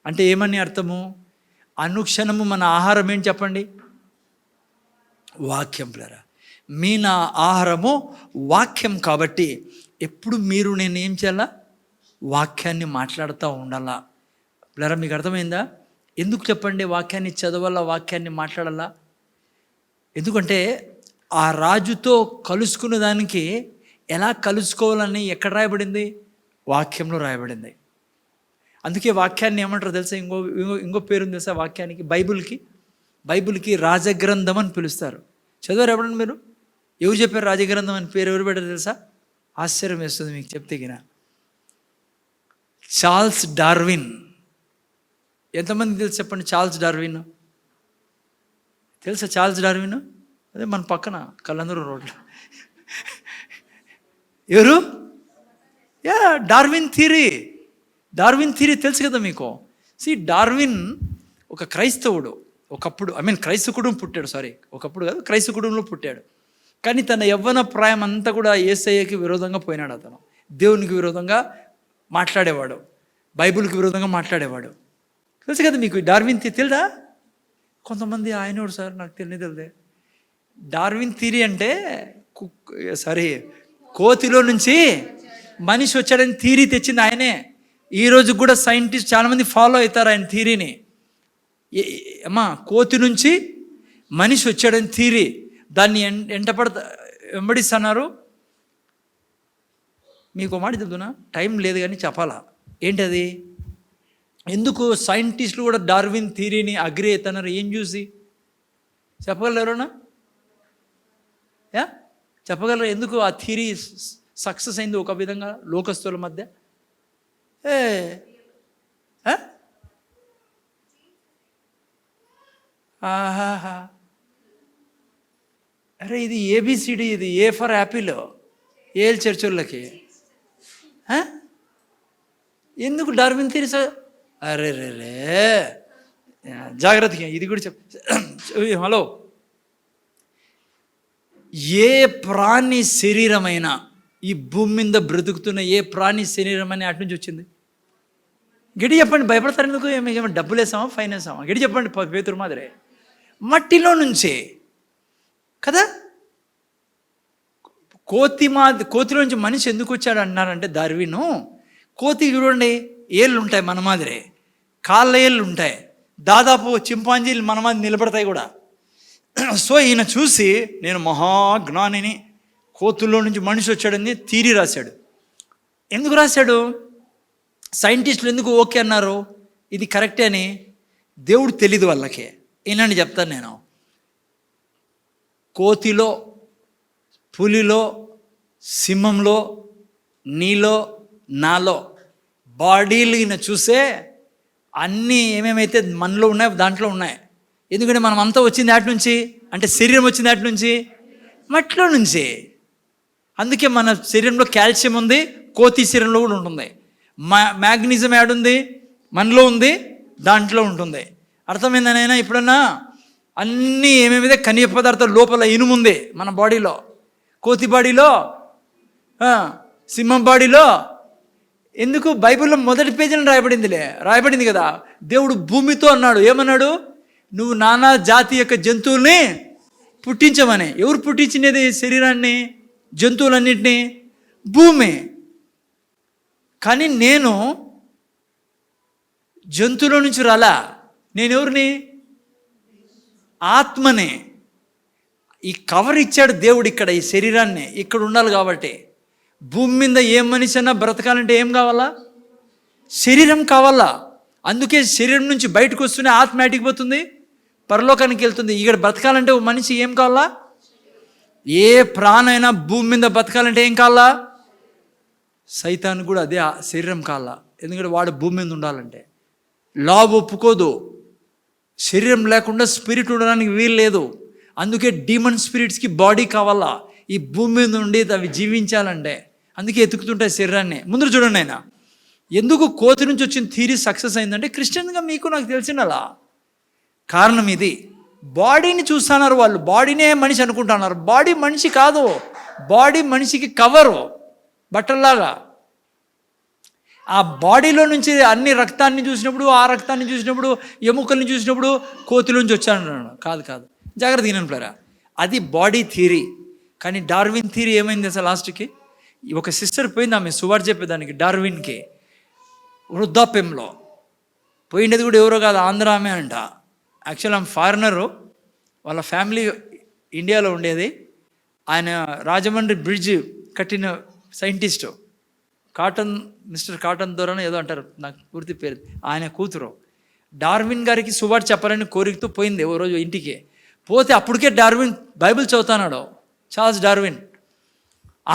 అంటే ఏమని అర్థము? అనుక్షణము మన ఆహారం ఏంటి చెప్పండి? వాక్యం పిల్లరా. నా ఆహారము వాక్యం. కాబట్టి ఎప్పుడు మీరు నేను ఏం చేయాలా? వాక్యాన్ని మాట్లాడుతూ ఉండాలా పిల్లరా. మీకు అర్థమైందా? ఎందుకు చెప్పండి వాక్యాన్ని చదవాలా, వాక్యాన్ని మాట్లాడాలా? ఎందుకంటే ఆ రాజుతో కలుసుకునే దానికి ఎలా కలుసుకోవాలని ఎక్కడ రాయబడింది? వాక్యంలో రాయబడింది. అందుకే వాక్యాన్ని ఏమంటారు తెలుసా? ఇంకో పేరుంది తెలుసా వాక్యానికి? బైబిల్కి రాజగ్రంథం అని పిలుస్తారు. చదివారు ఎప్పుడన్నా మీరు? ఎవరు చెప్పారు రాజగ్రంథం అని పేరు? ఎవరు పెట్టారు తెలుసా? ఆశ్చర్యం వేస్తుంది మీకు చెప్తే గిన. Charles Darwin. ఎంతమంది తెలుసు చెప్పండి చార్ల్స్ డార్విన్? తెలుసా చార్ల్స్ డార్విన్? అదే మన పక్కన కళ్ళందరూ రోడ్లో. ఎవరు? డార్విన్ థియరీ తెలుసు కదా మీకు? డార్విన్ ఒక క్రైస్తవుడు. ఒకప్పుడు క్రైస్తవ కుటుంబం పుట్టాడు. ఒకప్పుడు కాదు, క్రైస్తవ కుటుంబంలో పుట్టాడు. కానీ తన యవ్వన ప్రాయం అంతా కూడా యేసయ్యకి విరోధంగా పోయినాడు. అతను దేవునికి విరోధంగా మాట్లాడేవాడు, బైబిల్కి విరోధంగా మాట్లాడేవాడు. తెలుసు కదా మీకు డార్విన్ థియరీ? తెలుదా? కొంతమంది ఆయనోడు సార్ నాకు తెలియదే. డార్విన్ థియరీ అంటే కోతిలో నుంచి మనిషి వచ్చాడని థియరీ తెచ్చింది ఆయనే. ఈరోజు కూడా సైంటిస్ట్ చాలామంది ఫాలో అవుతారు ఆయన థియరీని. కోతి నుంచి మనిషి వచ్చాడని థియరీ. దాన్ని వెంబడిస్తున్నారు. మీకు మాట చెప్తున్నా, టైం లేదు కానీ చెప్పాలా. ఏంటది? ఎందుకు సైంటిస్టులు కూడా డార్విన్ థియరీని అగ్రి అవుతున్నారు? ఏం చూసి చెప్పగలరునా? చెప్పగలరు ఎందుకు ఆ థియరీ సక్సెస్ అయింది ఒక విధంగా లోకస్తుల మధ్య? అరే ఇది ఏబిసిడి, ఇది ఏ ఫర్ యాపిల్, ఏల్ చర్చోళ్ళకి. ఎందుకు డార్విన్ థియరీ? అరే రే జాగ్రత్తగా ఇది కూడా హలో ఏ ప్రాణి శరీరమైనా, ఈ భూమి మీద బ్రతుకుతున్న ఏ ప్రాణి శరీరమైనా అటు నుంచి వచ్చింది? గడి చెప్పండి, భయపడతారు ఎందుకు? ఏమో డబ్బులు వేసామా, ఫైన్ వేసామా? గడి చెప్పండి, పేతురు మాదిరే. మట్టిలో నుంచే కదా. కోతిలో నుంచి మనిషి ఎందుకు వచ్చాడు అన్నారంటే డార్విను, కోతి చూడండి ఏళ్ళు ఉంటాయి మన మాదిరే, కాళ్ళ ఏళ్ళు ఉంటాయి, దాదాపు చింపాంజీలు మన మాది నిలబడతాయి కూడా. సో ఈయన చూసి నేను మహాజ్ఞానిని, కోతుల్లో నుంచి మనిషి వచ్చాడని థియరీ రాశాడు. ఎందుకు రాశాడు? సైంటిస్టులు ఎందుకు ఓకే అన్నారు ఇది కరెక్టే అని? దేవుడు తెలీదు వాళ్ళకి. ఏనండి చెప్తాను నేను. కోతిలో, పులిలో, సింహంలో, నీలో, నాలో బాడీలు ఈయన చూసే అన్నీ ఏమేమైతే మనలో ఉన్నాయో దాంట్లో ఉన్నాయి. ఎందుకంటే మనం అంతా వచ్చింది అటు నుంచి, అంటే శరీరం వచ్చింది అటు నుంచి, మట్టిలో నుంచి. అందుకే మన శరీరంలో కాల్షియం ఉంది, కోతి శరీరంలో కూడా ఉంటుంది. మ్యాగ్నీషియం యాడుంది, మనలో ఉంది, దాంట్లో ఉంటుంది. అర్థమైందనైనా? ఇప్పుడన్నా అన్నీ ఏమేమిదే ఖనిజ పదార్థాలు లోపల ఇనుము ఉంది మన బాడీలో, కోతి బాడీలో, సింహం బాడీలో. ఎందుకు? బైబిల్లో మొదటి పేజీలో రాయబడింది కదా. దేవుడు భూమితో అన్నాడు, ఏమన్నాడు? నువ్వు నానా జాతి యొక్క జంతువుల్ని పుట్టించమని. ఎవరు పుట్టించినది శరీరాన్ని, జంతువులన్నింటినీ? భూమి. కానీ నేను జంతువుల నుంచి రాలా, నేను ఎవరిని? ఆత్మని. ఈ కవర్ ఇచ్చాడు దేవుడు ఇక్కడ, ఈ శరీరాన్ని ఇక్కడ ఉండాలి కాబట్టి. భూమి మీద ఏ మనిషి అన్నా బ్రతకాలంటే ఏం కావాలా? శరీరం కావాలా. అందుకే శరీరం నుంచి బయటకు వస్తూనే ఆత్మ యాటికి పోతుంది, పరలోకానికి వెళ్తుంది. ఇక్కడ బ్రతకాలంటే ఓ మనిషి ఏం కావాలా? ఏ ప్రాణైనా భూమి మీద బతకాలంటే ఏం కావాలా? సైతాన్ కూడా అదే శరీరం కావాలా. ఎందుకంటే వాడు భూమి మీద ఉండాలంటే. లా ఒప్పుకోదు, శరీరం లేకుండా స్పిరిట్ ఉండడానికి వీలు లేదు. అందుకే డీమన్ స్పిరిట్స్కి బాడీ కావాలా ఈ భూమి మీద ఉండి అవి జీవించాలంటే. అందుకే ఎతుకుతుంటాయి శరీరాన్ని. ముందు చూడండి ఆయన ఎందుకు కోతి నుంచి వచ్చిన థియరీ సక్సెస్ అయిందంటే, క్రిస్టియన్గా మీకు నాకు తెలిసినలా కారణం ఇది. బాడీని చూస్తున్నారు వాళ్ళు, బాడీనే మనిషి అనుకుంటున్నారు. బాడీ మనిషి కాదు, బాడీ మనిషికి కవరు, బట్టల్లాగా. ఆ బాడీలో నుంచి అన్ని రక్తాన్ని చూసినప్పుడు, ఆ రక్తాన్ని చూసినప్పుడు, ఎముకల్ని చూసినప్పుడు కోతిలోంచి వచ్చాను కాదు. జాగ్రత్త వినండి. అది బాడీ థియరీ. కానీ డార్విన్ థియరీ ఏమైంది అసలు లాస్ట్కి? ఒక సిస్టర్ పోయింది, ఆమె సువార్త చెప్పేదానికి డార్విన్కి. వృద్ధాప్యంలో పోయిండేది కూడా ఎవరో కాదు, ఆంధ్ర ఆమె అంట. యాక్చువల్ ఆమె ఫారినరు, వాళ్ళ ఫ్యామిలీ ఇండియాలో ఉండేది. ఆయన రాజమండ్రి బ్రిడ్జ్ కట్టిన సైంటిస్టు, మిస్టర్ కాటన్ దొరనో ఏదో అంటారు, నాకు పూర్తి పేరు. ఆయన కూతురు డార్విన్ గారికి సువార్త చెప్పాలని కోరికతో పోయింది ఓ రోజు ఇంటికి. పోతే అప్పటికే డార్విన్ బైబిల్ చదువుతున్నాడు, చార్ల్స్ డార్విన్.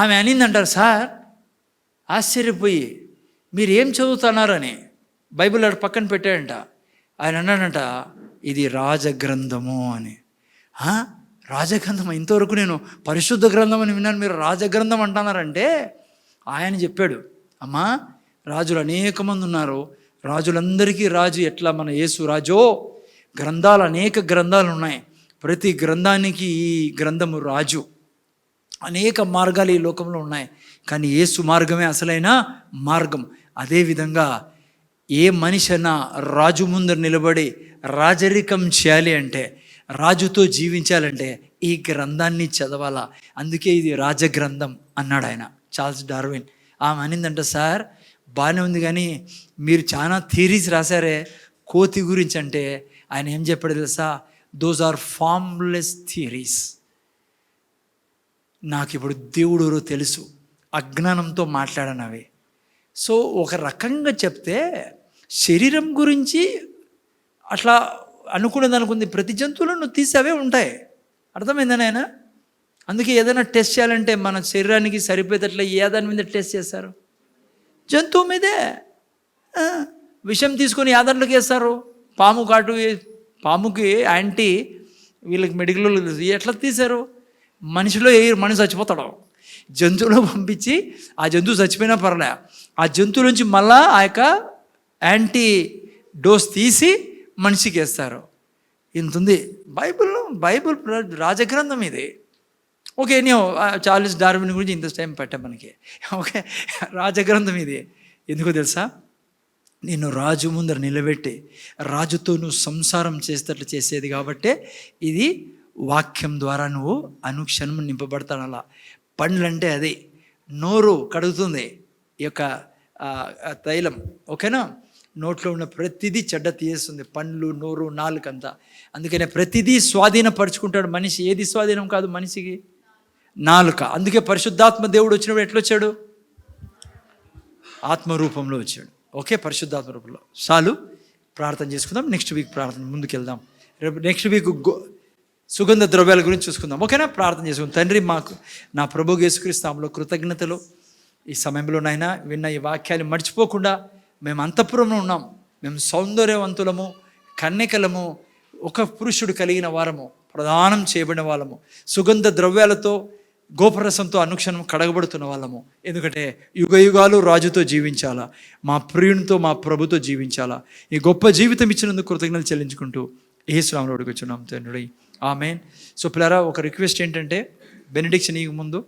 ఆమె అనిందంటారు, సార్ ఆశ్చర్యపోయి మీరు ఏం చదువుతున్నారని బైబిల్ అక్కడ పక్కన పెట్టాడంట. ఆయన అన్నాడంట, ఇది రాజగ్రంథము అని. రాజగ్రంథం? ఇంతవరకు నేను పరిశుద్ధ గ్రంథం అని విన్నాను, మీరు రాజగ్రంథం అంటున్నారంటే. ఆయన చెప్పాడు, అమ్మా రాజులు అనేక మంది ఉన్నారు, రాజులందరికీ రాజు ఎట్లా మన యేసు రాజో. గ్రంథాలు అనేక గ్రంథాలు ఉన్నాయి, ప్రతి గ్రంథానికి ఈ గ్రంథము రాజు. అనేక మార్గాలు ఈ లోకంలో ఉన్నాయి, కానీ యేసు మార్గమే అసలైన మార్గం. అదేవిధంగా ఏ మనిషి అయినా రాజు ముందర నిలబడి రాజరికం చేయాలి అంటే, రాజుతో జీవించాలంటే ఈ గ్రంథాన్ని చదవాలా. అందుకే ఇది రాజగ్రంథం అన్నాడు ఆయన, చార్ల్స్ డార్విన్. ఆమె అనిందంట, సార్ బాగానే ఉంది కానీ మీరు చాలా థియరీస్ రాశారే కోతి గురించి అంటే. ఆయన ఏం చెప్పాడు తెలుసా? Those are formless theories. నాకు ఇప్పుడు దేవుడు తెలుసు, అజ్ఞానంతో మాట్లాడనవి. సో ఒక రకంగా చెప్తే శరీరం గురించి అట్లా అనుకునేది ప్రతి జంతువులను తీసేవే ఉంటాయి. అర్థమైందని ఆయన. అందుకే ఏదైనా టెస్ట్ చేయాలంటే మన శరీరానికి సరిపోయేటట్లా ఏ దాని మీద టెస్ట్ చేస్తారు? జంతువు మీదే. విషం తీసుకొని ఏ దాంట్లోకి వేస్తారు? పాము కాటు, పాముకి యాంటీ, వీళ్ళకి మెడికల్ ఎట్లా తీశారు? మనిషిలో మనిషి చచ్చిపోతాడు, జంతువులో పంపించి ఆ జంతువు చచ్చిపోయినా పర్లే, ఆ జంతువు నుంచి మళ్ళా ఆ యొక్క యాంటీ డోస్ తీసి మనిషికి వేస్తారు. ఇంత ఉంది బైబిల్ రాజగ్రంథం ఇది. ఓకే, నేను చార్లెస్ డార్విన్ గురించి ఇంత టైం పెట్టా మనకి. ఓకే, రాజగ్రంథం ఇది. ఎందుకో తెలుసా? నిన్ను రాజు ముందర నిలబెట్టి రాజుతో నువ్వు సంసారం చేసేటట్లు చేసేది కాబట్టే ఇది వాక్యం ద్వారా నువ్వు అనుక్షణం నింపబడతాను. అలా పండ్లు అంటే అది నోరు కడుగుతుంది ఈ యొక్క తైలం, ఓకేనా? నోట్లో ఉన్న ప్రతిదీ చెడ్డ తీయేస్తుంది, పండ్లు, నోరు, నాలుకంతా. అందుకనే ప్రతిదీ స్వాధీనపరుచుకుంటాడు మనిషి. ఏది స్వాధీనం కాదు మనిషికి? నాలుక. అందుకే పరిశుద్ధాత్మ దేవుడు వచ్చినప్పుడు ఎట్లొచ్చాడు? ఆత్మరూపంలో వచ్చాడు. ఓకే, పరిశుద్ధాత్మ రూపంలో. చాలు, ప్రార్థన చేసుకుందాం. నెక్స్ట్ వీక్ ప్రార్థన ముందుకెళ్దాం. రేపు నెక్స్ట్ వీక్ సుగంధ ద్రవ్యాల గురించి చూసుకుందాం. ఓకేనా? ప్రార్థన చేసుకుందాం. తండ్రి, మాకు నా ప్రభు యేసుక్రీస్తులో కృతజ్ఞతలు. ఈ సమయంలో నాయనా విన్న ఈ వాక్యాలు మర్చిపోకుండా మేము అంతఃపురంలో ఉన్నాం. మేము సౌందర్యవంతులము, కన్యకలము, ఒక పురుషుడు కలిగిన వారము, ప్రదానం చేయబడిన వాళ్ళము, సుగంధ ద్రవ్యాలతో గోపరసంతో అనుక్షణం కడగబడుతున్న వాళ్ళము. ఎందుకంటే యుగ యుగాలు రాజుతో జీవించాలా, మా ప్రియునితో, మా ప్రభుతో జీవించాలా. ఈ గొప్ప జీవితం ఇచ్చినందుకు కృతజ్ఞతలు చెల్లించుకుంటూ యేసు నామములో అడుగుచున్నాం తండ్రి, ఆమేన్. సో పిల్లరా, ఒక రిక్వెస్ట్ ఏంటంటే, బెనెడిక్షన్ ఇవ్వక ముందు